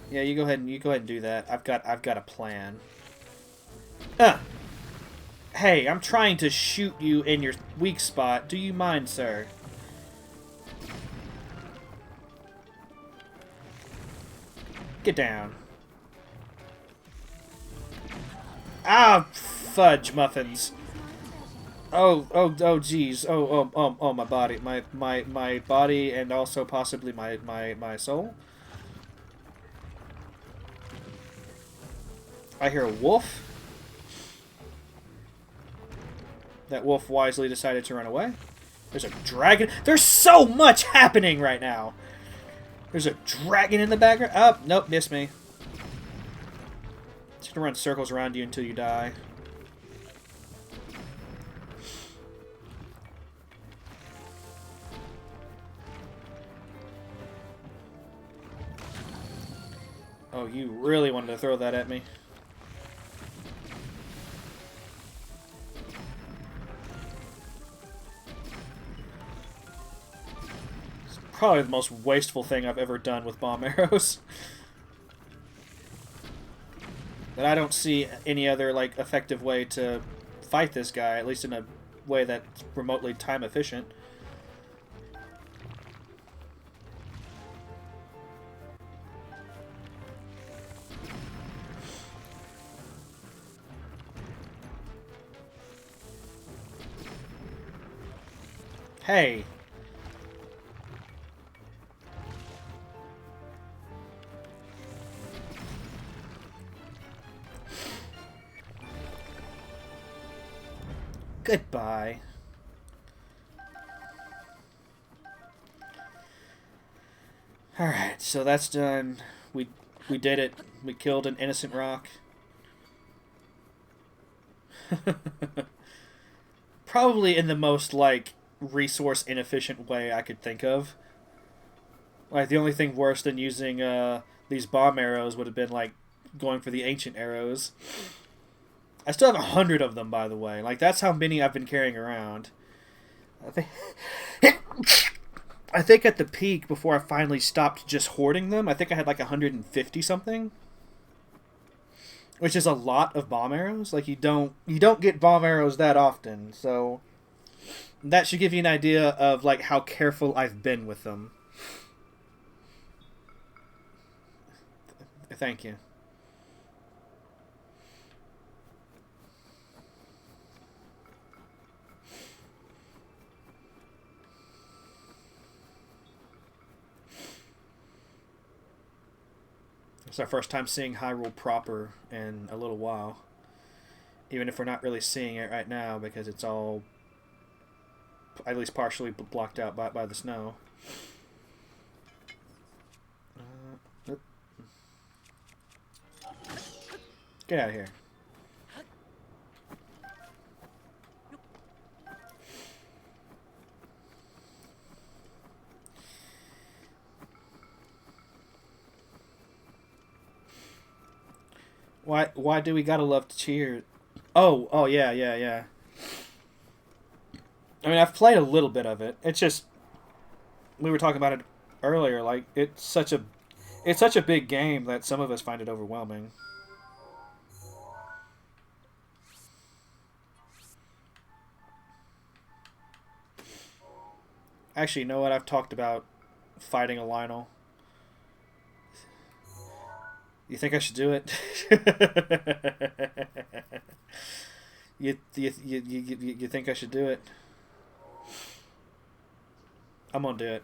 Yeah, you go ahead and do that. I've got a plan. Hey, I'm trying to shoot you in your weak spot. Do you mind, sir? Get down. Ah, fudge muffins. Oh, jeez. Oh, my body. My body and also possibly my soul. I hear a wolf. That wolf wisely decided to run away. There's a dragon. There's so much happening right now. There's a dragon in the background. Oh, nope, missed me. It's gonna run circles around you until you die. Oh, you really wanted to throw that at me. It's probably the most wasteful thing I've ever done with bomb arrows. But I don't see any other, like, effective way to fight this guy, at least in a way that's remotely time efficient. Hey! Goodbye. Alright, so that's done. We did it. We killed an innocent rock. Probably in the most, like, resource inefficient way I could think of. Like, the only thing worse than using these bomb arrows would have been, like, going for the ancient arrows. I still have 100 of them, by the way. Like, that's how many I've been carrying around. I think at the peak, before I finally stopped just hoarding them, I think I had like 150 something. Which is a lot of bomb arrows. Like, you don't get bomb arrows that often, so that should give you an idea of like how careful I've been with them. Thank you. It's our first time seeing Hyrule proper in a little while. Even if we're not really seeing it right now because it's all at least partially blocked out by the snow. Get out of here. Why do we gotta love to cheer Oh, yeah, yeah, yeah. I mean, I've played a little bit of it. It's just we were talking about it earlier. Like it's such a big game that some of us find it overwhelming. Actually, you know what? I've talked about fighting a Lionel. You think I should do it? You think I should do it? I'm gonna do it.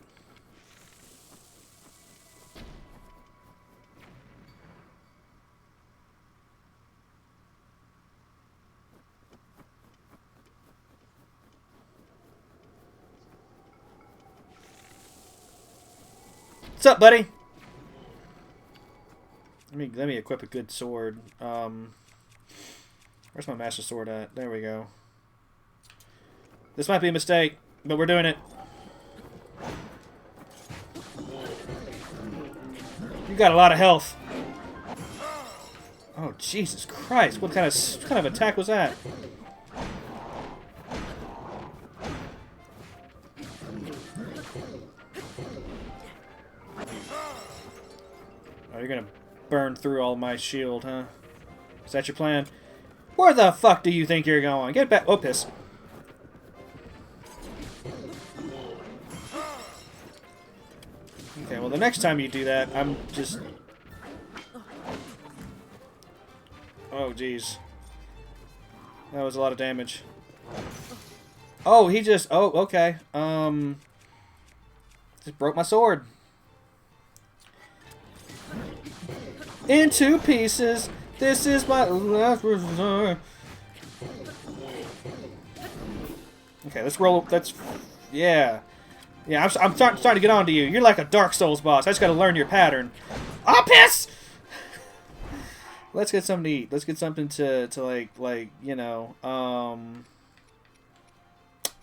What's up, buddy? Let me equip a good sword. Where's my master sword at? There we go. This might be a mistake, but we're doing it. You got a lot of health. Oh, Jesus Christ. What kind of attack was that? Oh, you're gonna burn through all my shield, huh? Is that your plan? Where the fuck do you think you're going? Get back. Oh, piss. Okay, well, the next time you do that, I'm just... Oh, jeez. That was a lot of damage. Oh, he just... Oh, okay. Just broke my sword. In two pieces. This is my last resort. Okay, let's roll... Let's... Yeah. Yeah, I'm starting to get on to you. You're like a Dark Souls boss. I just gotta learn your pattern. Oh, piss! Let's get something to eat. Let's get something to like, you know,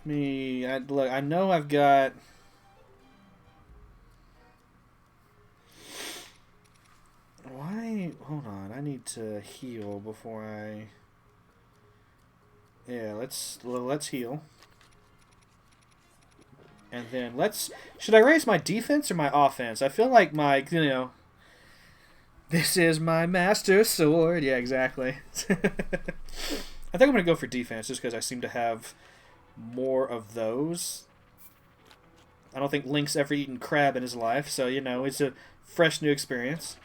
look, I know I've got... Why? Hold on. I need to heal before I... Yeah, let's heal. And then let's... Should I raise my defense or my offense? I feel like my, you know... This is my master sword. Yeah, exactly. I think I'm going to go for defense just because I seem to have more of those. I don't think Link's ever eaten crab in his life, so, you know, it's a fresh new experience.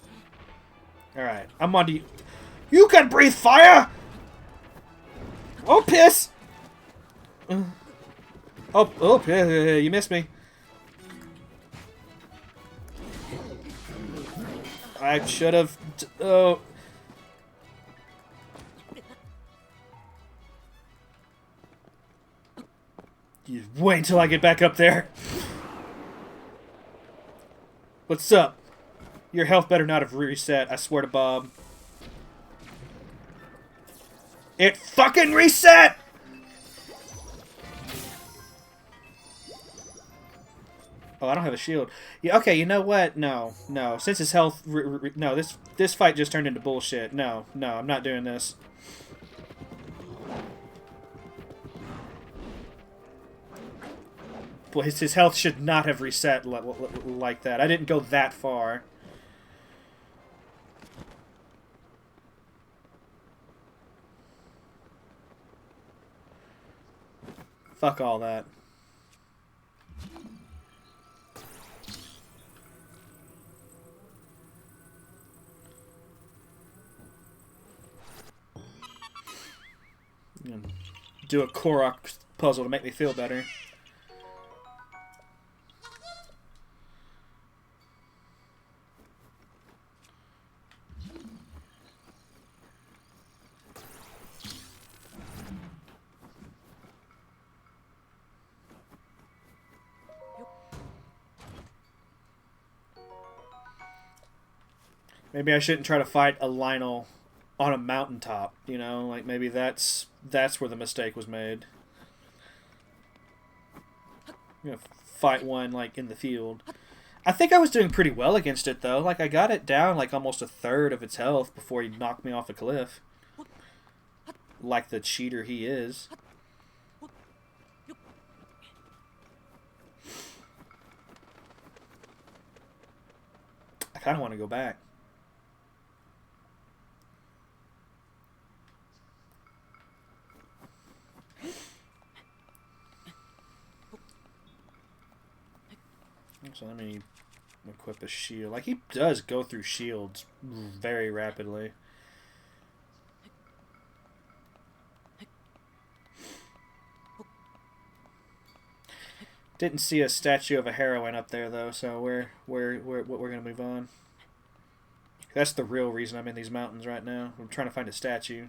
Alright, I'm on to you. You can breathe fire! Oh, piss! Oh, you missed me. I should have... Oh. You wait until I get back up there. What's up? Your health better not have reset, I swear to Bob. It fucking reset! Oh, I don't have a shield. Yeah, okay, you know what? No. Since his health... no, this fight just turned into bullshit. No, I'm not doing this. Boy, his health should not have reset like that. I didn't go that far. Fuck all that. Do a Korok puzzle to make me feel better. Maybe I shouldn't try to fight a Lionel on a mountaintop, you know? Like, maybe that's where the mistake was made. I'm gonna fight one, like, in the field. I think I was doing pretty well against it, though. Like, I got it down, like, almost a third of its health before he knocked me off a cliff. like the cheater he is. I kind of want to go back. So let me equip a shield. Like, he does go through shields very rapidly. Didn't see a statue of a heroine up there though, so we're gonna move on. That's the real reason I'm in these mountains right now. I'm trying to find a statue.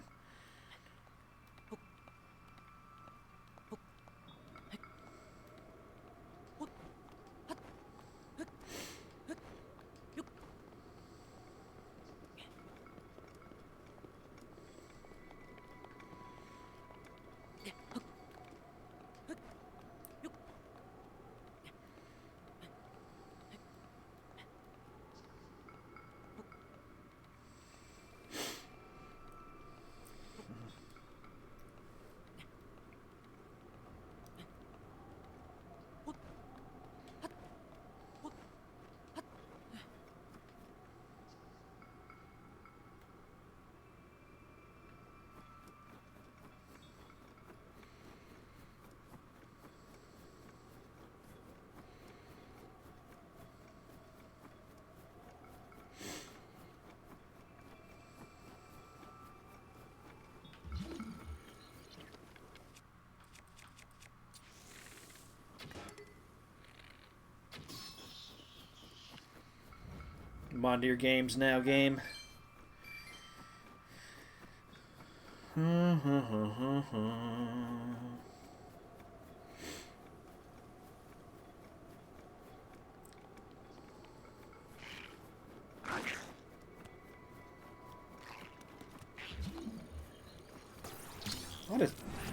I'm on to your games now, game.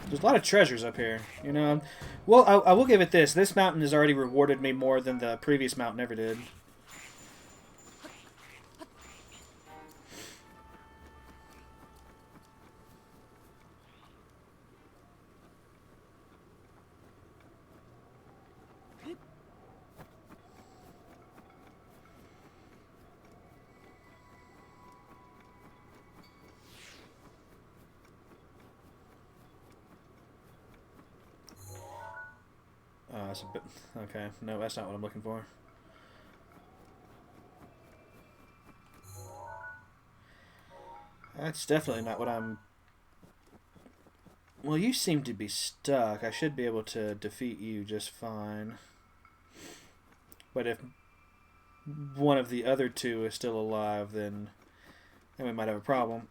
There's a lot of treasures up here, you know. Well, I will give it this. This mountain has already rewarded me more than the previous mountain ever did. That's a bit... Okay, no, that's not what I'm looking for. That's definitely not what I'm... Well, you seem to be stuck. I should be able to defeat you just fine. But if one of the other two is still alive, then we might have a problem.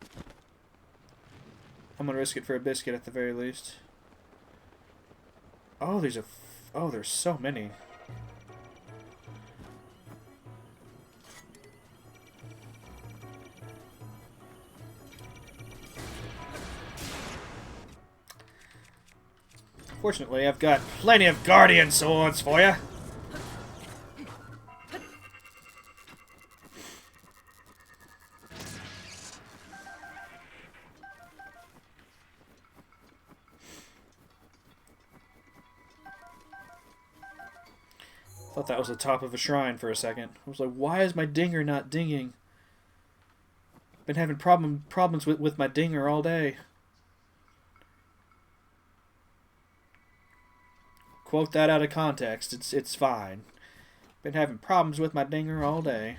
I'm going to risk it for a biscuit at the very least. Oh, there's so many. Fortunately, I've got plenty of guardian swords for you. Thought that was the top of a shrine for a second. I was like, why is my dinger not dinging? Been having problems with my dinger all day. Quote that out of context. It's fine. Been having problems with my dinger all day.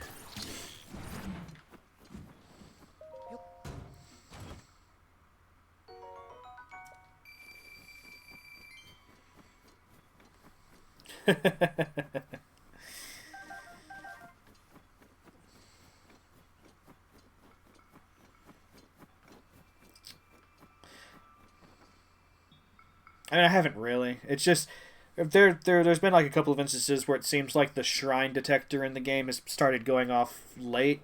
I mean, I haven't really. It's just there's been like a couple of instances where it seems like the shrine detector in the game has started going off late,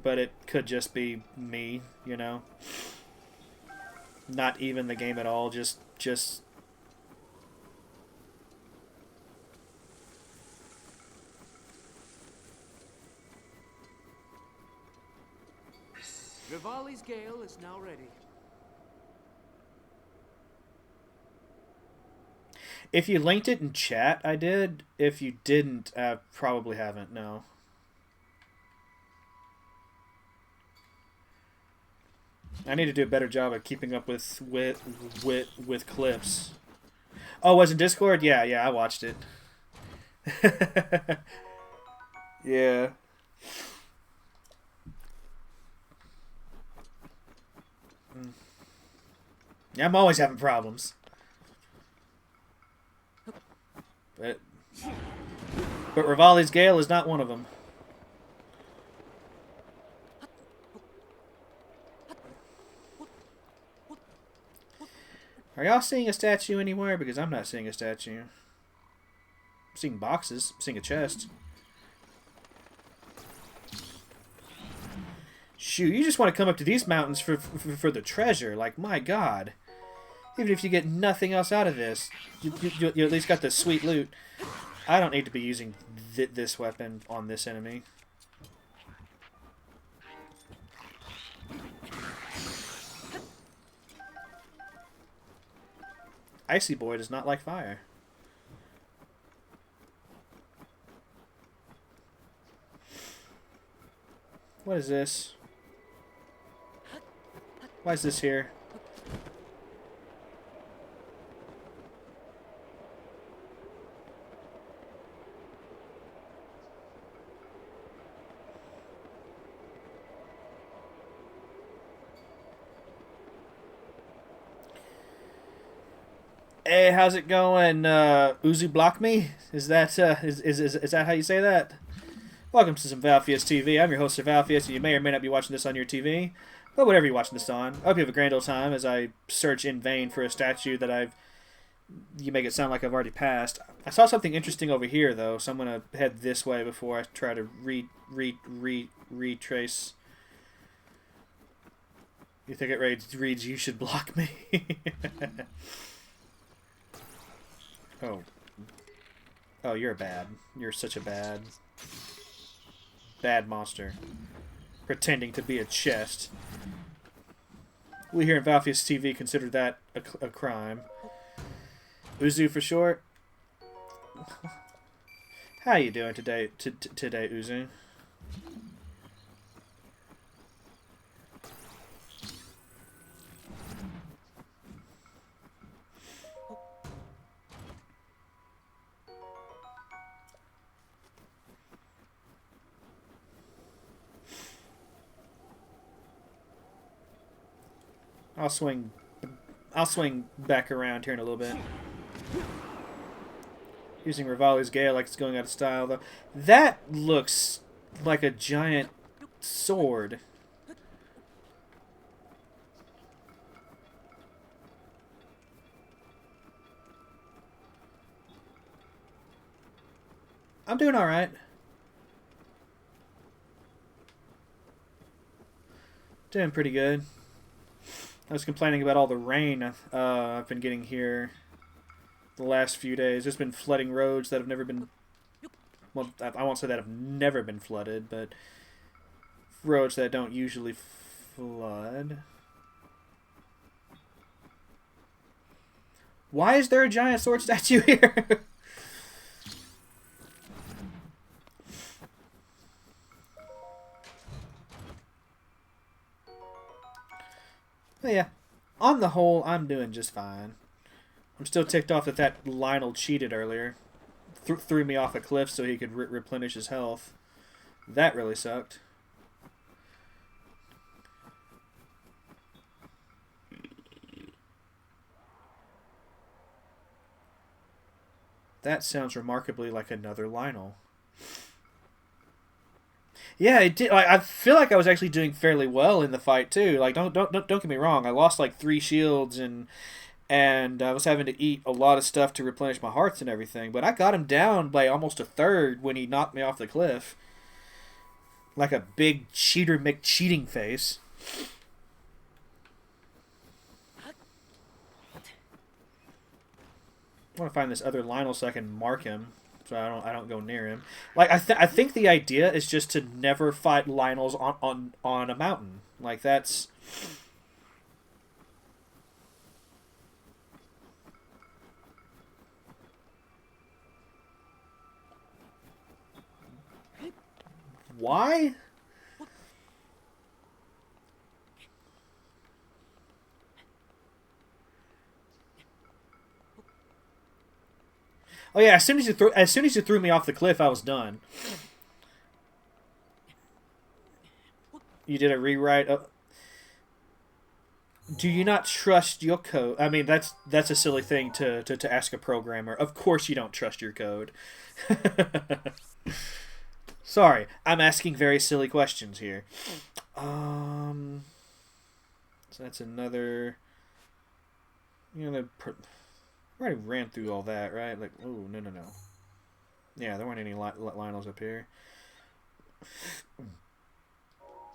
but it could just be me, you know. Not even the game at all, just Rivali's Gale is now ready. If you linked it in chat, I did. If you didn't, probably haven't. No. I need to do a better job of keeping up with clips. Oh, was it Discord? Yeah, I watched it. Yeah. Yeah, I'm always having problems. But Rivali's Gale is not one of them. Are y'all seeing a statue anywhere? Because I'm not seeing a statue. I'm seeing boxes. I'm seeing a chest. Shoot, you just want to come up to these mountains for the treasure. Like, my god. Even if you get nothing else out of this, you at least got the sweet loot. I don't need to be using this weapon on this enemy. Icy Boy does not like fire. What is this? Why is this here? Hey, how's it going? Uzu block me? Is that is that how you say that? Welcome to some Valfius TV. I'm your host, Sir Valfius, and you may or may not be watching this on your TV, but whatever you're watching this on, I hope you have a grand old time as I search in vain for a statue that you make it sound like I've already passed. I saw something interesting over here, though, so I'm gonna head this way before I try to retrace. You think it reads, "You should block me"? Oh, you're bad. You're such a bad monster. Pretending to be a chest. We here in Valfius TV consider that a crime. Uzu for short. How you doing today, today, Uzu? I'll swing back around here in a little bit. Using Rivali's Gale like it's going out of style, though. That looks like a giant sword. I'm doing alright. Doing pretty good. I was complaining about all the rain I've been getting here the last few days. There's been flooding roads that have never been... Well, I won't say that have never been flooded, but roads that don't usually flood. Why is there a giant sword statue here? But yeah, on the whole, I'm doing just fine. I'm still ticked off that Lionel cheated earlier. Threw me off a cliff so he could replenish his health. That really sucked. That sounds remarkably like another Lionel. Yeah, it did. I feel like I was actually doing fairly well in the fight too. Like, don't get me wrong. I lost like 3 shields and I was having to eat a lot of stuff to replenish my hearts and everything. But I got him down by almost a third when he knocked me off the cliff, like a big cheater McCheating face. I want to find this other Lionel so I can mark him, so I don't go near him. Like I think the idea is just to never fight Lionels on a mountain. Like that's Why? Oh yeah, as soon as you threw me off the cliff, I was done. You did a rewrite. Do you not trust your code? I mean, that's a silly thing to ask a programmer. Of course you don't trust your code. Sorry, I'm asking very silly questions here. So that's another. You know, I already ran through all that, right? Like, oh no. Yeah, there weren't any Lionels up here.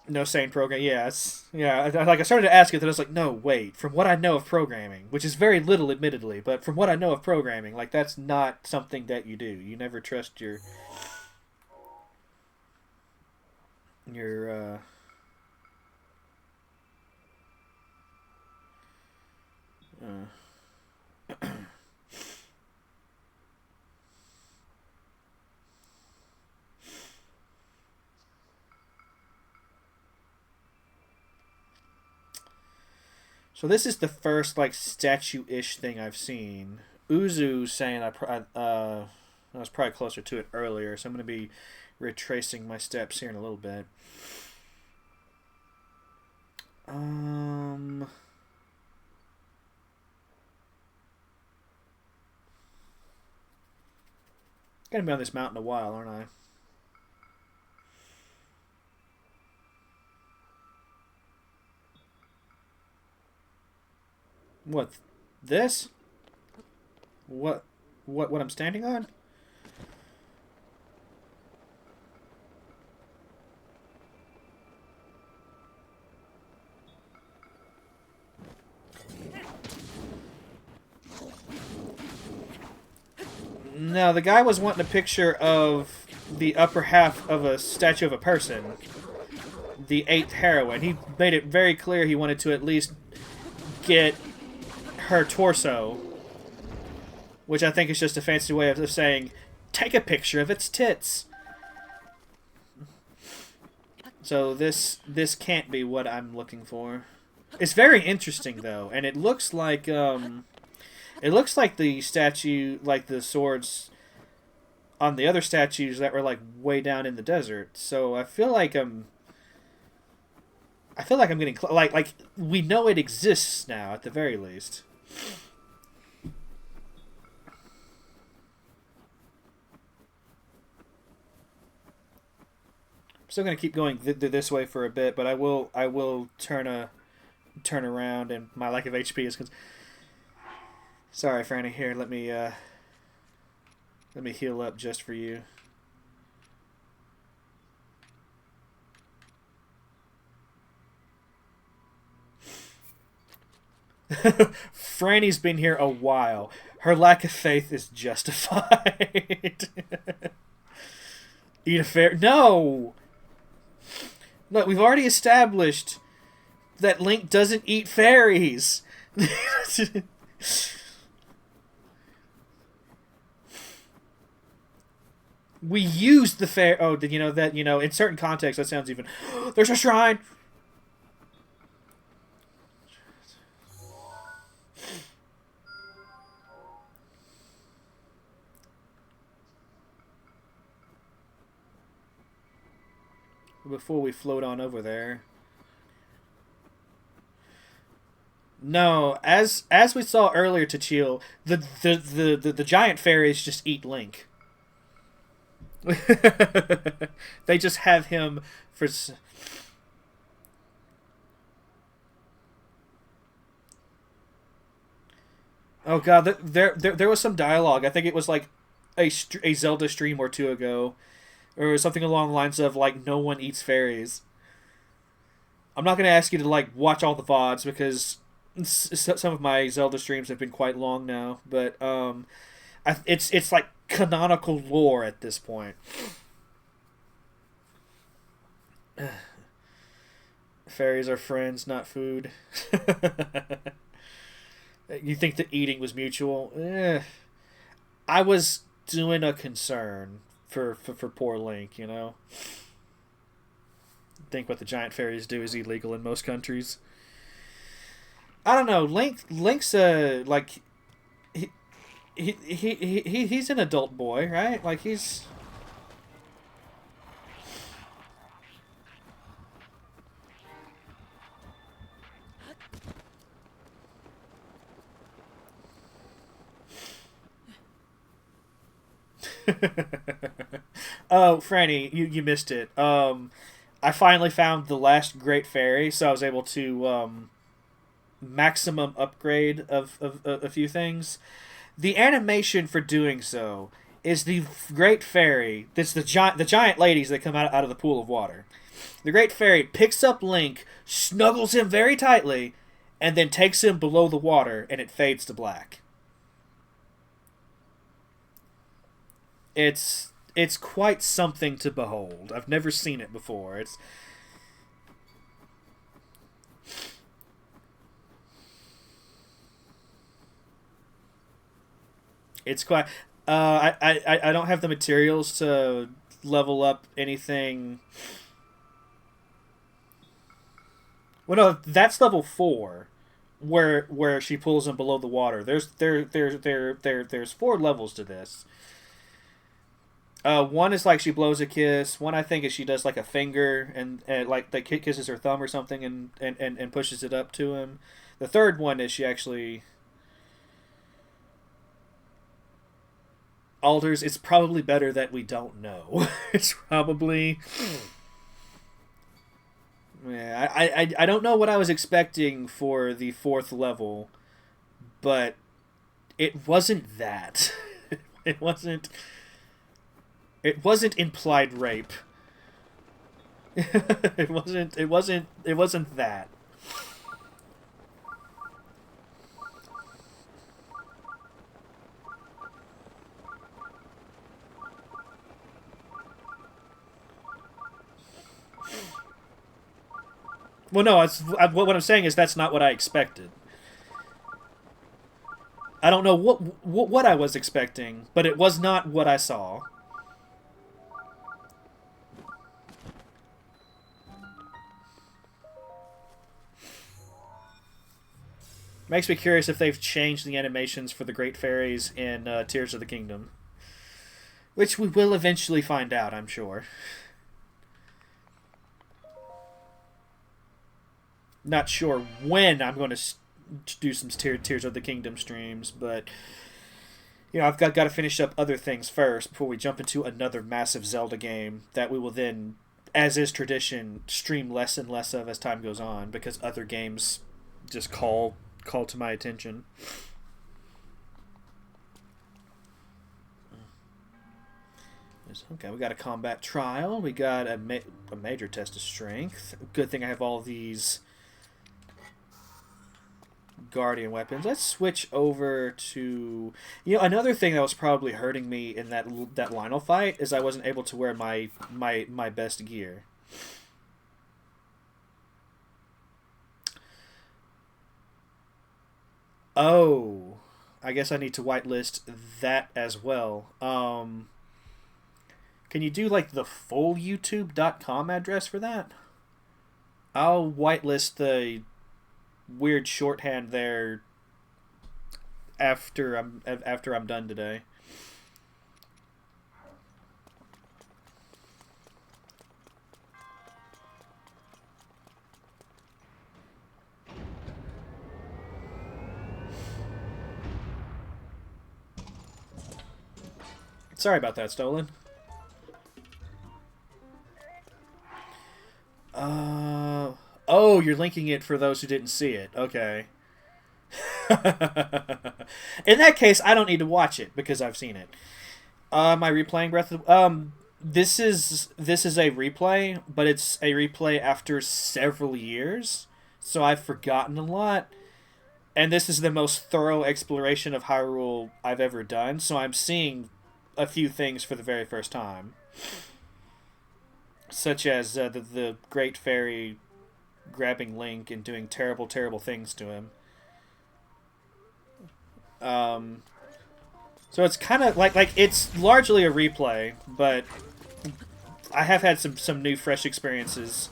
No sane program. Yes. Yeah. Like I started to ask it, then I was like, no, wait. From what I know of programming, which is very little, admittedly, but from what I know of programming, like that's not something that you do. You never trust your your. So this is the first like statue-ish thing I've seen. Uzu saying I was probably closer to it earlier, so I'm going to be retracing my steps here in a little bit. Gonna be on this mountain a while, aren't I? What? This? What I'm standing on? No, the guy was wanting a picture of the upper half of a statue of a person. The 8th heroine. He made it very clear he wanted to at least get her torso. Which I think is just a fancy way of saying, take a picture of its tits. So this can't be what I'm looking for. It's very interesting though, and it looks like the statue, like the swords on the other statues that were like way down in the desert. So I feel like I'm getting like we know it exists now at the very least. Still gonna keep going this way for a bit, but I will turn around, and my lack of HP is. Sorry, Franny. Here, let me heal up just for you. Franny's been here a while. Her lack of faith is justified. Eat a fairy? No. Look, we've already established that Link doesn't eat fairies. We used the fair. Oh, did you know that? You know, in certain contexts, that sounds even. There's a shrine. Before we float on over there. No, as we saw earlier, to chill, the giant fairies just eat Link. They just have him for. Oh god, there was some dialogue. I think it was like a Zelda stream or two ago, or something along the lines of like, no one eats fairies. I'm not going to ask you to like watch all the VODs because some of my Zelda streams have been quite long now, but it's like canonical lore at this point. Fairies are friends, not food. You think the eating was mutual? I was doing a concern for poor Link, you know? think what the giant fairies do is illegal in most countries. I don't know. Link's like he's an adult boy, right? Like he's. Oh, Franny, you missed it. I finally found the last Great Fairy, so I was able to maximum upgrade of a few things. The animation for doing so is the Great Fairy. That's the giant ladies that come out of the pool of water. The Great Fairy picks up Link, snuggles him very tightly, and then takes him below the water, and it fades to black. It's quite something to behold. I've never seen it before. It's quite. I don't have the materials to level up anything. Well, no, that's level 4, where she pulls him below the water. There's 4 levels to this. One is like she blows a kiss. One I think is she does like a finger and like the kid kisses her thumb or something and pushes it up to him. The third one is she actually alters. It's probably better that we don't know. It's probably. Yeah, I don't know what I was expecting for the 4th level, but it wasn't that. It wasn't implied rape. It wasn't that. Well, no, what I'm saying is that's not what I expected. I don't know what I was expecting, but it was not what I saw. Makes me curious if they've changed the animations for the Great Fairies in Tears of the Kingdom. Which we will eventually find out, I'm sure. Not sure when I'm going to do some Tears of the Kingdom streams, but you know, I've got to finish up other things first before we jump into another massive Zelda game that we will then, as is tradition, stream less and less of as time goes on because other games just call to my attention. Okay, we got a combat trial. We got a major test of strength. Good thing I have all these guardian weapons. Let's switch over to... You know, another thing that was probably hurting me in that Lionel fight is I wasn't able to wear my best gear. Oh, I guess I need to whitelist that as well. Can you do like the full YouTube.com address for that? I'll whitelist the weird shorthand there after I'm done today. Sorry about that, Stolen. Oh, you're linking it for those who didn't see it. Okay. In that case, I don't need to watch it because I've seen it. Am I replaying Breath of... This is a replay, but it's a replay after several years, so I've forgotten a lot. And this is the most thorough exploration of Hyrule I've ever done, so I'm seeing a few things for the very first time. Such as the Great Fairy grabbing Link and doing terrible, terrible things to him. So it's kind of like it's largely a replay, but I have had some new, fresh experiences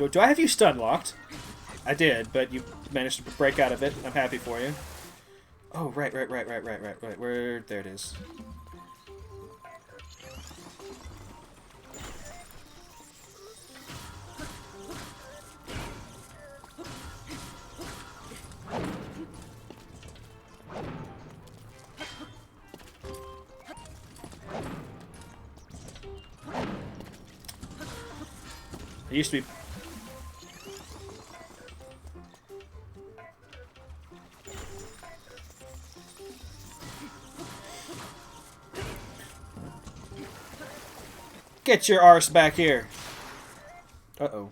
Do I have you stun locked? I did, but you managed to break out of it. I'm happy for you. Oh, right. Where? There it is. It used to be... Get your arse back here! Uh-oh.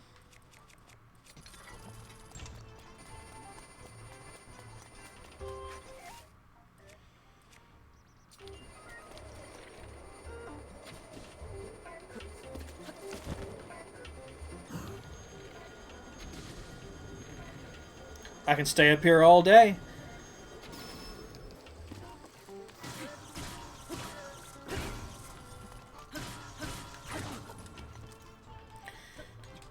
I can stay up here all day.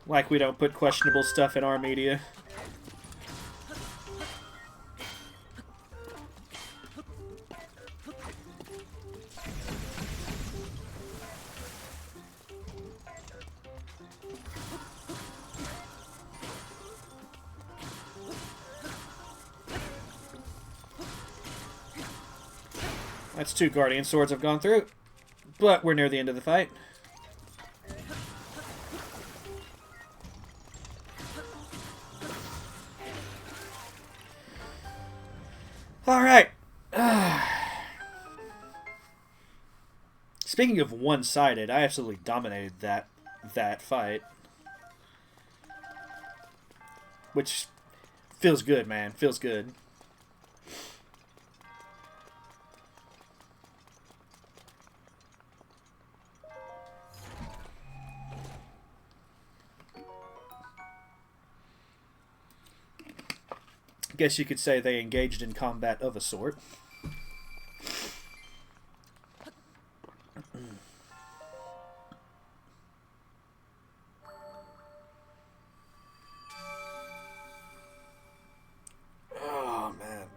Like we don't put questionable stuff in our media. That's 2 Guardian Swords I've gone through. But we're near the end of the fight. Alright. Speaking of one-sided, I absolutely dominated that fight. Which feels good, man. Feels good. Guess you could say they engaged in combat of a sort. Oh, man.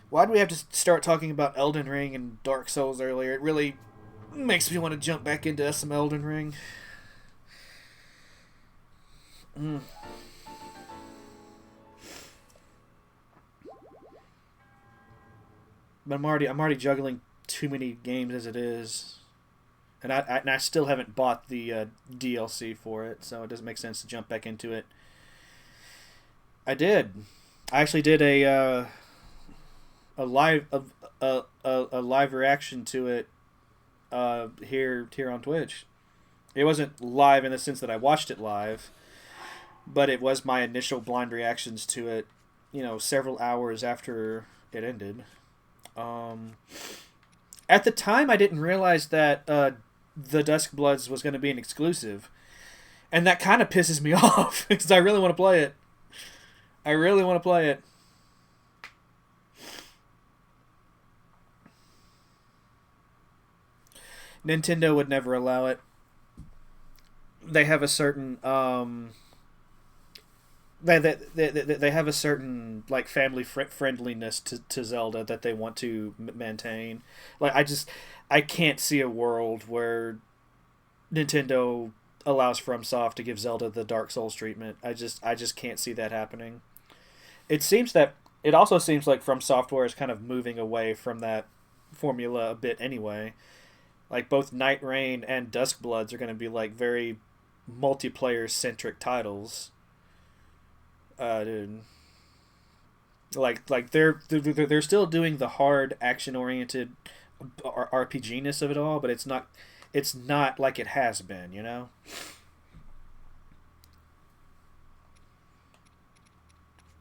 Why do we have to start talking about Elden Ring and Dark Souls earlier? It really makes me want to jump back into some Elden Ring. But I'm already juggling too many games as it is, and I still haven't bought the DLC for it, so it doesn't make sense to jump back into it. I did. I actually did a live a live reaction to it here on Twitch. It wasn't live in the sense that I watched it live, but it was my initial blind reactions to it. You know, several hours after it ended. At the time, I didn't realize that the Duskbloods was going to be an exclusive, and that kind of pisses me off because I really want to play it. I really want to play it. Nintendo would never allow it. They have a certain they have a certain like family friendliness to Zelda that they want to maintain. Like I can't see a world where Nintendo allows FromSoft to give Zelda the Dark Souls treatment. I just can't see that happening. It also seems like From Software is kind of moving away from that formula a bit anyway. Like both Night Rain and Duskbloods are going to be like very multiplayer centric titles. Dude. Like they're still doing the hard action oriented RPG-ness of it all, but it's not like it has been, you know?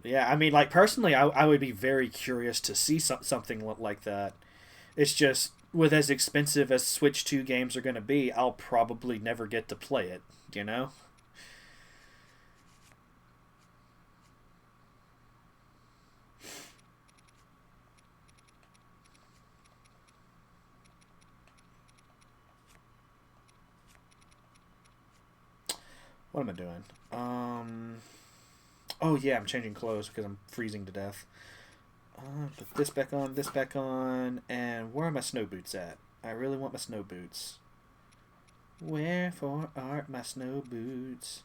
Yeah, I mean, like, personally, I would be very curious to see something like that. It's just, with as expensive as Switch 2 games are going to be, I'll probably never get to play it, you know? What am I doing? Oh yeah, I'm changing clothes because I'm freezing to death. Put this back on, and where are my snow boots at? I really want my snow boots. Wherefore art my snow boots?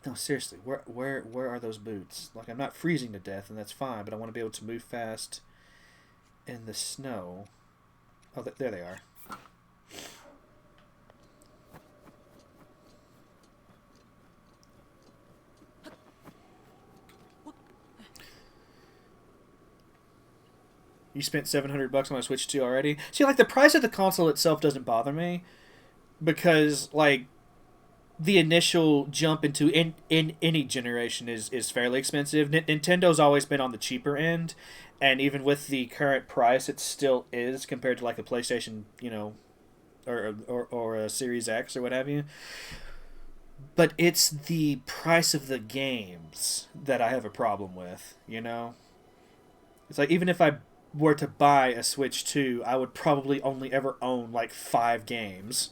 No, seriously, where are those boots? Like, I'm not freezing to death, and that's fine, but I want to be able to move fast in the snow. Oh, there they are. You spent $700 on a Switch 2 already? See, like, the price of the console itself doesn't bother me because, like, the initial jump into in any generation is fairly expensive. Nintendo's always been on the cheaper end, and even with the current price, it still is compared to like a PlayStation, or a Series X or what have you. But it's the price of the games that I have a problem with. It's like even if I were to buy a Switch 2, I would probably only ever own like 5 games.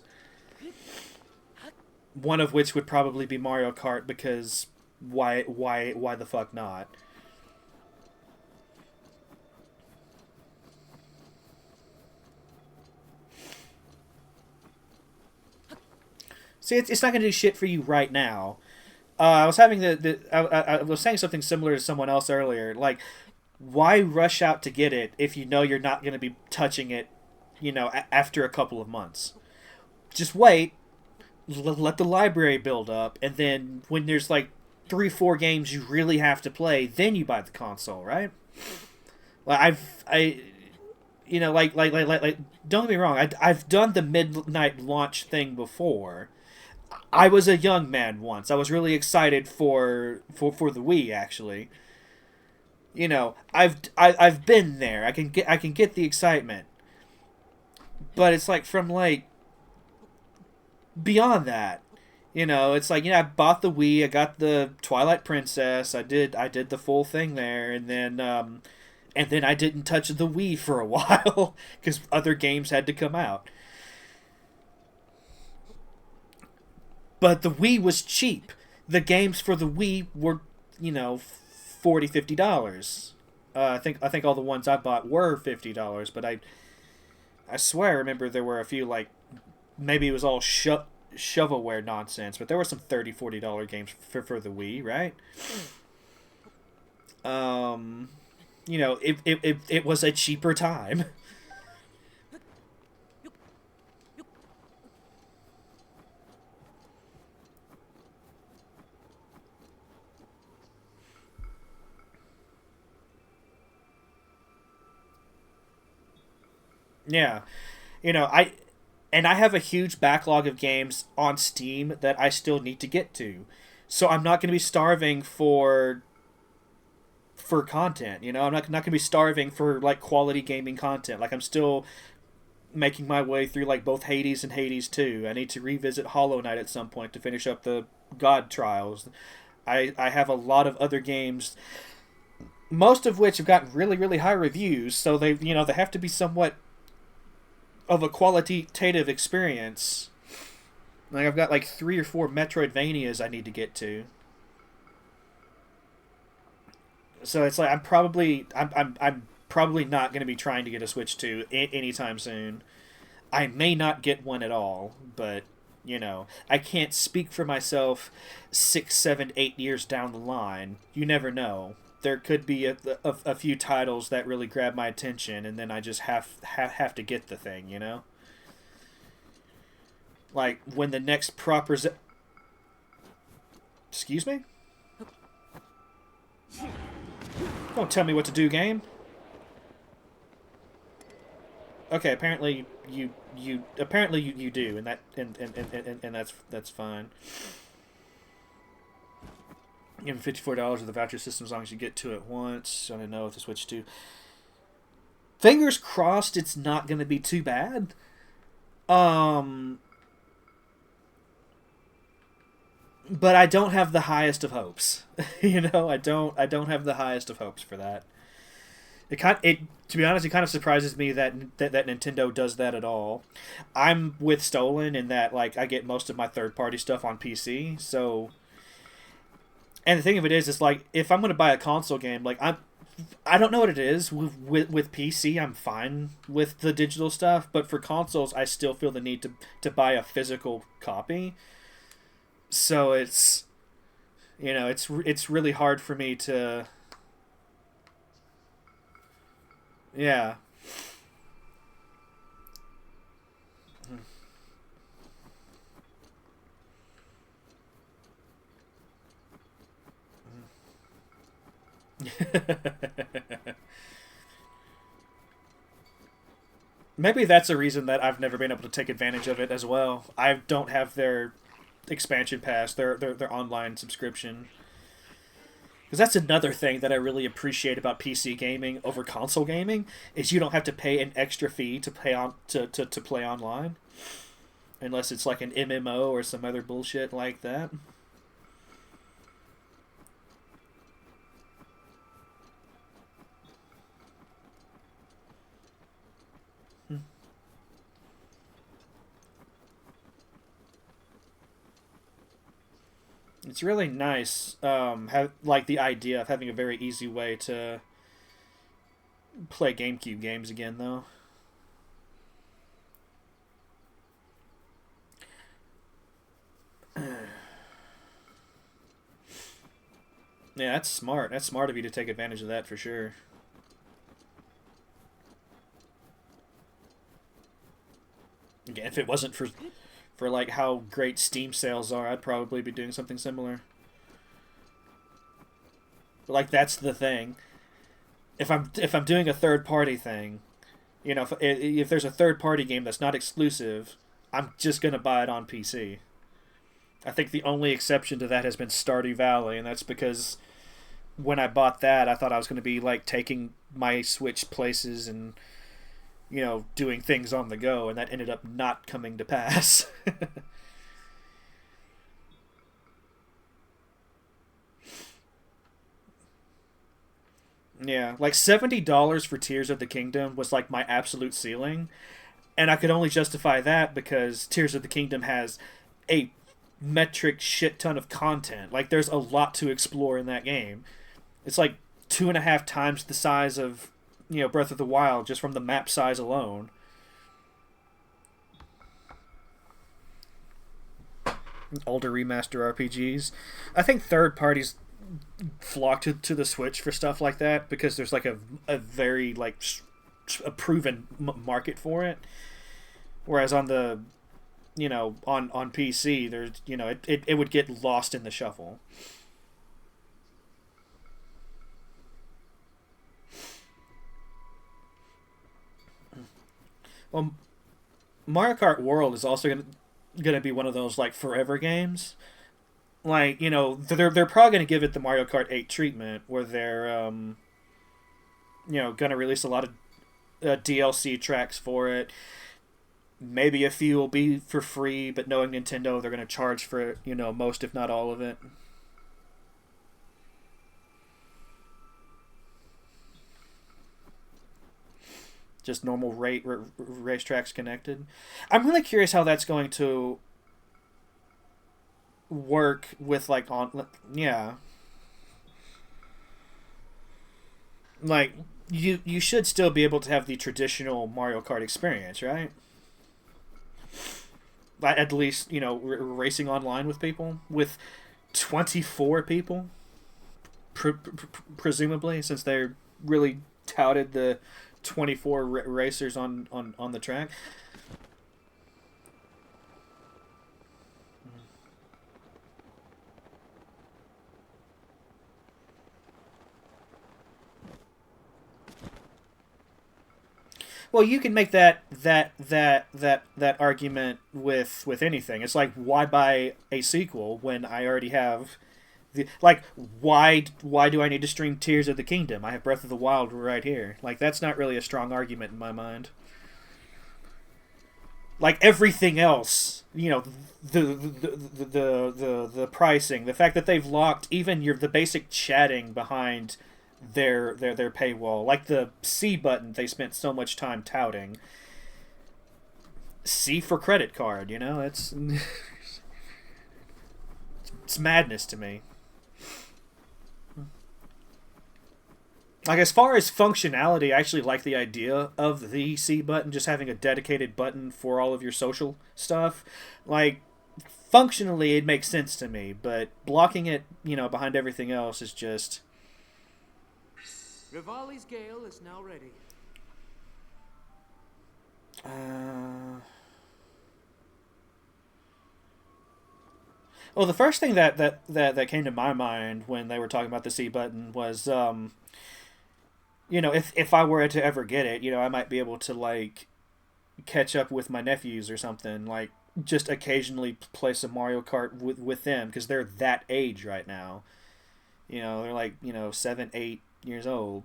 One of which would probably be Mario Kart because why the fuck not? See, it's not going to do shit for you right now. I was having I was saying something similar to someone else earlier. Like, why rush out to get it if you know you're not going to be touching it, after a couple of months? Just wait, let the library build up, and then when there's like 3-4 games you really have to play, then you buy the console, right? Like don't get me wrong, I've done the midnight launch thing before. I was a young man once. I was really excited for the Wii actually. I've been there. I can get the excitement. But it's like from like beyond that. It's like, I bought the Wii, I got the Twilight Princess, I did the full thing there, and then I didn't touch the Wii for a while because other games had to come out. But the Wii was cheap. The games for the Wii were, $40-$50. I think all the ones I bought were $50, but I swear I remember there were a few, like, maybe it was all shovelware nonsense, but there were some $30-$40 games for the Wii, right? It was a cheaper time. Yeah. I have a huge backlog of games on Steam that I still need to get to. So I'm not going to be starving for content, I'm not going to be starving for like quality gaming content. Like, I'm still making my way through like both Hades and Hades 2. I need to revisit Hollow Knight at some point to finish up the God Trials. I have a lot of other games, most of which have gotten really, really high reviews, so they have to be somewhat of a qualitative experience. Like, I've got like 3 or 4 Metroidvanias I need to get to. So it's like I'm probably not going to be trying to get a Switch 2 anytime soon. I may not get one at all, but I can't speak for myself 6, 7, 8 years down the line. You never know. There could be a few titles that really grab my attention, and then I just have to get the thing, Like, when the next proper... Excuse me? Don't tell me what to do, game. Okay, apparently you do, and that's fine. Give him $54 with the voucher system as long as you get to it once. I don't know if the Switch 2. Fingers crossed it's not going to be too bad. But I don't have the highest of hopes. I don't have the highest of hopes for that. It to be honest, it kind of surprises me that Nintendo does that at all. I'm with Stolen in that like I get most of my third party stuff on PC. So, and the thing of it is like if I'm gonna buy a console game, like I don't know what it is with PC. I'm fine with the digital stuff, but for consoles, I still feel the need to buy a physical copy. So it's really hard for me to. Yeah. Maybe that's a reason that I've never been able to take advantage of it as well. I don't have their expansion pass, their online subscription. Because that's another thing that I really appreciate about PC gaming over console gaming is you don't have to pay an extra fee to to play online, unless it's like an MMO or some other bullshit like that. It's really nice, have like the idea of having a very easy way to play GameCube games again, though. Yeah, that's smart. That's smart of you to take advantage of that for sure. Again, if it wasn't for like how great Steam sales are, I'd probably be doing something similar. But like that's the thing. If I'm doing a third party thing, if there's a third party game that's not exclusive, I'm just gonna buy it on PC. I think the only exception to that has been Stardew Valley, and that's because when I bought that, I thought I was going to be like taking my Switch places and doing things on the go, and that ended up not coming to pass. Yeah, like $70 for Tears of the Kingdom was like my absolute ceiling, and I could only justify that because Tears of the Kingdom has a metric shit ton of content. Like there's a lot to explore in that game. It's like 2.5 times the size of Breath of the Wild just from the map size alone. Older remaster RPGs. I think third parties flock to the Switch for stuff like that because there's like a very like a proven market for it. Whereas on the on PC there's it would get lost in the shuffle. Well, Mario Kart World is also gonna be one of those like forever games. Like they're probably gonna give it the Mario Kart 8 treatment, where they're gonna release a lot of DLC tracks for it. Maybe a few will be for free, but knowing Nintendo, they're gonna charge for most, if not all of it. Just normal racetracks connected. I'm really curious how that's going to work with like on yeah. Like you should still be able to have the traditional Mario Kart experience, right? At least racing online with people, with 24 people, presumably, since they're really touted the 24 racers on the track. Well, you can make that argument with anything. It's like, why buy a sequel when I already have like, why do I need to stream Tears of the Kingdom? I have Breath of the Wild right here. Like, that's not really a strong argument in my mind. Like everything else, the pricing, the fact that they've locked even the basic chatting behind their paywall, like the C button they spent so much time touting. C for credit card, you know, it's it's madness to me. Like, as far as functionality, I actually like the idea of the C button, just having a dedicated button for all of your social stuff. Like, functionally, it makes sense to me, but blocking it, you know, behind everything else is just... Rivali's Gale is now ready. Well, the first thing that came to my mind when they were talking about the C button was, you know, if I were to ever get it, you know, I might be able to, like, catch up with my nephews or something, like, just occasionally play some Mario Kart with them, because they're that age right now. You know, they're like, you know, 7, 8 years old.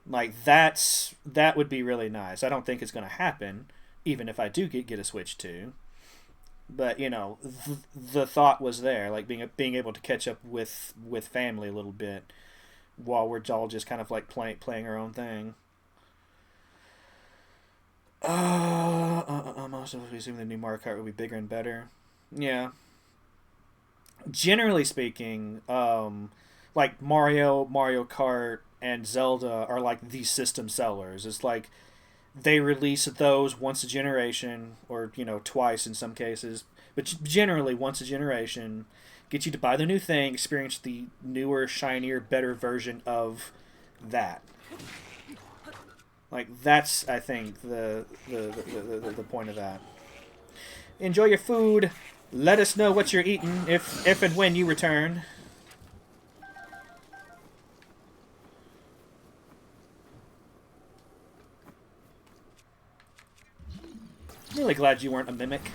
Like, that would be really nice. I don't think it's going to happen, even if I do get a Switch 2. But, you know, the thought was there, like, being able to catch up with family a little bit while we're all just kind of, like, playing our own thing. I'm also assuming the new Mario Kart will be bigger and better. Yeah. Generally speaking, like Mario Kart, and Zelda are like the system sellers. It's like they release those once a generation, or, you know, twice in some cases, but generally once a generation. Get you to buy the new thing, experience the newer, shinier, better version of that. Like, that's, I think, the point of that. Enjoy your food. Let us know what you're eating if and when you return. I'm really glad you weren't a mimic.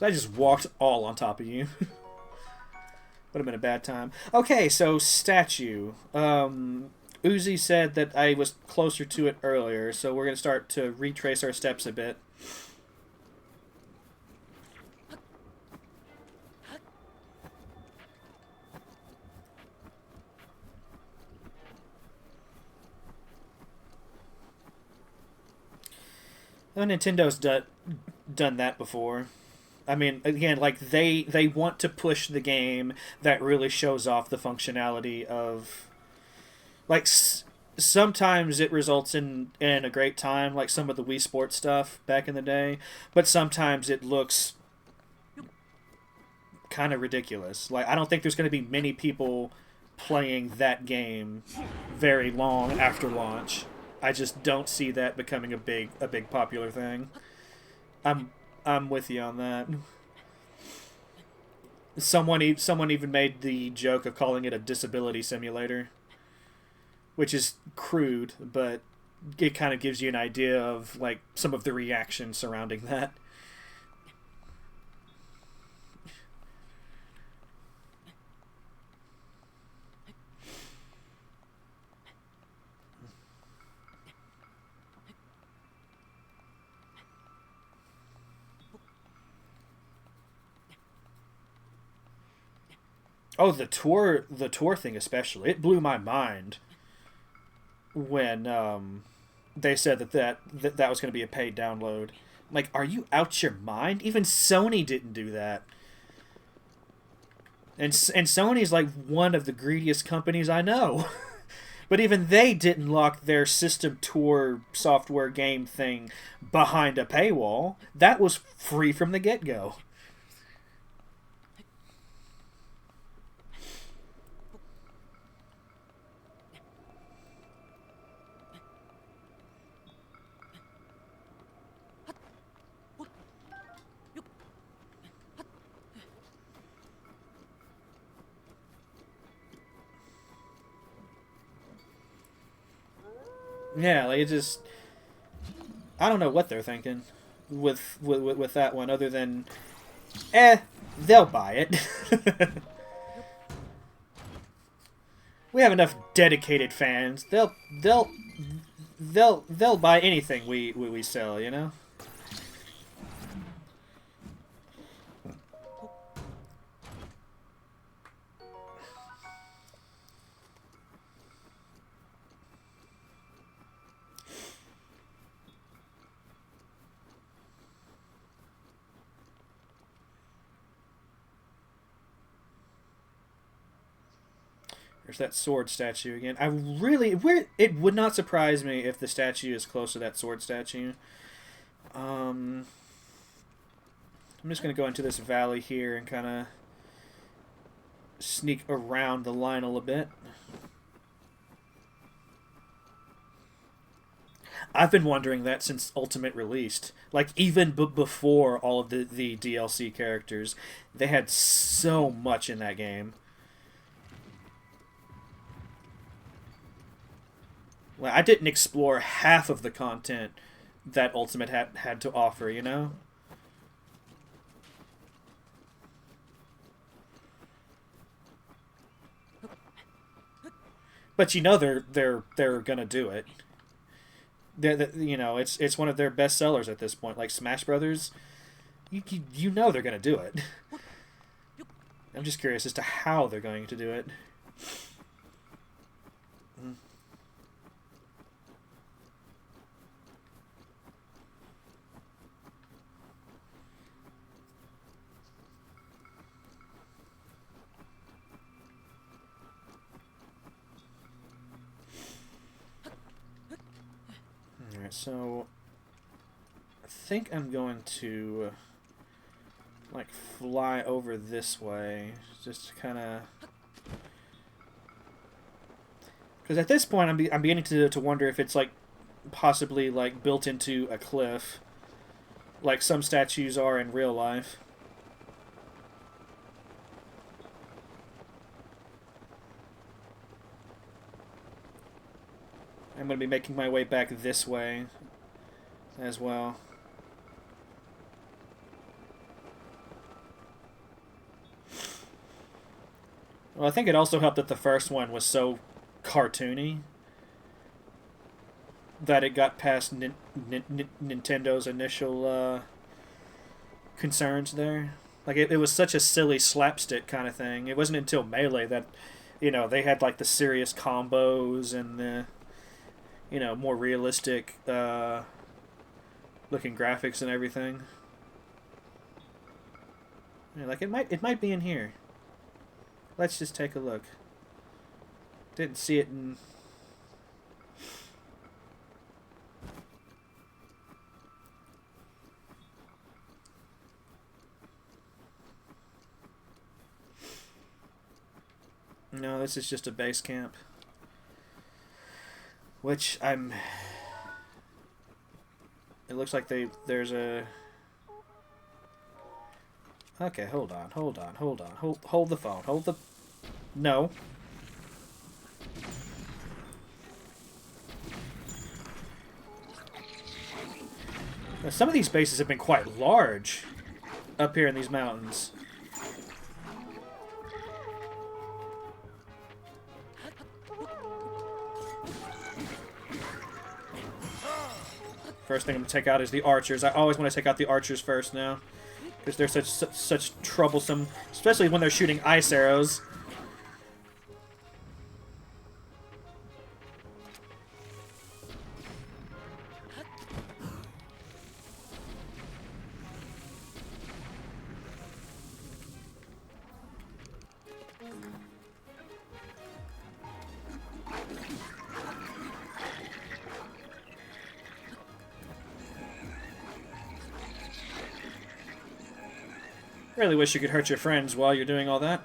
I just walked all on top of you. Would have been a bad time. Okay, so statue. Uzi said that I was closer to it earlier, so we're going to start to retrace our steps a bit. Nintendo's done that before. I mean, again, like, they want to push the game that really shows off the functionality of, like, sometimes it results in a great time, like some of the Wii Sports stuff back in the day, but sometimes it looks kind of ridiculous. Like, I don't think there's going to be many people playing that game very long after launch. I just don't see that becoming a big popular thing. I'm with you on that. Someone even made the joke of calling it a disability simulator, which is crude, but it kind of gives you an idea of, like, some of the reaction surrounding that. Oh, the tour thing especially. It blew my mind when they said that was going to be a paid download. Like, are you out your mind? Even Sony didn't do that. And Sony's like one of the greediest companies I know. But even they didn't lock their system tour software game thing behind a paywall. That was free from the get-go. Yeah, like, it just... I don't know what they're thinking with that one, other than, they'll buy it. We have enough dedicated fans. They'll buy anything we sell, you know? There's that sword statue again. It would not surprise me if the statue is close to that sword statue. I'm just going to go into this valley here and kind of sneak around the line a little bit. I've been wondering that since Ultimate released. Like, even before all of the DLC characters, they had so much in that game. Well, I didn't explore half of the content that Ultimate had to offer, you know? But you know they're gonna do it. You know, it's one of their best sellers at this point. Like Smash Brothers, you know they're gonna do it. I'm just curious as to how they're going to do it. Alright, so I think I'm going to like fly over this way, just to kind of, because at this point I'm beginning to wonder if it's like possibly like built into a cliff, like some statues are in real life. I'm going to be making my way back this way as well. Well, I think it also helped that the first one was so cartoony that it got past Nintendo's initial concerns there. Like, it was such a silly slapstick kind of thing. It wasn't until Melee that, you know, they had like the serious combos and the, you know, more realistic looking graphics and everything. Yeah, like it might be in here. Let's just take a look. Didn't see it in... No, this is just a base camp. Which I'm... It looks like there's a... Okay, hold on. Hold the phone. Hold the... No. Now, some of these bases have been quite large up here in these mountains. First thing I'm going to take out is the archers. I always want to take out the archers first now, because they're such troublesome, especially when they're shooting ice arrows. Really wish you could hurt your friends while you're doing all that.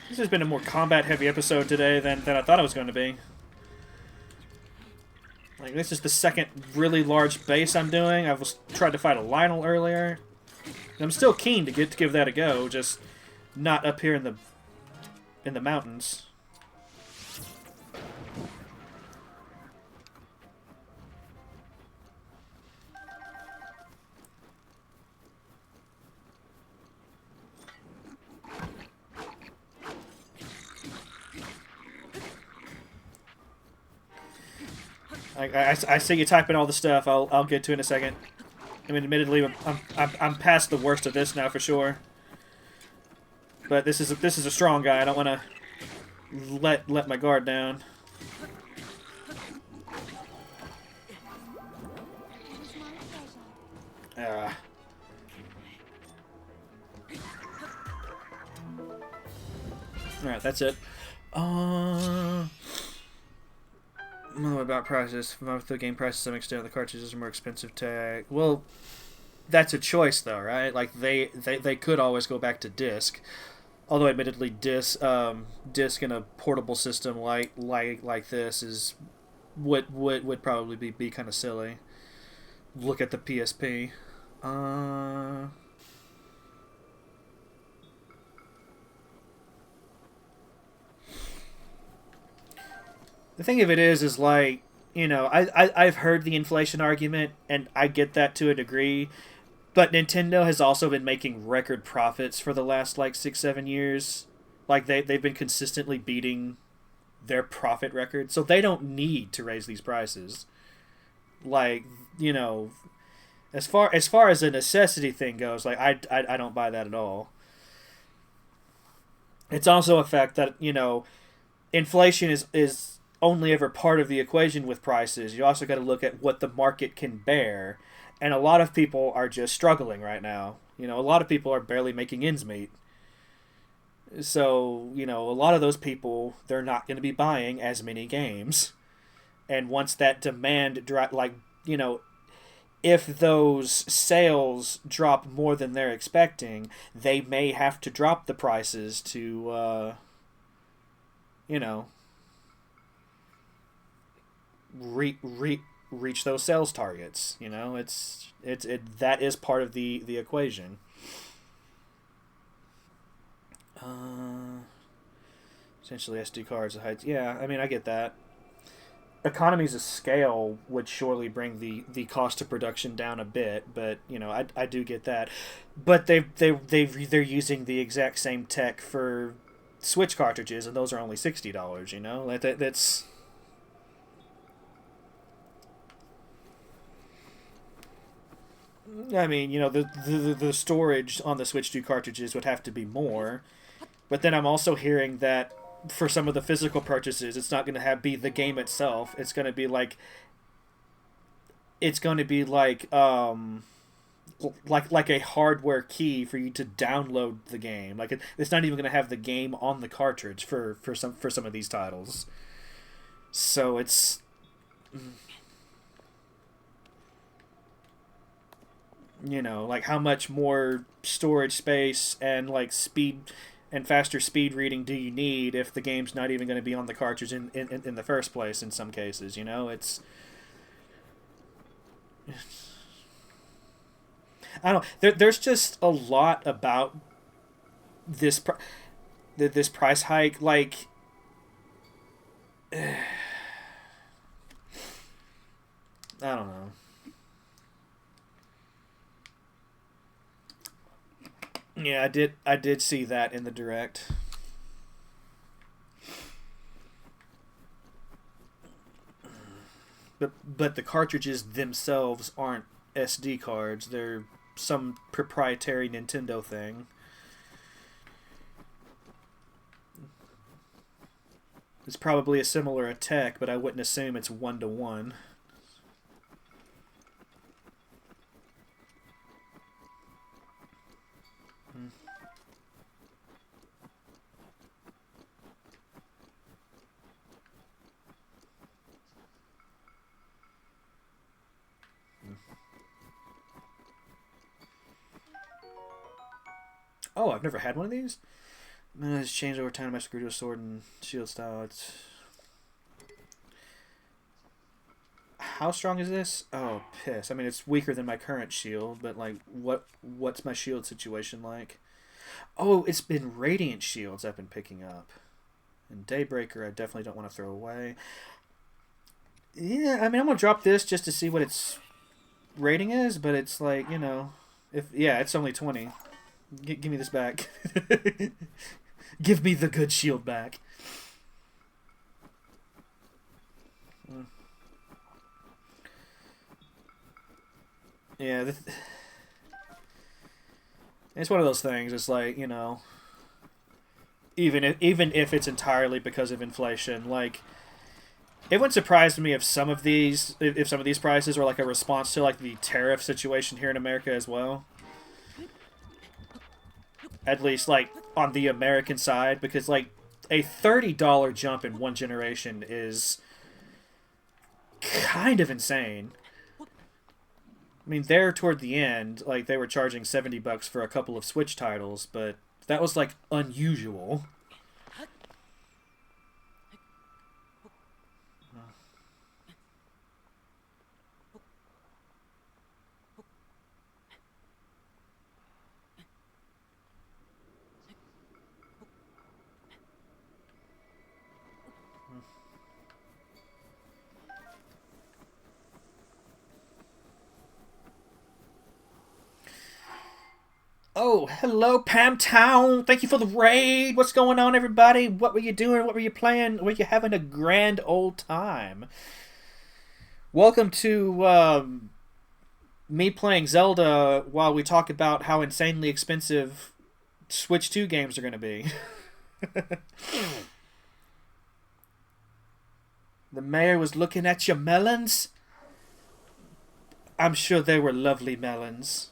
This has been a more combat-heavy episode today than I thought it was going to be. Like, this is the second really large base I'm doing. I tried to fight a Lionel earlier. And I'm still keen to give that a go, just not up here in the mountains. I see you typing all the stuff. I'll get to it in a second. I mean, admittedly, I'm past the worst of this now for sure. But this is a strong guy. I don't want to let my guard down. It was my pleasure. Ah. Alright, that's it. What about prices? Most the game prices to some extent, the cartridges are more expensive tag. Well, that's a choice though, right? Like they could always go back to disc. Although admittedly disc in a portable system like this is would probably be kind of silly. Look at the PSP. The thing of it is like, you know, I've heard the inflation argument, and I get that to a degree, but Nintendo has also been making record profits for the last like 6-7 years. Like they've been consistently beating their profit record, so they don't need to raise these prices. Like, you know, as far as a necessity thing goes, like I don't buy that at all. It's also a fact that, you know, inflation is only ever part of the equation with prices. You also got to look at what the market can bear, and a lot of people are just struggling right now. You know, a lot of people are barely making ends meet. So, you know, a lot of those people, they're not going to be buying as many games. And once that demand like, you know, if those sales drop more than they're expecting, they may have to drop the prices to you know, reach those sales targets. You know, that is part of the equation. Essentially, SD cards, yeah. I mean, I get that. Economies of scale would surely bring the cost of production down a bit, but you know, I do get that. But they're using the exact same tech for Switch cartridges, and those are only $60. You know, that's. I mean, you know, the storage on the Switch 2 cartridges would have to be more, but then I'm also hearing that for some of the physical purchases, it's not going to be the game itself. It's going to be like like a hardware key for you to download the game. Like it's not even going to have the game on the cartridge for some of these titles. So it's, you know, like how much more storage space and like speed and faster speed reading do you need if the game's not even going to be on the cartridge in the first place in some cases, you know? I don't know. There's just a lot about this this price hike. Like, I don't know. Yeah, I did see that in the direct. But the cartridges themselves aren't SD cards. They're some proprietary Nintendo thing. It's probably a similar tech, but I wouldn't assume it's 1-to-1. Oh, I've never had one of these. It's changed over time. My Gerudo sword and shield style. It's how strong is this? Oh, piss. I mean, it's weaker than my current shield, but like, what's my shield situation like? Oh, it's been radiant shields I've been picking up, and Daybreaker I definitely don't want to throw away. Yeah, I mean, I'm gonna drop this just to see what its rating is, but it's like, you know, if yeah, it's only 20. Give me this back. Give me the good shield back. Yeah, it's one of those things. It's like, even if it's entirely because of inflation, like it wouldn't surprise me if some of these prices are like a response to like the tariff situation here in America as well. At least like on the American side, because like a $30 jump in one generation is kind of insane. I mean, there toward the end, like they were charging $70 for a couple of Switch titles, but that was like unusual. Oh, hello, Pam Town. Thank you for the raid. What's going on, everybody? What were you doing? What were you playing? Were you having a grand old time? Welcome to me playing Zelda while we talk about how insanely expensive Switch 2 games are going to be. The mayor was looking at your melons. I'm sure they were lovely melons.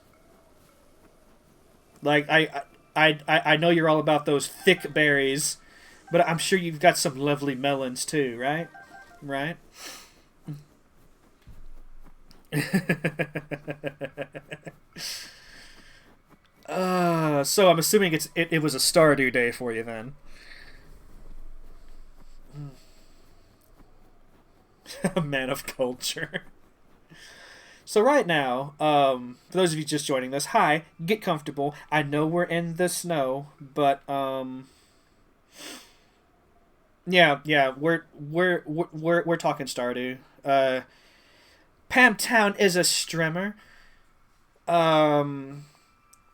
Like I know you're all about those thick berries, but I'm sure you've got some lovely melons too, right? Right? So I'm assuming it was a Stardew Day for you then. A man of culture. So right now, for those of you just joining us, hi, get comfortable. I know we're in the snow, but yeah, we're talking Stardew. Pam Town is a streamer.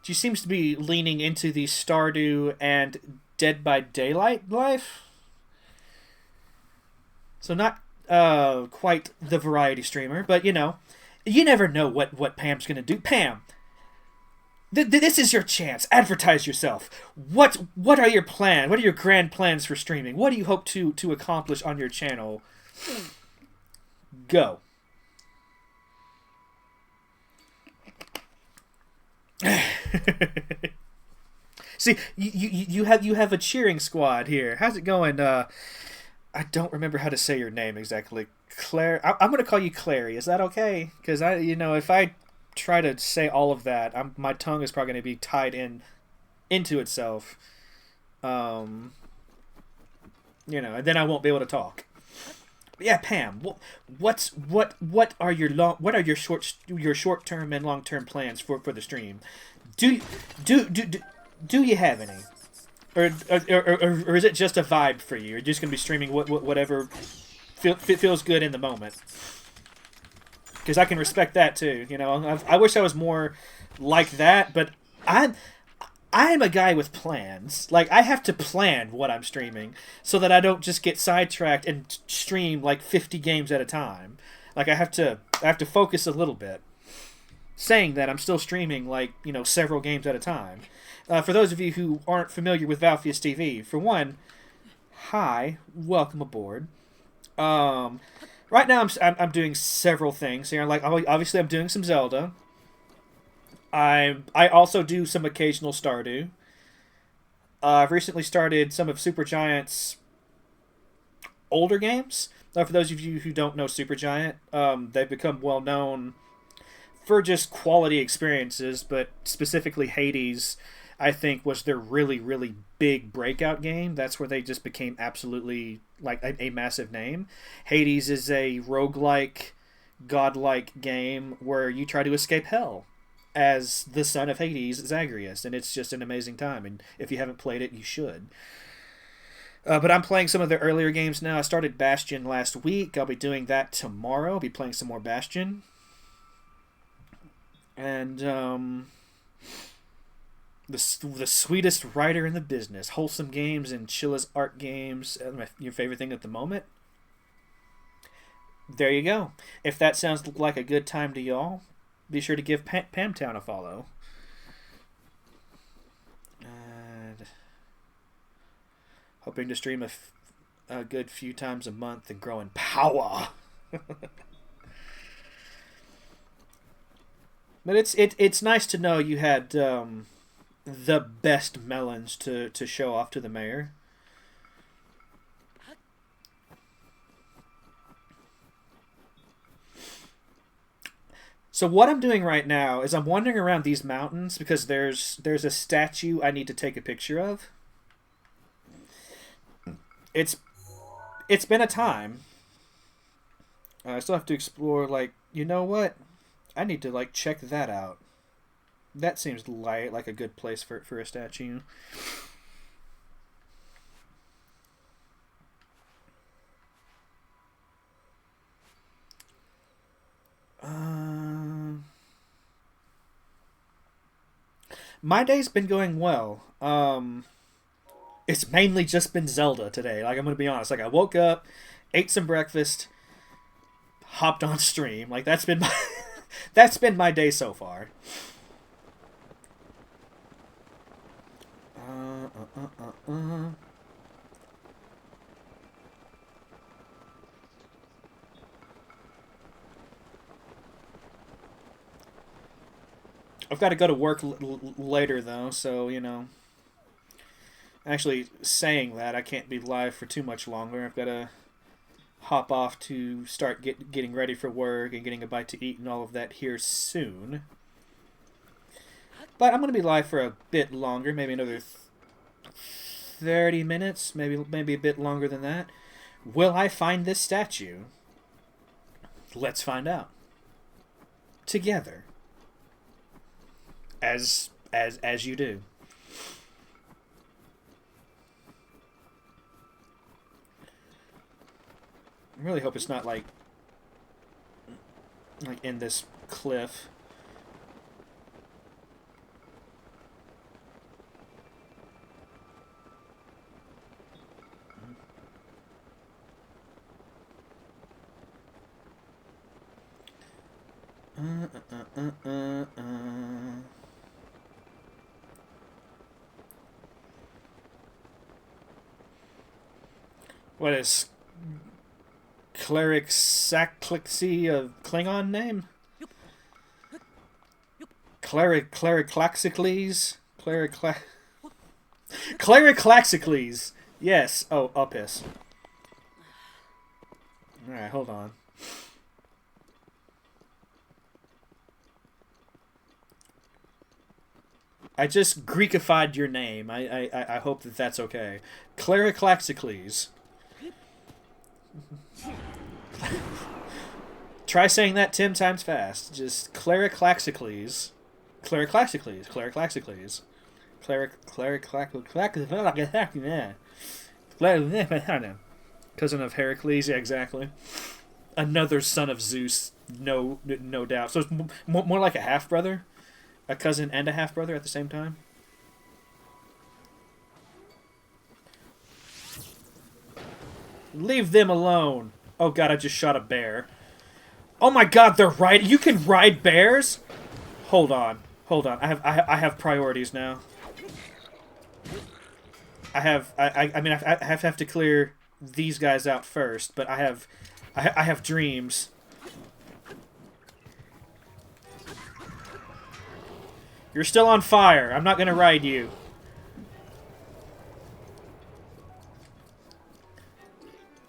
She seems to be leaning into the Stardew and Dead by Daylight life. So not quite the variety streamer, but you never know what Pam's gonna do. Pam, this is your chance. Advertise yourself. What are your plans? What are your grand plans for streaming? What do you hope to accomplish on your channel? Go. See, you have a cheering squad here. How's it going? I don't remember how to say your name exactly. Claire, I'm gonna call you Clary. Is that okay? Because if I try to say all of that, my tongue is probably gonna be tied into itself. And then I won't be able to talk. But yeah, Pam, what are your short term and long term plans for the stream? Do you have any? Or is it just a vibe for you? You're just gonna be streaming whatever feels good in the moment. Because I can respect that too. I wish I was more like that, but I'm a guy with plans. Like I have to plan what I'm streaming so that I don't just get sidetracked and stream like 50 games at a time. Like I have to focus a little bit. Saying that, I'm still streaming like several games at a time. For those of you who aren't familiar with Valfius TV, for one, hi, welcome aboard. Right now I'm doing several things here. Like obviously I'm doing some Zelda. I also do some occasional Stardew. I've recently started some of Supergiant's older games. For those of you who don't know Supergiant, they've become well known for just quality experiences, but specifically Hades, I think, was their really, really big breakout game. That's where they just became absolutely like a massive name. Hades is a roguelike, godlike game where you try to escape hell as the son of Hades, Zagreus, and it's just an amazing time. And if you haven't played it, you should. But I'm playing some of the earlier games now. I started Bastion last week. I'll be doing that tomorrow. I'll be playing some more Bastion. And the sweetest writer in the business. Wholesome Games and Chilla's Art Games. Your favorite thing at the moment? There you go. If that sounds like a good time to y'all, be sure to give Pamtown a follow. And hoping to stream a good few times a month and grow in power. But it's nice to know you had the best melons to show off to the mayor. So what I'm doing right now is I'm wandering around these mountains because there's a statue I need to take a picture of. It's been a time. I still have to explore, like, you know what? I need to, like, check that out. That seems like a good place for a statue. My day's been going well. It's mainly just been Zelda today. Like, I'm gonna be honest. Like, I woke up, ate some breakfast, hopped on stream. Like, that's been my that's been my day so far. I've got to go to work later, though, so, you know. Actually, saying that, I can't be live for too much longer. I've got to hop off to start getting ready for work and getting a bite to eat and all of that here soon. But I'm going to be live for a bit longer, maybe another 30 minutes, maybe a bit longer than that. Will I find this statue? Let's find out. Together. As you do. I really hope it's not like in this cliff. What is Cleric Sacklixy a Klingon name? Clericlaxicles? Clericlaxicles! Yes. Oh, I'll piss. Alright, hold on. I just Greekified your name. I hope that that's okay. Clericlaxicles. Try saying that 10 times fast. Just Clericlaxicles. Clericlaxicles. Clericlaxicles. Cousin of Heracles, yeah, exactly. Another son of Zeus, no doubt. So it's more like a half-brother? A cousin and a half-brother at the same time? Leave them alone. Oh god, I just shot a bear. Oh my god, they're riding. You can ride bears? Hold on. I have priorities now. I have to clear these guys out first, but I have dreams. You're still on fire. I'm not gonna ride you.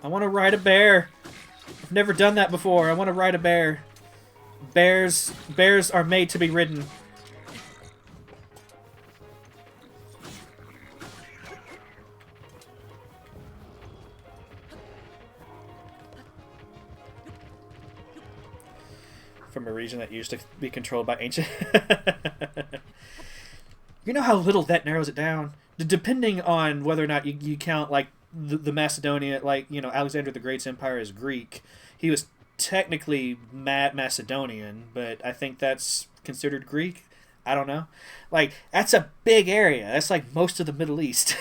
I want to ride a bear. I've never done that before. I want to ride a bear. Bears are made to be ridden. From a region that used to be controlled by ancient... You know how little that narrows it down? Depending on whether or not you count, like, the Macedonia, like, you know, Alexander the Great's empire is Greek. He was technically Macedonian, but I think that's considered Greek. I don't know. Like, that's a big area. That's like most of the Middle East.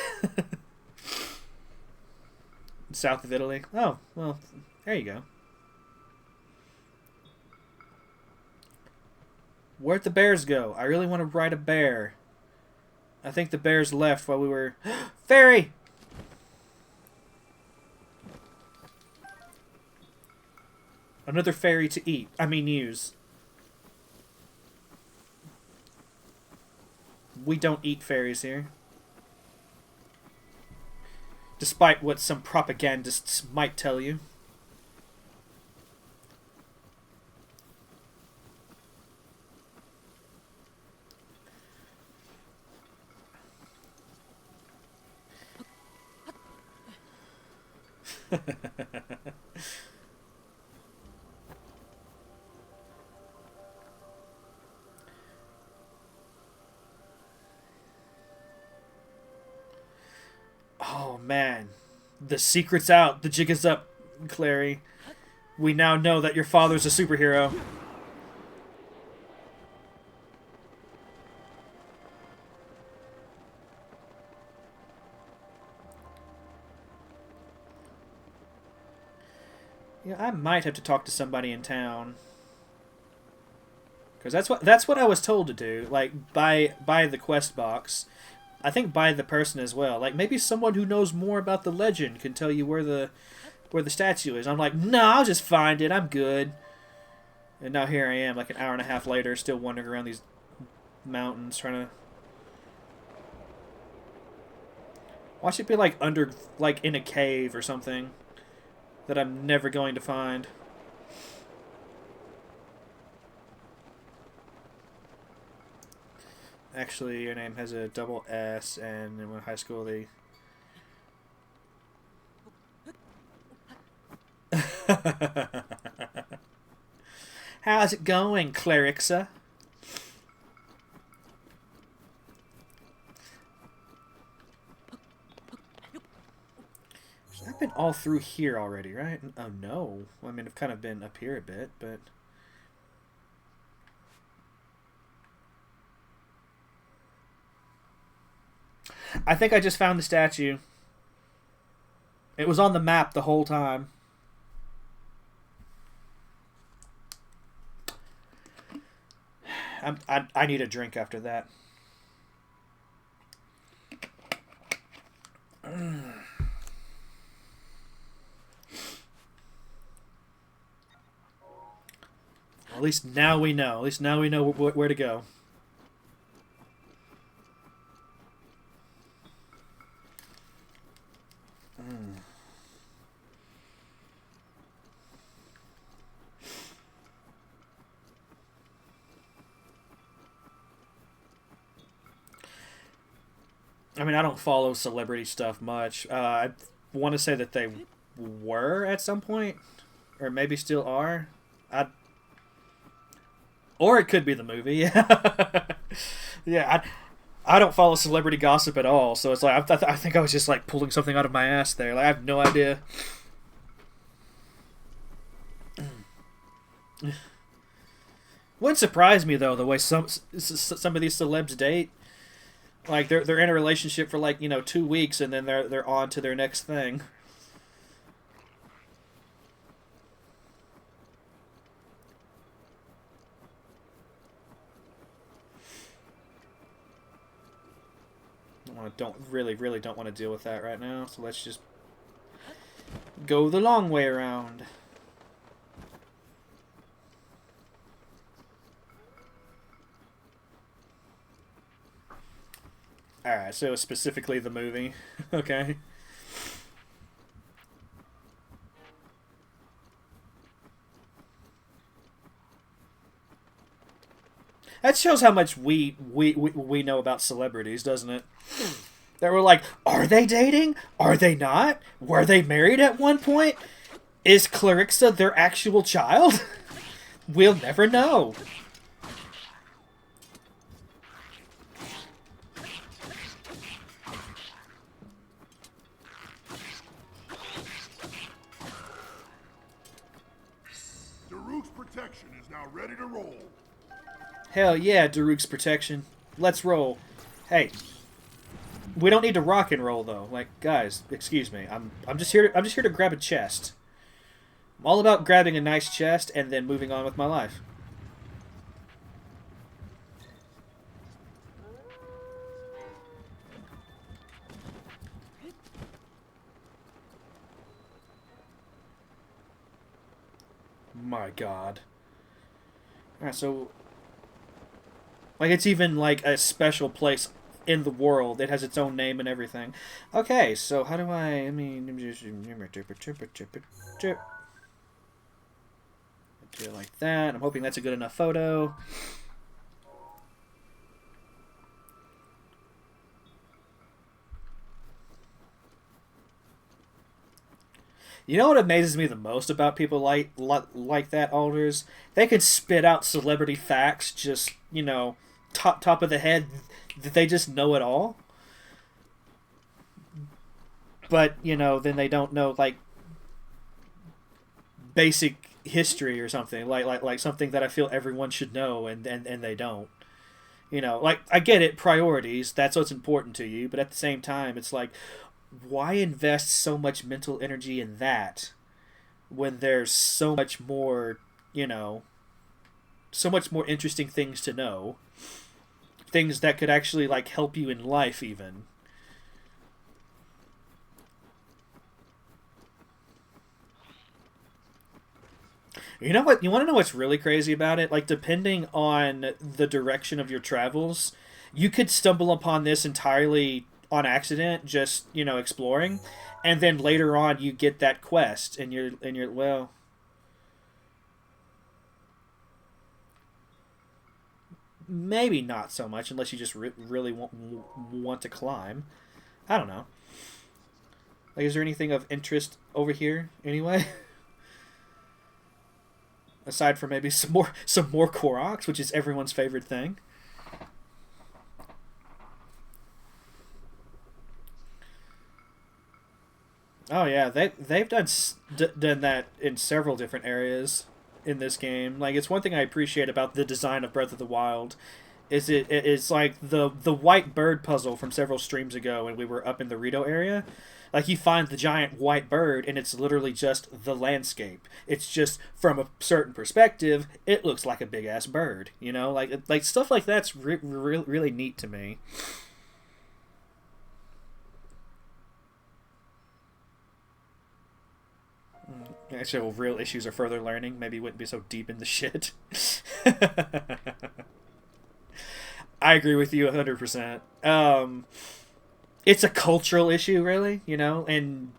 South of Italy. Oh, well, there you go. Where'd the bears go? I really want to ride a bear. I think the bears left while we were... Fairy! Another fairy to eat. I mean use. We don't eat fairies here. Despite what some propagandists might tell you. Oh man, the secret's out. The jig is up, Clary. We now know that your father's a superhero. Yeah, I might have to talk to somebody in town. Because that's what I was told to do. Like, buy the quest box. I think buy the person as well. Like, maybe someone who knows more about the legend can tell you where the statue is. I'm like, no, I'll just find it. I'm good. And now here I am, like an hour and a half later, still wandering around these mountains trying to... Why should it be like under, like in a cave or something that I'm never going to find? Actually, your name has a double S, and in high school they... How's it going, Clarixa? I've been all through here already, right? Oh no. I mean, I've kind of been up here a bit, but... I think I just found the statue. It was on the map the whole time. I need a drink after that. At least now we know. At least now we know where to go. I mean, I don't follow celebrity stuff much. I want to say that they were at some point, or maybe still are. Or it could be the movie. Yeah, I don't follow celebrity gossip at all, so it's like I think I was just like pulling something out of my ass there. Like I have no idea. Wouldn't surprise me though the way some of these celebs date. Like they're in a relationship for like 2 weeks and then they're on to their next thing. Don't really don't want to deal with that right now. So let's just go the long way around. Alright, so specifically the movie. Okay. That shows how much we know about celebrities, doesn't it? That we're like, are they dating? Are they not? Were they married at one point? Is Clarixa their actual child? We'll never know. Daruk's protection is now ready to roll. Hell yeah, Daruk's protection. Let's roll. Hey, we don't need to rock and roll though. Like, guys, excuse me. I'm just here to grab a chest. I'm all about grabbing a nice chest and then moving on with my life. My God. Alright, so... Like, it's even, like, a special place in the world. It has its own name and everything. Okay, so how do I mean... Do it like that. I'm hoping that's a good enough photo. You know what amazes me the most about people like that, Alders? They can spit out celebrity facts just, you know, top of the head that they just know it all. But, you know, then they don't know, like, basic history or something. Like something that I feel everyone should know, and they don't. You know, like, I get it, priorities, that's what's important to you, but at the same time, it's like, why invest so much mental energy in that when there's so much more, you know, so much more interesting things to know, things that could actually, like, help you in life even. You know what? You want to know what's really crazy about it? Like, depending on the direction of your travels, you could stumble upon this entirely on accident, just, you know, exploring, and then later on you get that quest, and you're well, maybe not so much unless you just really want to climb. I don't know. Like, is there anything of interest over here anyway? Aside from maybe some more Koroks, which is everyone's favorite thing. Oh yeah, they've done that in several different areas in this game. Like, it's one thing I appreciate about the design of Breath of the Wild is it's like the white bird puzzle from several streams ago when we were up in the Rito area. Like, you find the giant white bird and it's literally just the landscape. It's just from a certain perspective, it looks like a big ass bird. You know, like stuff like that's really neat to me. Actually, real issues or further learning, maybe wouldn't be so deep in the shit. I agree with you 100%. It's a cultural issue, really, you know, and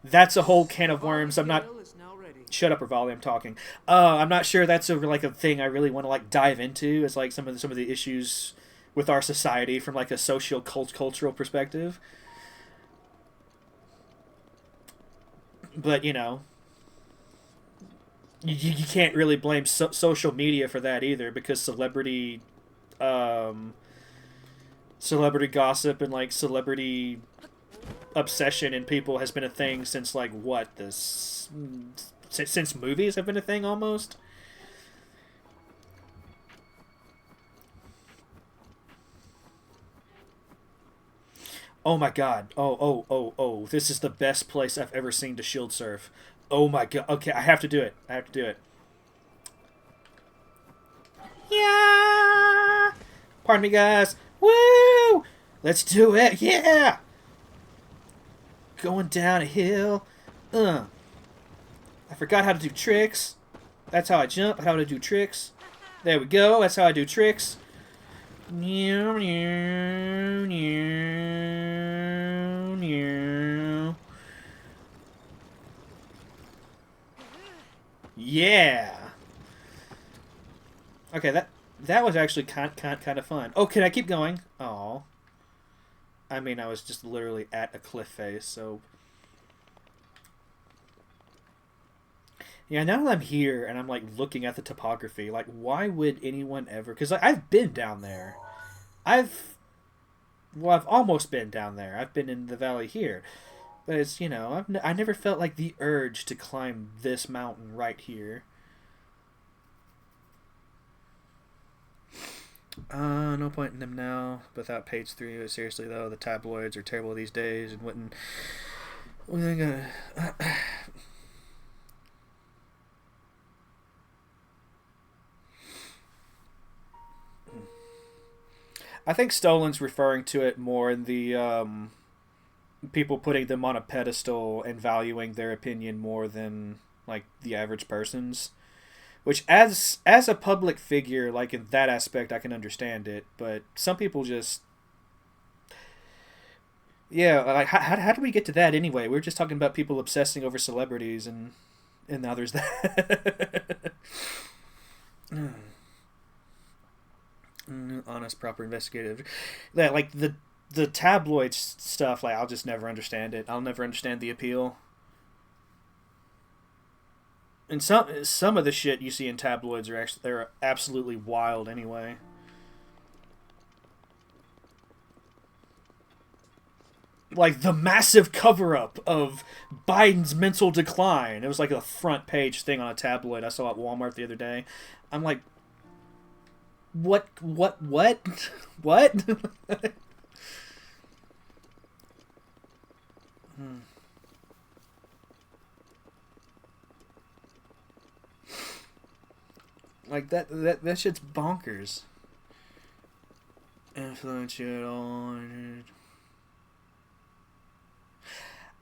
that's a whole can of worms. I'm not... Shut up, Rivali, I'm talking. I'm not sure that's like a thing I really want to, like, dive into, as, like, some of the issues with our society from, like, a cultural perspective. But, you know, you can't really blame social media for that either, because um, celebrity gossip and, like, celebrity obsession in people has been a thing since, like, what, this... Since movies have been a thing, almost? Oh my god. Oh. This is the best place I've ever seen to shield surf. Oh my god. Okay, I have to do it. I have to do it. Yeah! Pardon me, guys. Woo! Let's do it. Yeah! Going down a hill. I forgot how to do tricks. That's how I jump. How to do tricks. There we go. That's how I do tricks. Yeah. Okay, that was actually kind of fun. Oh, can I keep going? Oh. I mean, I was just literally at a cliff face, so... Yeah, now that I'm here and I'm, like, looking at the topography, like, why would anyone ever... Because, like, I've been down there. I've almost been down there. I've been in the valley here. But it's, you know, I never felt, like, the urge to climb this mountain right here. No point in them now. Without page 3, seriously, though, the tabloids are terrible these days and wouldn't... I think Stolen's referring to it more in the people putting them on a pedestal and valuing their opinion more than like the average person's. Which, as a public figure, like in that aspect, I can understand it. But some people just, yeah, like how do we get to that anyway? We were just talking about people obsessing over celebrities, and now there's that. Honest, proper, investigative. Yeah, like the tabloid stuff. Like I'll just never understand it. I'll never understand the appeal. And some of the shit you see in tabloids are actually they're absolutely wild anyway. Like the massive cover up of Biden's mental decline. It was like a front page thing on a tabloid I saw at Walmart the other day. I'm like, what? What? Like that shit's bonkers. Influential.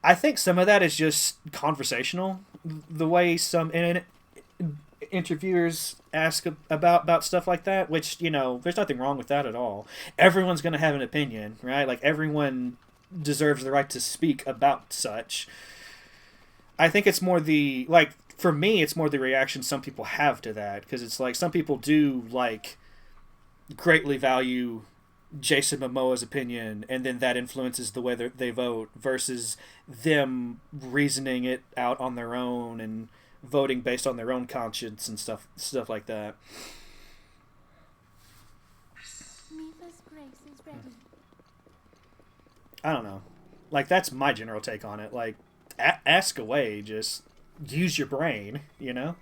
I think some of that is just conversational. The way some interviewers ask about stuff like that, which, you know, there's nothing wrong with that at all. Everyone's going to have an opinion, right? Like, everyone deserves the right to speak about such. I think it's more the, like, for me, it's more the reaction some people have to that, because it's like some people do, like, greatly value Jason Momoa's opinion, and then that influences the way they vote, versus them reasoning it out on their own and voting based on their own conscience and stuff like that. Mifa's grace is ready. I don't know. Like, that's my general take on it. Like, ask away. Just use your brain, you know?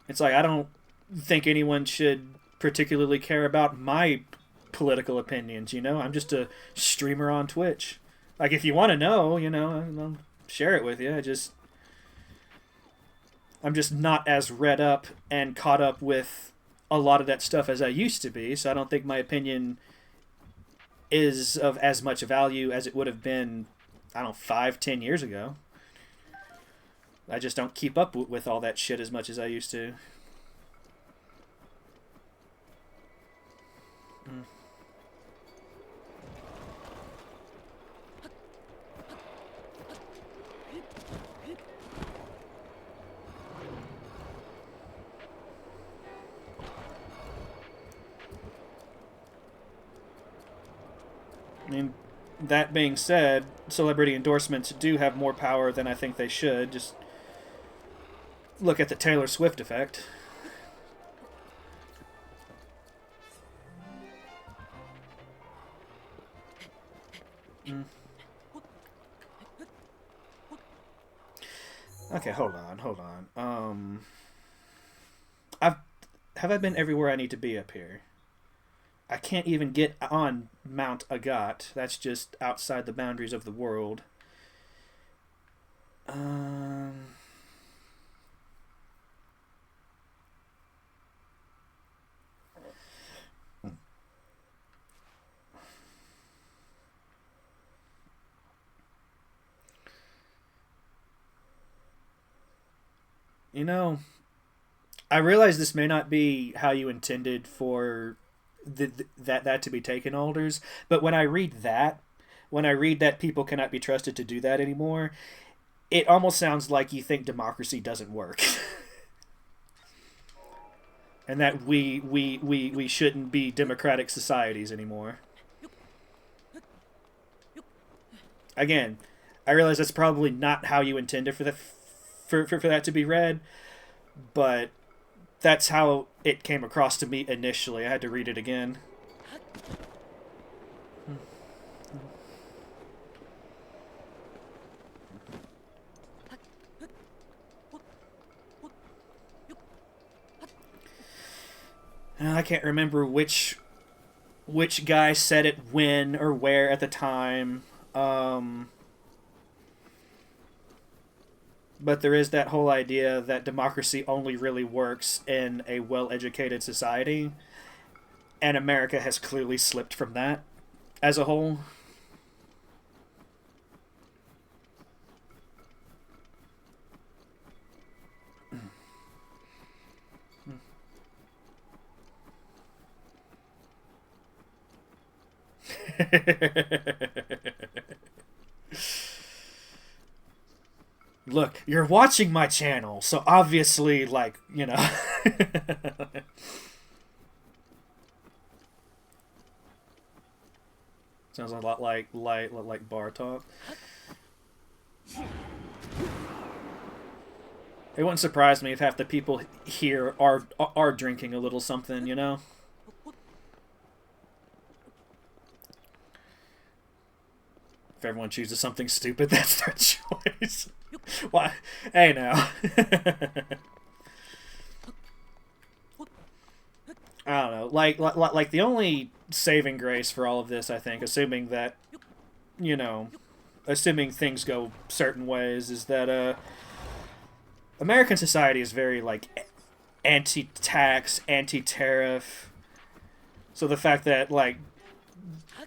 It's like, I don't think anyone should particularly care about my political opinions, you know? I'm just a streamer on Twitch. Like, if you want to know, you know, I'll share it with you. I'm just not as read up and caught up with a lot of that stuff as I used to be, so I don't think my opinion is of as much value as it would have been, I don't know, 5-10 years ago. I just don't keep up with all that shit as much as I used to. I mean, that being said, celebrity endorsements do have more power than I think they should. Just look at the Taylor Swift effect. Okay, hold on. Have I been everywhere I need to be up here? I can't even get on Mount Agat. That's just outside the boundaries of the world. You know, I realize this may not be how you intended for that to be taken, Alders, but when I read that people cannot be trusted to do that anymore, it almost sounds like you think democracy doesn't work. And that we shouldn't be democratic societies anymore. Again, I realize that's probably not how you intended for that to be read, but that's how it came across to me initially. I had to read it again. I can't remember which guy said it when or where at the time. But there is that whole idea that democracy only really works in a well-educated society, and America has clearly slipped from that as a whole. Look, you're watching my channel, so obviously, like, you know. Sounds a lot like bar talk. It wouldn't surprise me if half the people here are drinking a little something, you know. If everyone chooses something stupid, that's their choice. Why? Hey now. I don't know. Like the only saving grace for all of this, I think, assuming that, you know, assuming things go certain ways, is that American society is very like anti-tax, anti-tariff. So the fact that like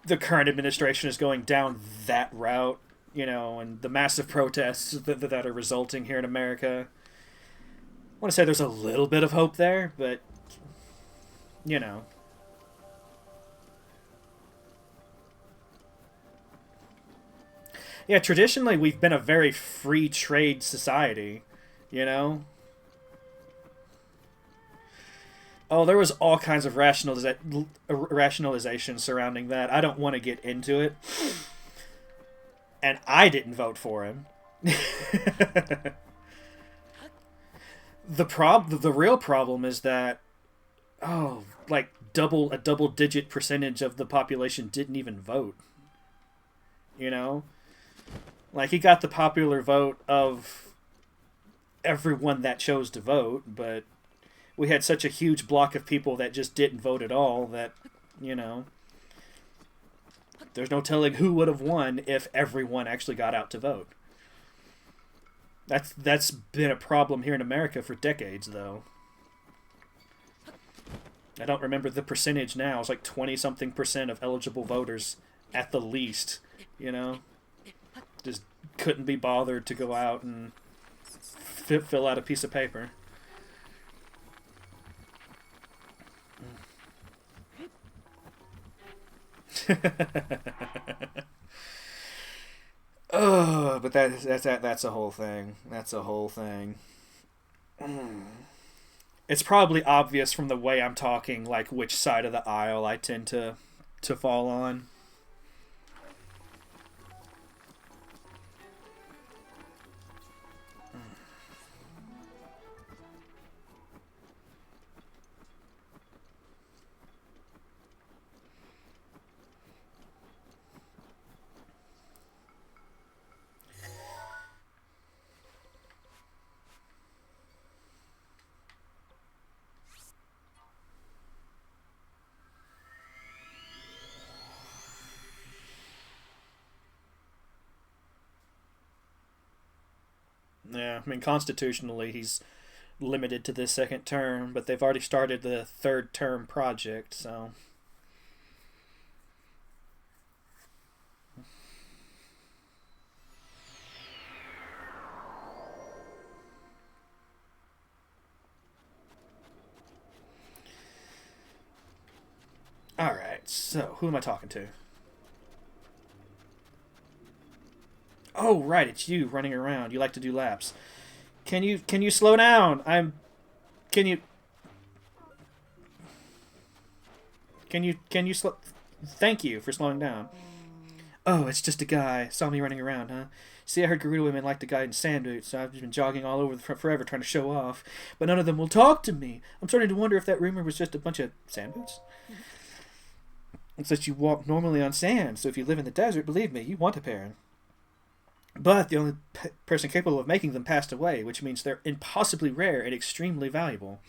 the current administration is going down that route, you know, and the massive protests that are resulting here in America, I want to say there's a little bit of hope there, but you know. Yeah, traditionally we've been a very free trade society, you know? Oh, there was all kinds of rationalization surrounding that. I don't want to get into it. And I didn't vote for him. The real problem is that like a double digit percentage of the population didn't even vote. You know? Like he got the popular vote of everyone that chose to vote, but we had such a huge block of people that just didn't vote at all that, you know, there's no telling who would have won if everyone actually got out to vote. That's been a problem here in America for decades, though. I don't remember the percentage now. It's like 20-something% of eligible voters at the least, you know? Just couldn't be bothered to go out and fill out a piece of paper. Oh, but that's a whole thing. That's a whole thing. It's probably obvious from the way I'm talking, like which side of the aisle I tend to fall on. Yeah, I mean, constitutionally, he's limited to this second term, but they've already started the third term project, so. Alright, so who am I talking to? Oh, right, it's you running around. You like to do laps. Can you slow down? Can you can you slow? Thank you for slowing down. Oh, it's just a guy. Saw me running around, huh? See, I heard Gerudo women like the guy in sand boots, so I've just been jogging all over the front forever trying to show off. But none of them will talk to me. I'm starting to wonder if that rumor was just a bunch of sand boots. It's that you walk normally on sand, so if you live in the desert, believe me, you want a pair. But the only person capable of making them passed away, which means they're impossibly rare and extremely valuable.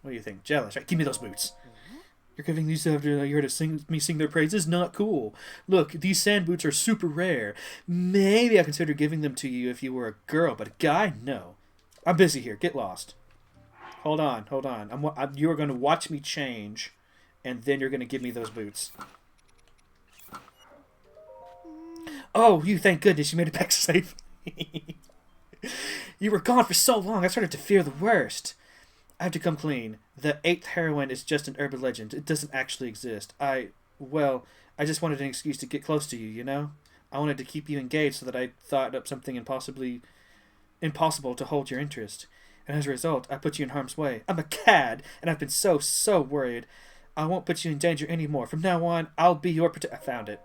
What do you think? Jealous, right? Give me those boots. You're giving these after you heard me sing their praises? Not cool. Look, these sand boots are super rare. Maybe I consider giving them to you if you were a girl, but a guy? No. I'm busy here. Get lost. Hold on. You are going to watch me change, and then you're going to give me those boots. Oh, you thank goodness you made it back safely. You were gone for so long, I started to fear the worst. I have to come clean. The 8th heroine is just an urban legend. It doesn't actually exist. I just wanted an excuse to get close to you, you know? I wanted to keep you engaged so that I thought up something impossible to hold your interest. And as a result, I put you in harm's way. I'm a cad, and I've been so worried. I won't put you in danger anymore. From now on, I'll be your I found it.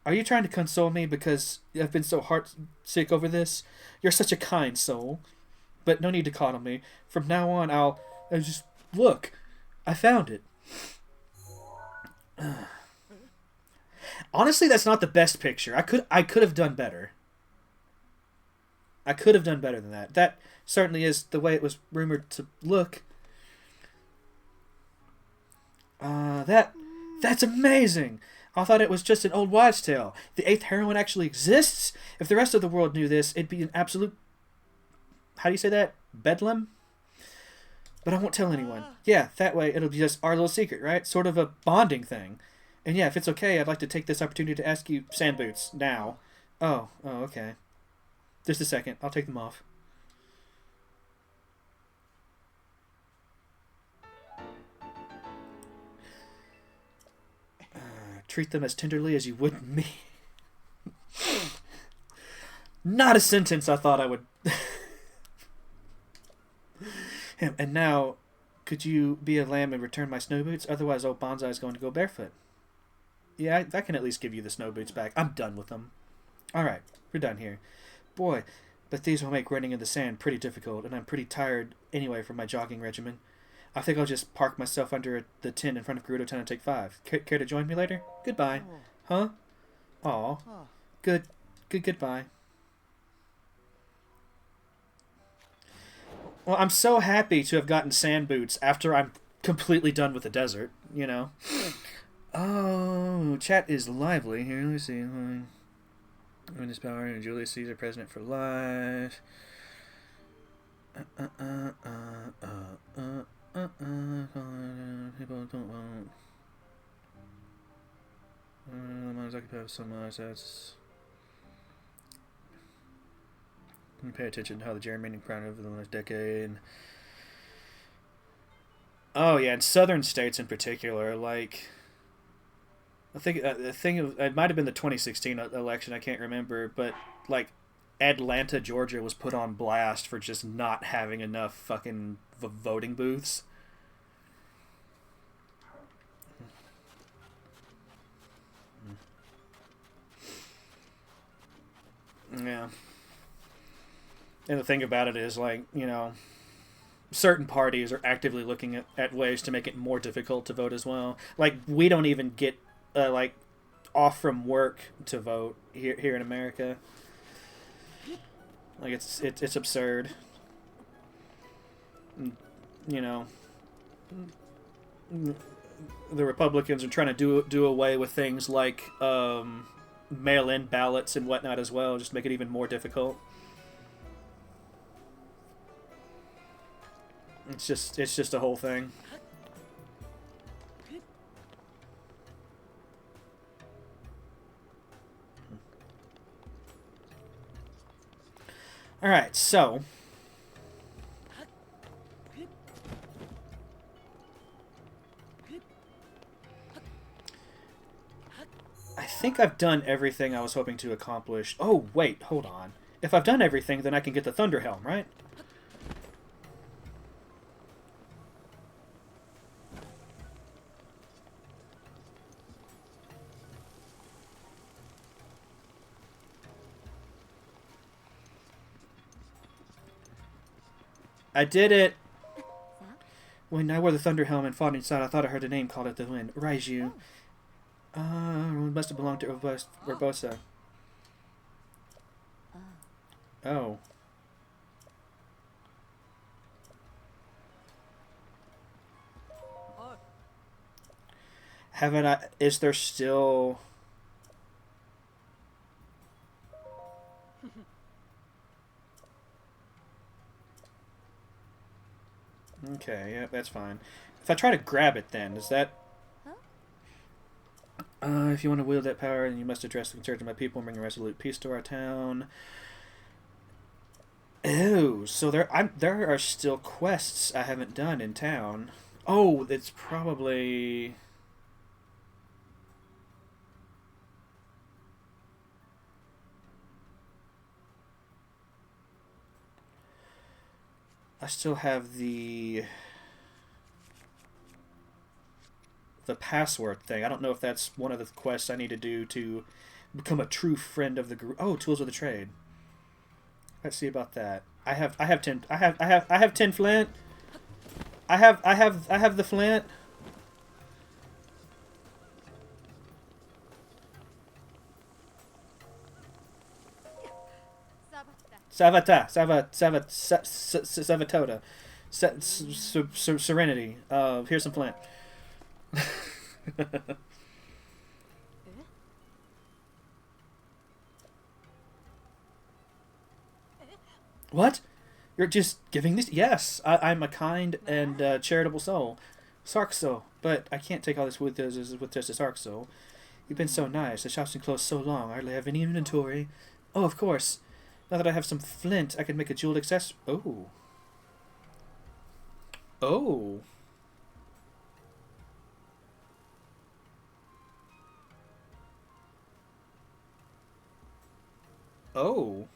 Are you trying to console me because I've been so heartsick over this? You're such a kind soul. But no need to coddle me. From now on, I'll just... Look! I found it. Honestly, that's not the best picture. I could have done better. I could have done better than that. That certainly is the way it was rumored to look. That's amazing! I thought it was just an old wives' tale. The 8th heroine actually exists? If the rest of the world knew this, it'd be an absolute... How do you say that? Bedlam? But I won't tell anyone. Yeah, that way it'll be just our little secret, right? Sort of a bonding thing. And yeah, if it's okay, I'd like to take this opportunity to ask you sand boots now. Oh, okay. Just a second. I'll take them off. Treat them as tenderly as you would me. Not a sentence I thought I would... And now, could you be a lamb and return my snow boots? Otherwise, old Bonsai's going to go barefoot. Yeah, I can at least give you the snow boots back. I'm done with them. Alright, we're done here. Boy, but these will make running in the sand pretty difficult, and I'm pretty tired anyway from my jogging regimen. I think I'll just park myself under the tent in front of Gerudo Town and take 5. Care to join me later? Goodbye. Huh? Aw. Goodbye. Well, I'm so happy to have gotten sand boots after I'm completely done with the desert, you know? Oh, chat is lively. Here, let me see. Win this power and Julius Caesar president for life. People don't want. Mine's occupied with some assets. Pay attention to how the gerrymandering crown over the last decade. Oh yeah, in southern states in particular, like I think it might have been the 2016 election. I can't remember, but like Atlanta, Georgia was put on blast for just not having enough fucking voting booths. Yeah. And the thing about it is, like, you know, certain parties are actively looking at ways to make it more difficult to vote as well. Like, we don't even get, like, off from work to vote here in America. Like, it's absurd. You know, the Republicans are trying to do away with things like mail-in ballots and whatnot as well, just to make it even more difficult. It's just a whole thing. All right, so I think I've done everything I was hoping to accomplish. Oh, wait, hold on. If I've done everything, then I can get the Thunder Helm, right? I did it! When I wore the Thunder Helm and fought inside, I thought I heard a name called at the wind. Raiju. Must have belonged to Urbosa. Oh. Haven't I? Is there still? Okay, yeah, that's fine. If I try to grab it, then is that? If you want to wield that power, then you must address the concerns of my people and bring a resolute peace to our town. Oh, so there are still quests I haven't done in town. Oh, it's probably. I still have the password thing. I don't know if that's one of the quests I need to do to become a true friend of the group. Oh, tools of the trade. Let's see about that. I have 10. I have 10 flint. I have the flint. Savatoda. Serenity. Here's some flint. What? You're just giving this? Yes, I'm a kind and charitable soul. Sarkso. But I can't take all this with just a Sarkso. You've been so nice. The shop's been closed so long. I hardly have any inventory. Oh, of course. Now that I have some flint, I can make a jeweled accessory. Oh. Oh. Oh.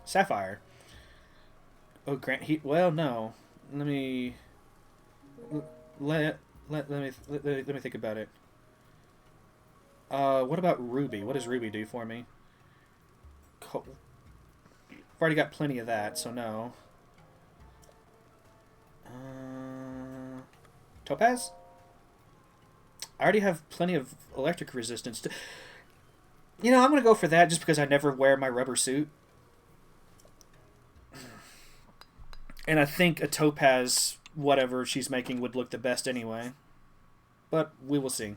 Sapphire. Oh, Grant. Well, no. Let me. Let me think about it. What about Ruby? What does Ruby do for me? I've already got plenty of that, so no. Topaz? I already have plenty of electric resistance. You know, I'm going to go for that just because I never wear my rubber suit. And I think a topaz, whatever she's making, would look the best anyway. But we will see.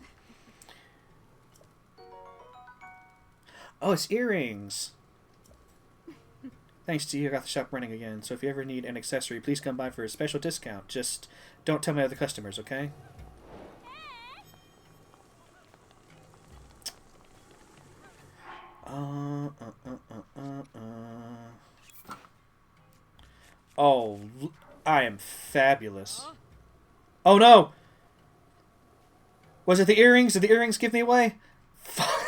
Oh, it's earrings. Thanks to you, I got the shop running again. So if you ever need an accessory, please come by for a special discount. Just don't tell my other customers, okay? Oh, I am fabulous. Oh no! Was it the earrings? Did the earrings give me away? Fuck.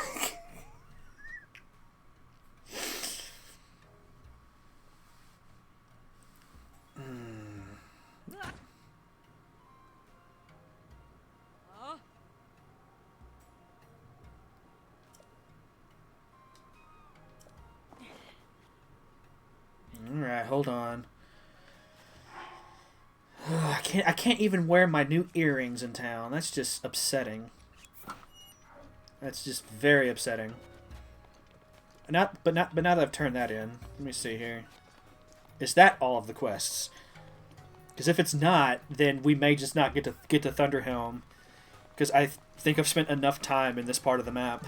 Alright, hold on. I can't even wear my new earrings in town. That's just upsetting. That's just very upsetting. But now that I've turned that in, let me see here. Is that all of the quests? Because if it's not, then we may just not get to Thunderhelm. Because I think I've spent enough time in this part of the map.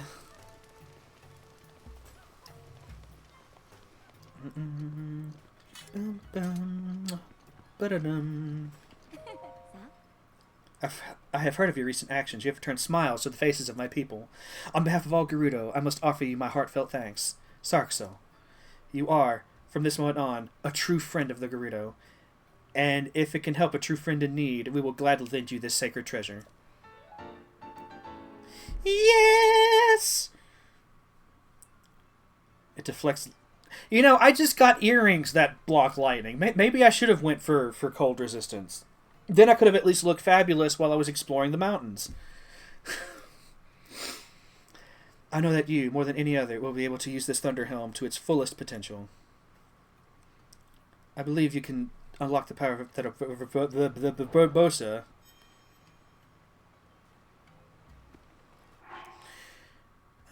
I have heard of your recent actions. You have turned smiles to the faces of my people. On behalf of all Gerudo, I must offer you my heartfelt thanks. Sarkso, you are, from this moment on, a true friend of the Gerudo. And if it can help a true friend in need, we will gladly lend you this sacred treasure. Yes! It deflects... You know, I just got earrings that block lightning. Maybe I should have went for cold resistance. Then I could have at least looked fabulous while I was exploring the mountains. I know that you, more than any other, will be able to use this Thunderhelm to its fullest potential. I believe you can unlock the power of the Bosa.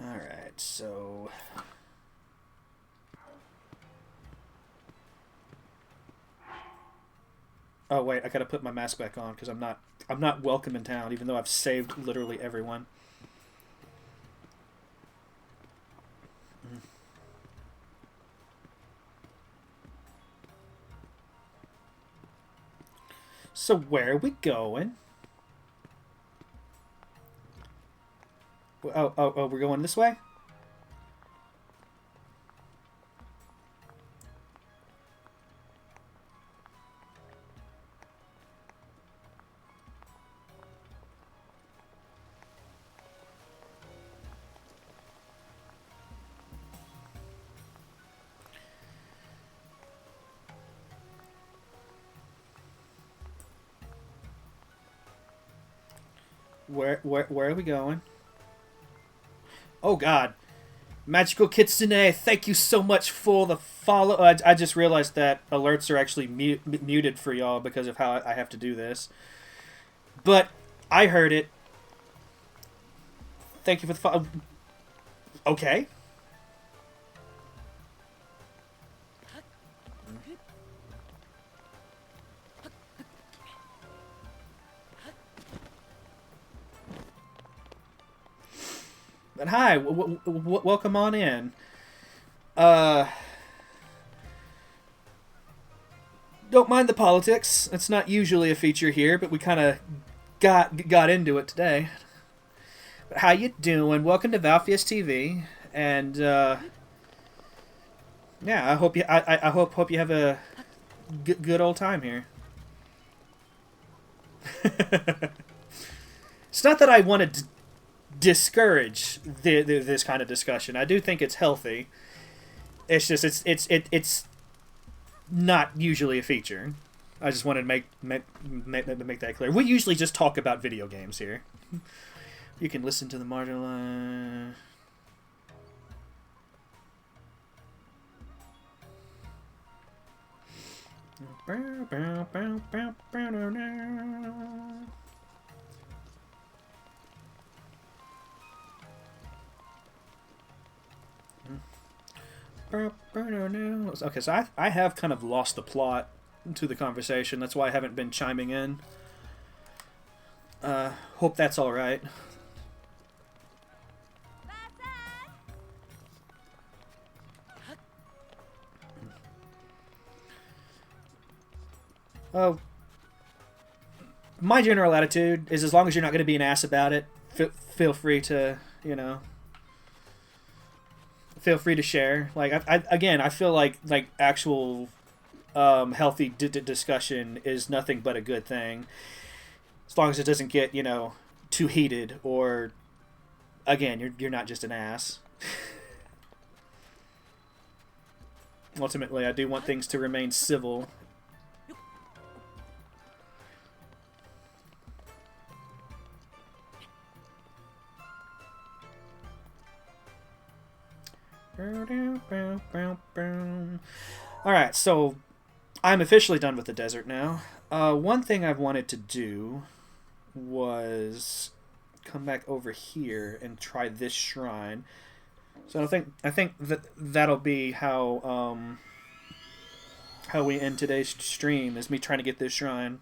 Alright, so... Oh wait, I gotta put my mask back on because I'm not welcome in town, even though I've saved literally everyone. So where are we going? Oh, we're going this way? Where are we going? Oh God. Magical Kitsune, thank you so much for the follow. I just realized that alerts are actually muted for y'all because of how I have to do this. But I heard it. Thank you for the follow. Okay. But hi, welcome on in. Uh, don't mind the politics. It's not usually a feature here, but we kind of got into it today. But how you doing? Welcome to Valfius TV, and yeah, I hope hope you have a good old time here. It's not that I want to discourage this kind of discussion. I do think it's healthy. It's just it's not usually a feature. I just wanted to make that clear. We usually just talk about video games here. You can listen to the marginalized. Okay, so I have kind of lost the plot to the conversation. That's why I haven't been chiming in. Hope that's all right. Oh, my general attitude is as long as you're not going to be an ass about it, feel free to, you know, feel free to share. Like, again, I feel like actual healthy discussion is nothing but a good thing, as long as it doesn't get, you know, too heated or, again, you're not just an ass. Ultimately, I do want things to remain civil. Alright, so I'm officially done with the desert now. One thing I've wanted to do was come back over here and try this shrine. So I think that'll be how we end today's stream, is me trying to get this shrine.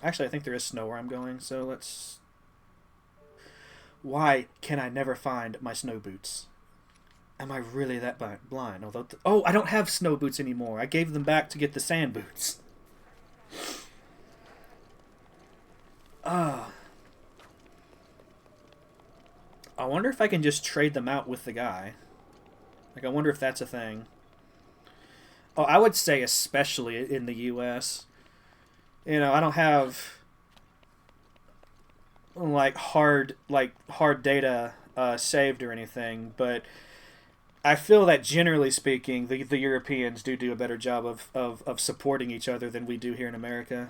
Actually, I think there is snow where I'm going, so let's... Why can I never find my snow boots? Am I really that blind? Although oh, I don't have snow boots anymore. I gave them back to get the sand boots. I wonder if I can just trade them out with the guy. Like, I wonder if that's a thing. Oh, I would say especially in the U.S. You know, I don't have like hard data saved or anything, but I feel that generally speaking, the Europeans do a better job of supporting each other than we do here in America.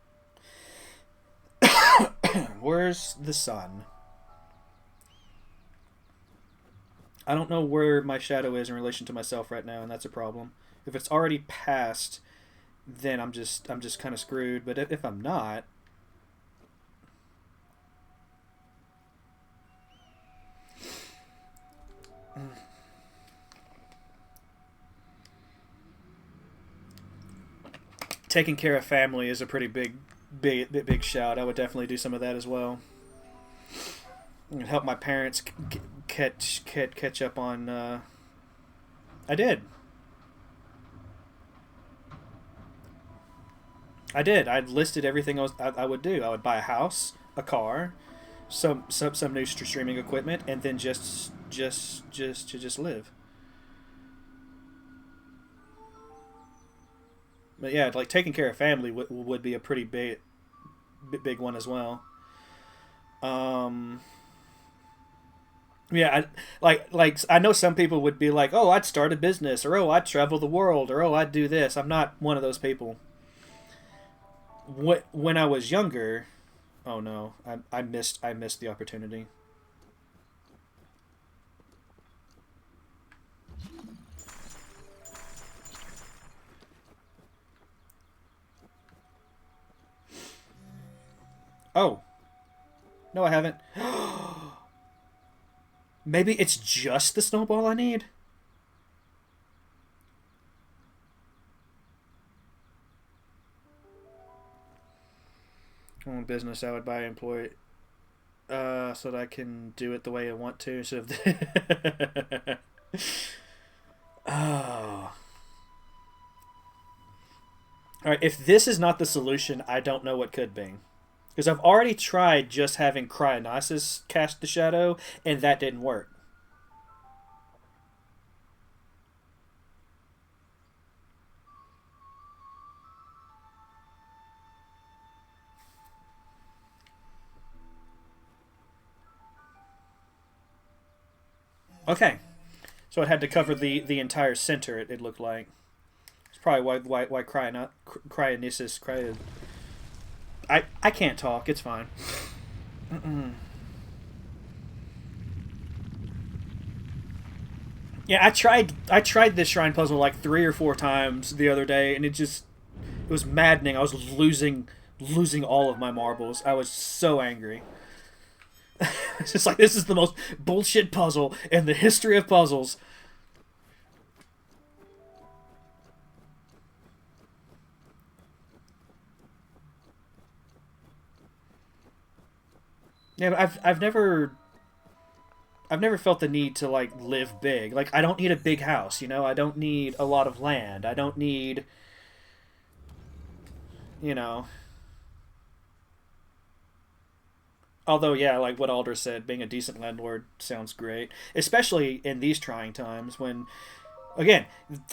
Where's the sun? I don't know where my shadow is in relation to myself right now, and that's a problem. If it's already past, then I'm just kind of screwed. But if I'm not, taking care of family is a pretty big shout. I would definitely do some of that as well. And help my parents catch up on. I did. I listed everything I would do. I would buy a house, a car, some new streaming equipment, and then just live. But yeah, like taking care of family would be a pretty big one as well. Yeah, like I know some people would be like, "Oh, I'd start a business," or "Oh, I'd travel the world," or "Oh, I'd do this." I'm not one of those people. When I was younger, oh no, I missed the opportunity. Oh, no, I haven't. Maybe it's just the snowball I need? Own business, I would buy employee so that I can do it the way I want to instead of the Oh. Alright, if this is not the solution, I don't know what could be. Because I've already tried just having Cryonisis cast the shadow, and that didn't work. Okay. So it had to cover the entire center, it looked like. It's probably why Cryonisis... I can't talk, it's fine. Yeah, I tried this shrine puzzle like 3 or 4 times the other day, and it was maddening. I was losing all of my marbles. I was so angry. It's just like, this is the most bullshit puzzle in the history of puzzles. Yeah, but I've never felt the need to like live big. Like, I don't need a big house, you know? I don't need a lot of land. I don't need, you know. Although, yeah, like what Alder said, being a decent landlord sounds great, especially in these trying times when, again,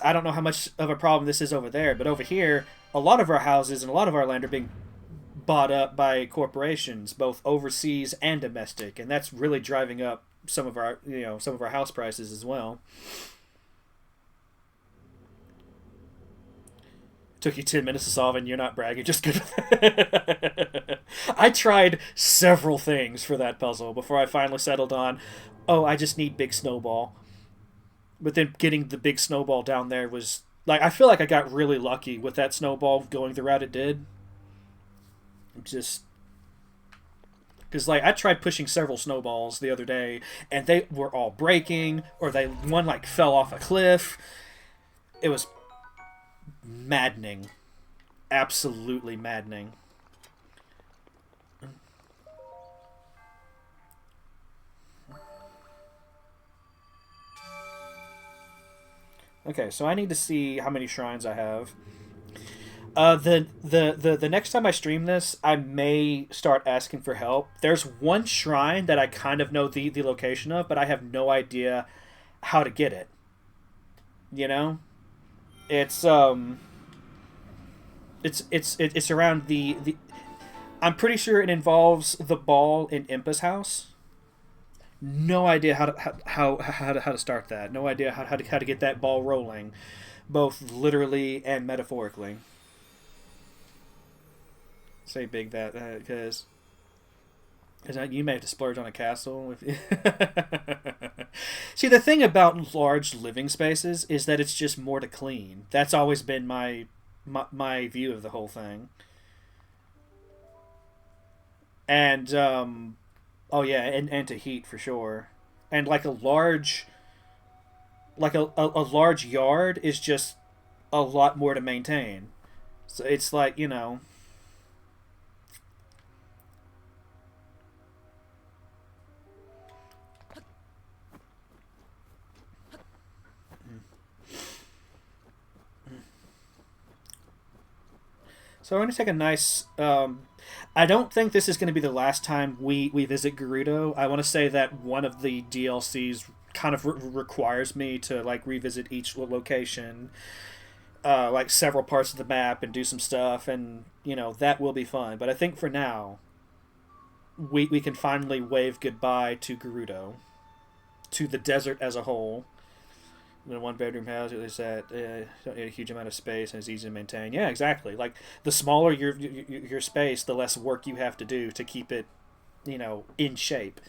I don't know how much of a problem this is over there, but over here, a lot of our houses and a lot of our land are being bought up by corporations, both overseas and domestic, and that's really driving up some of our house prices as well. Took you 10 minutes to solve, and you're not bragging. Just good. I tried several things for that puzzle before I finally settled on, oh, I just need big snowball. But then getting the big snowball down there was like, I feel like I got really lucky with that snowball going the route it did. Just because like I tried pushing several snowballs the other day, and they were all breaking, or one like fell off a cliff. It was maddening, absolutely maddening. Okay, so I need to see how many shrines I have. The next time I stream this, I may start asking for help. There's one shrine that I kind of know the location of, but I have no idea how to get it. You know, it's it's around the. I'm pretty sure it involves the ball in Impa's house. No idea how to start that. No idea how to get that ball rolling, both literally and metaphorically. Say big that because Because you may have to splurge on a castle. See, the thing about large living spaces is that it's just more to clean. That's always been my view of the whole thing. And oh yeah, and to heat for sure. And like a large, a large yard is just a lot more to maintain. So it's like, you know. So I'm going to take a nice. I don't think this is going to be the last time we visit Gerudo. I want to say that one of the DLCs kind of requires me to like revisit each location, like several parts of the map and do some stuff, and you know that will be fun. But I think for now, we can finally wave goodbye to Gerudo, to the desert as a whole. In a one-bedroom house, is that don't need a huge amount of space and it's easy to maintain. Yeah, exactly. Like the smaller your space, the less work you have to do to keep it, you know, in shape.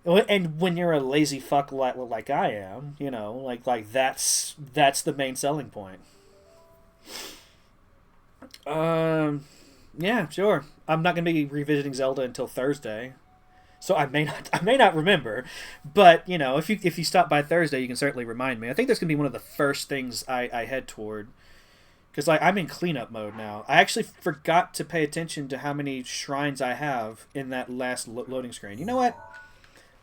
And when you're a lazy fuck like I am, you know, like that's the main selling point. Yeah, sure. I'm not gonna be revisiting Zelda until Thursday. So I may not remember, but you know, if you stop by Thursday, you can certainly remind me. I think that's gonna be one of the first things I head toward, because like I'm in cleanup mode now. I actually forgot to pay attention to how many shrines I have in that last loading screen. You know what?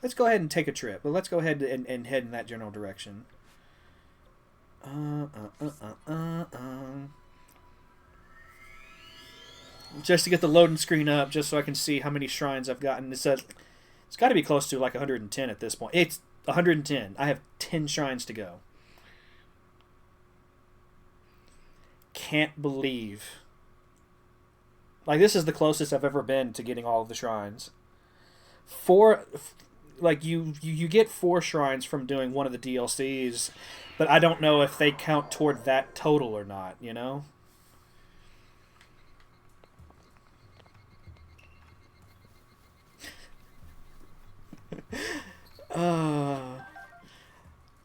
Let's go ahead and take a trip. But let's go ahead and head in that general direction. Just to get the loading screen up, just so I can see how many shrines I've gotten. It's got to be close to like 110 at this point. It's 110. I have 10 shrines to go. Can't believe. Like, this is the closest I've ever been to getting all of the shrines. Like, you get 4 shrines from doing one of the DLCs, but I don't know if they count toward that total or not, you know?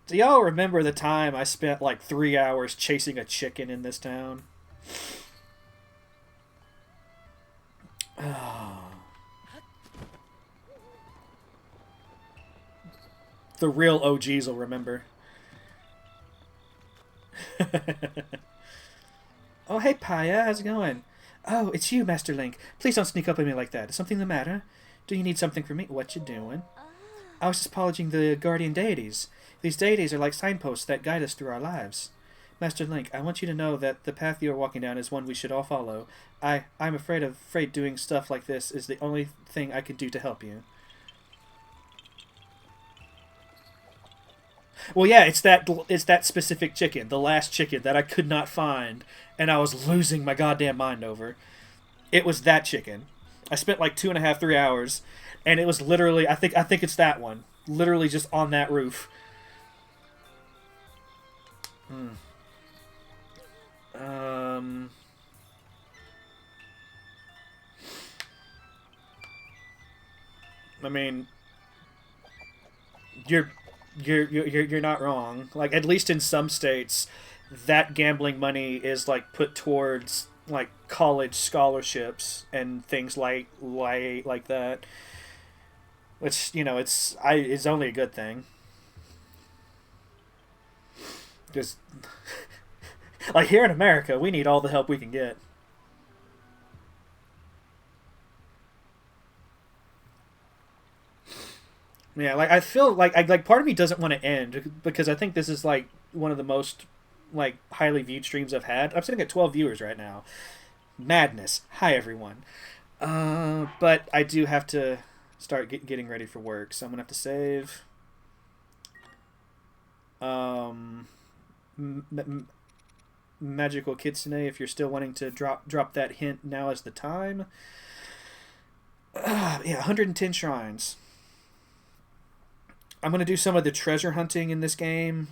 Do y'all remember the time I spent like 3 hours chasing a chicken in this town? The real OGs will remember. Oh, hey, Paya. How's it going? Oh, it's you, Master Link. Please don't sneak up on me like that. Is something the matter? Do you need something from me? What you doing? I was just polishing the guardian deities. These deities are like signposts that guide us through our lives. Master Link, I want you to know that the path you are walking down is one we should all follow. I'm afraid doing stuff like this is the only thing I can do to help you. Well, yeah, it's that specific chicken, the last chicken that I could not find, and I was losing my goddamn mind over. It was that chicken. I spent like 2.5, 3 hours, and it was literally I think it's that one, literally just on that roof. I mean, you're not wrong. Like, at least in some states, that gambling money is like put towards like college scholarships and things like that. Which, you know, it's only a good thing. Just like here in America, we need all the help we can get. Yeah, like I feel like part of me doesn't want to end because I think this is like one of the most like highly viewed streams I've had. I'm sitting at 12 viewers right now. Madness. Hi everyone. But I do have to start getting ready for work, so I'm gonna have to save. Magical Kitsune, if you're still wanting to drop that hint, now is the time. Yeah, 110 shrines. I'm going to do some of the treasure hunting in this game.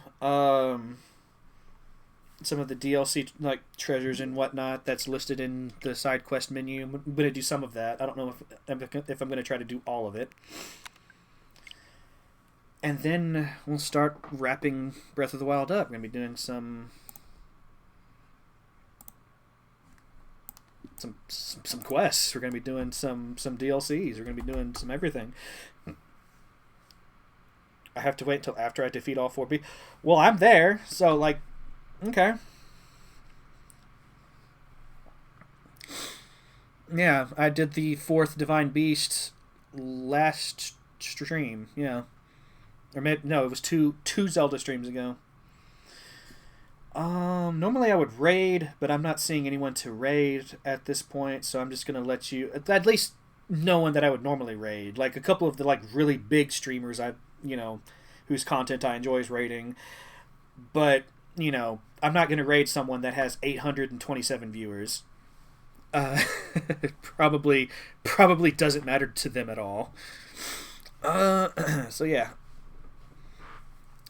some of the DLC like treasures and whatnot that's listed in the side quest menu. I'm gonna do some of that. I don't know if I'm gonna try to do all of it. And then we'll start wrapping Breath of the Wild up. We're gonna be doing some quests. We're gonna be doing some DLCs. We're gonna be doing some everything. I have to wait until after I defeat all 4 B. Well, I'm there, so like, okay. Yeah, I did the 4th Divine Beast last stream. Yeah, or maybe no, it was two Zelda streams ago. Normally I would raid, but I'm not seeing anyone to raid at this point, so I'm just gonna let you, at least no one that I would normally raid. Like a couple of the like really big streamers whose content I enjoy is raiding, but I'm not gonna raid someone that has 827 viewers. Probably doesn't matter to them at all. So yeah.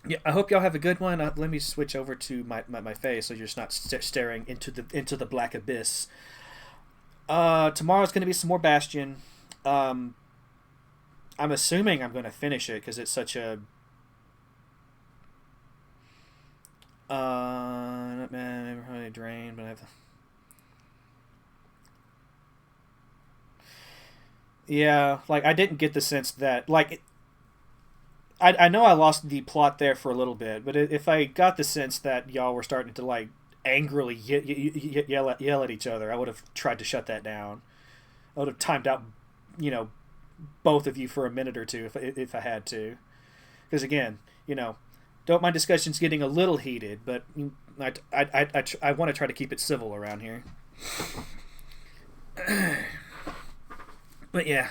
Yeah, I hope y'all have a good one. Let me switch over to my face so you're just not staring into the black abyss. Tomorrow's going to be some more Bastion. I'm assuming I'm going to finish it because it's such a... man, I'm really drained, but I have... Yeah, like, I didn't get the sense that... Like, I know I lost the plot there for a little bit, but if I got the sense that y'all were starting to like angrily yell at each other, I would have tried to shut that down. I would have timed out, both of you for a minute or two if I had to. Because again, don't mind discussions getting a little heated, but I want to try to keep it civil around here. But yeah,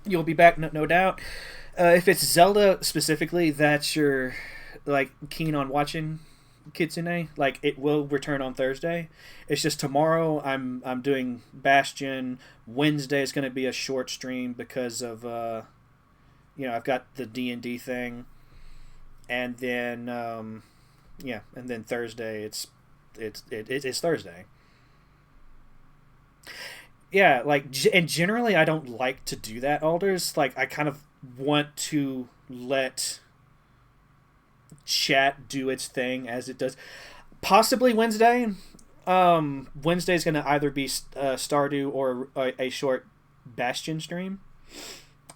you'll be back, no doubt. If it's Zelda specifically that you're like keen on watching, Kitsune, like it will return on Thursday. It's just tomorrow I'm doing Bastion. Wednesday is going to be a short stream because of I've got the D&D thing, and then and then Thursday it's Thursday. Yeah, like, and generally I don't like to do that, Alders. Like, I kind of want to let chat do its thing as it does. Possibly Wednesday. Wednesday's going to either be Stardew or a short Bastion stream.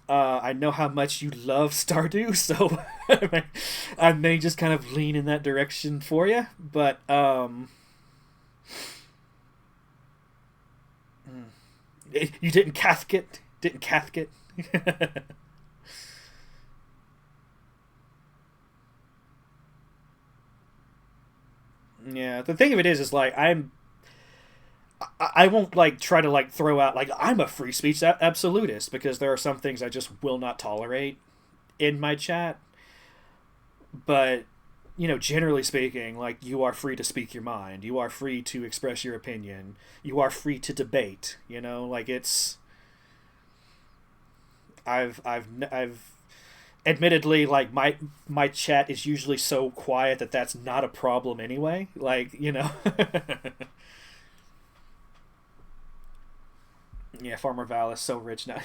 I know how much you love Stardew, so I may just kind of lean in that direction for you, but... You didn't Cathkit? Didn't Cathkit? Yeah, the thing of it is like I won't like try to like throw out like I'm a free speech absolutist, because there are some things I just will not tolerate in my chat. But generally speaking, like, you are free to speak your mind. You are free to express your opinion. You are free to debate. Like, it's. I've admittedly, like, my chat is usually so quiet that that's not a problem anyway. Like, Yeah, Farmer Val is so rich now.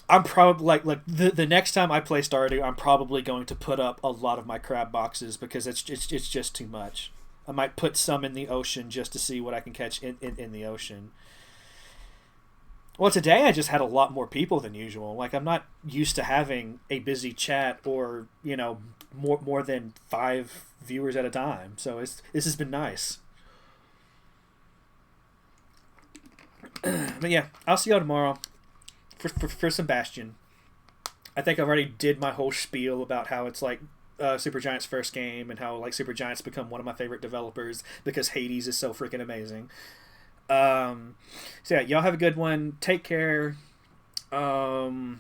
I'm probably like the next time I play Stardew, I'm probably going to put up a lot of my crab boxes because it's just too much. I might put some in the ocean just to see what I can catch in the ocean. Well, today I just had a lot more people than usual. Like, I'm not used to having a busy chat or more than 5 viewers at a time. So this has been nice. But yeah, I'll see y'all tomorrow. For some Bastion. I think I've already did my whole spiel about how it's like Supergiant's first game and how like Supergiant's become one of my favorite developers because Hades is so freaking amazing. So yeah, y'all have a good one. Take care. And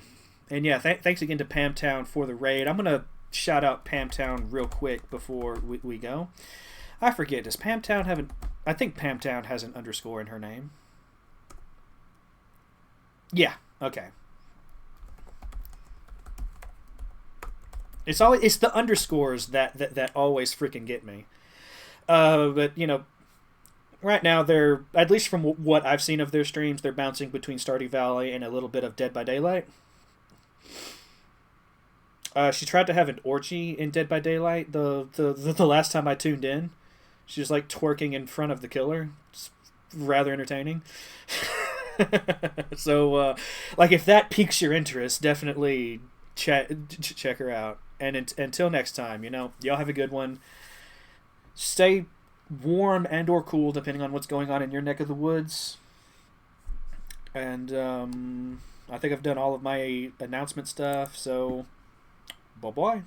yeah, thanks again to Pamtown for the raid. I'm gonna shout out Pamtown real quick before we go. I forget, does Pamtown have an... I think Pamtown has an underscore in her name. Yeah. Okay. It's the underscores that always freaking get me. But you know, right now they're, at least from what I've seen of their streams, they're bouncing between Stardew Valley and a little bit of Dead by Daylight. She tried to have an orgy in Dead by Daylight the last time I tuned in. She was like twerking in front of the killer. It's rather entertaining. So, like, if that piques your interest, definitely check her out. And until next time, you know, y'all have a good one. Stay warm and or cool, depending on what's going on in your neck of the woods. And I think I've done all of my announcement stuff, so bye-bye.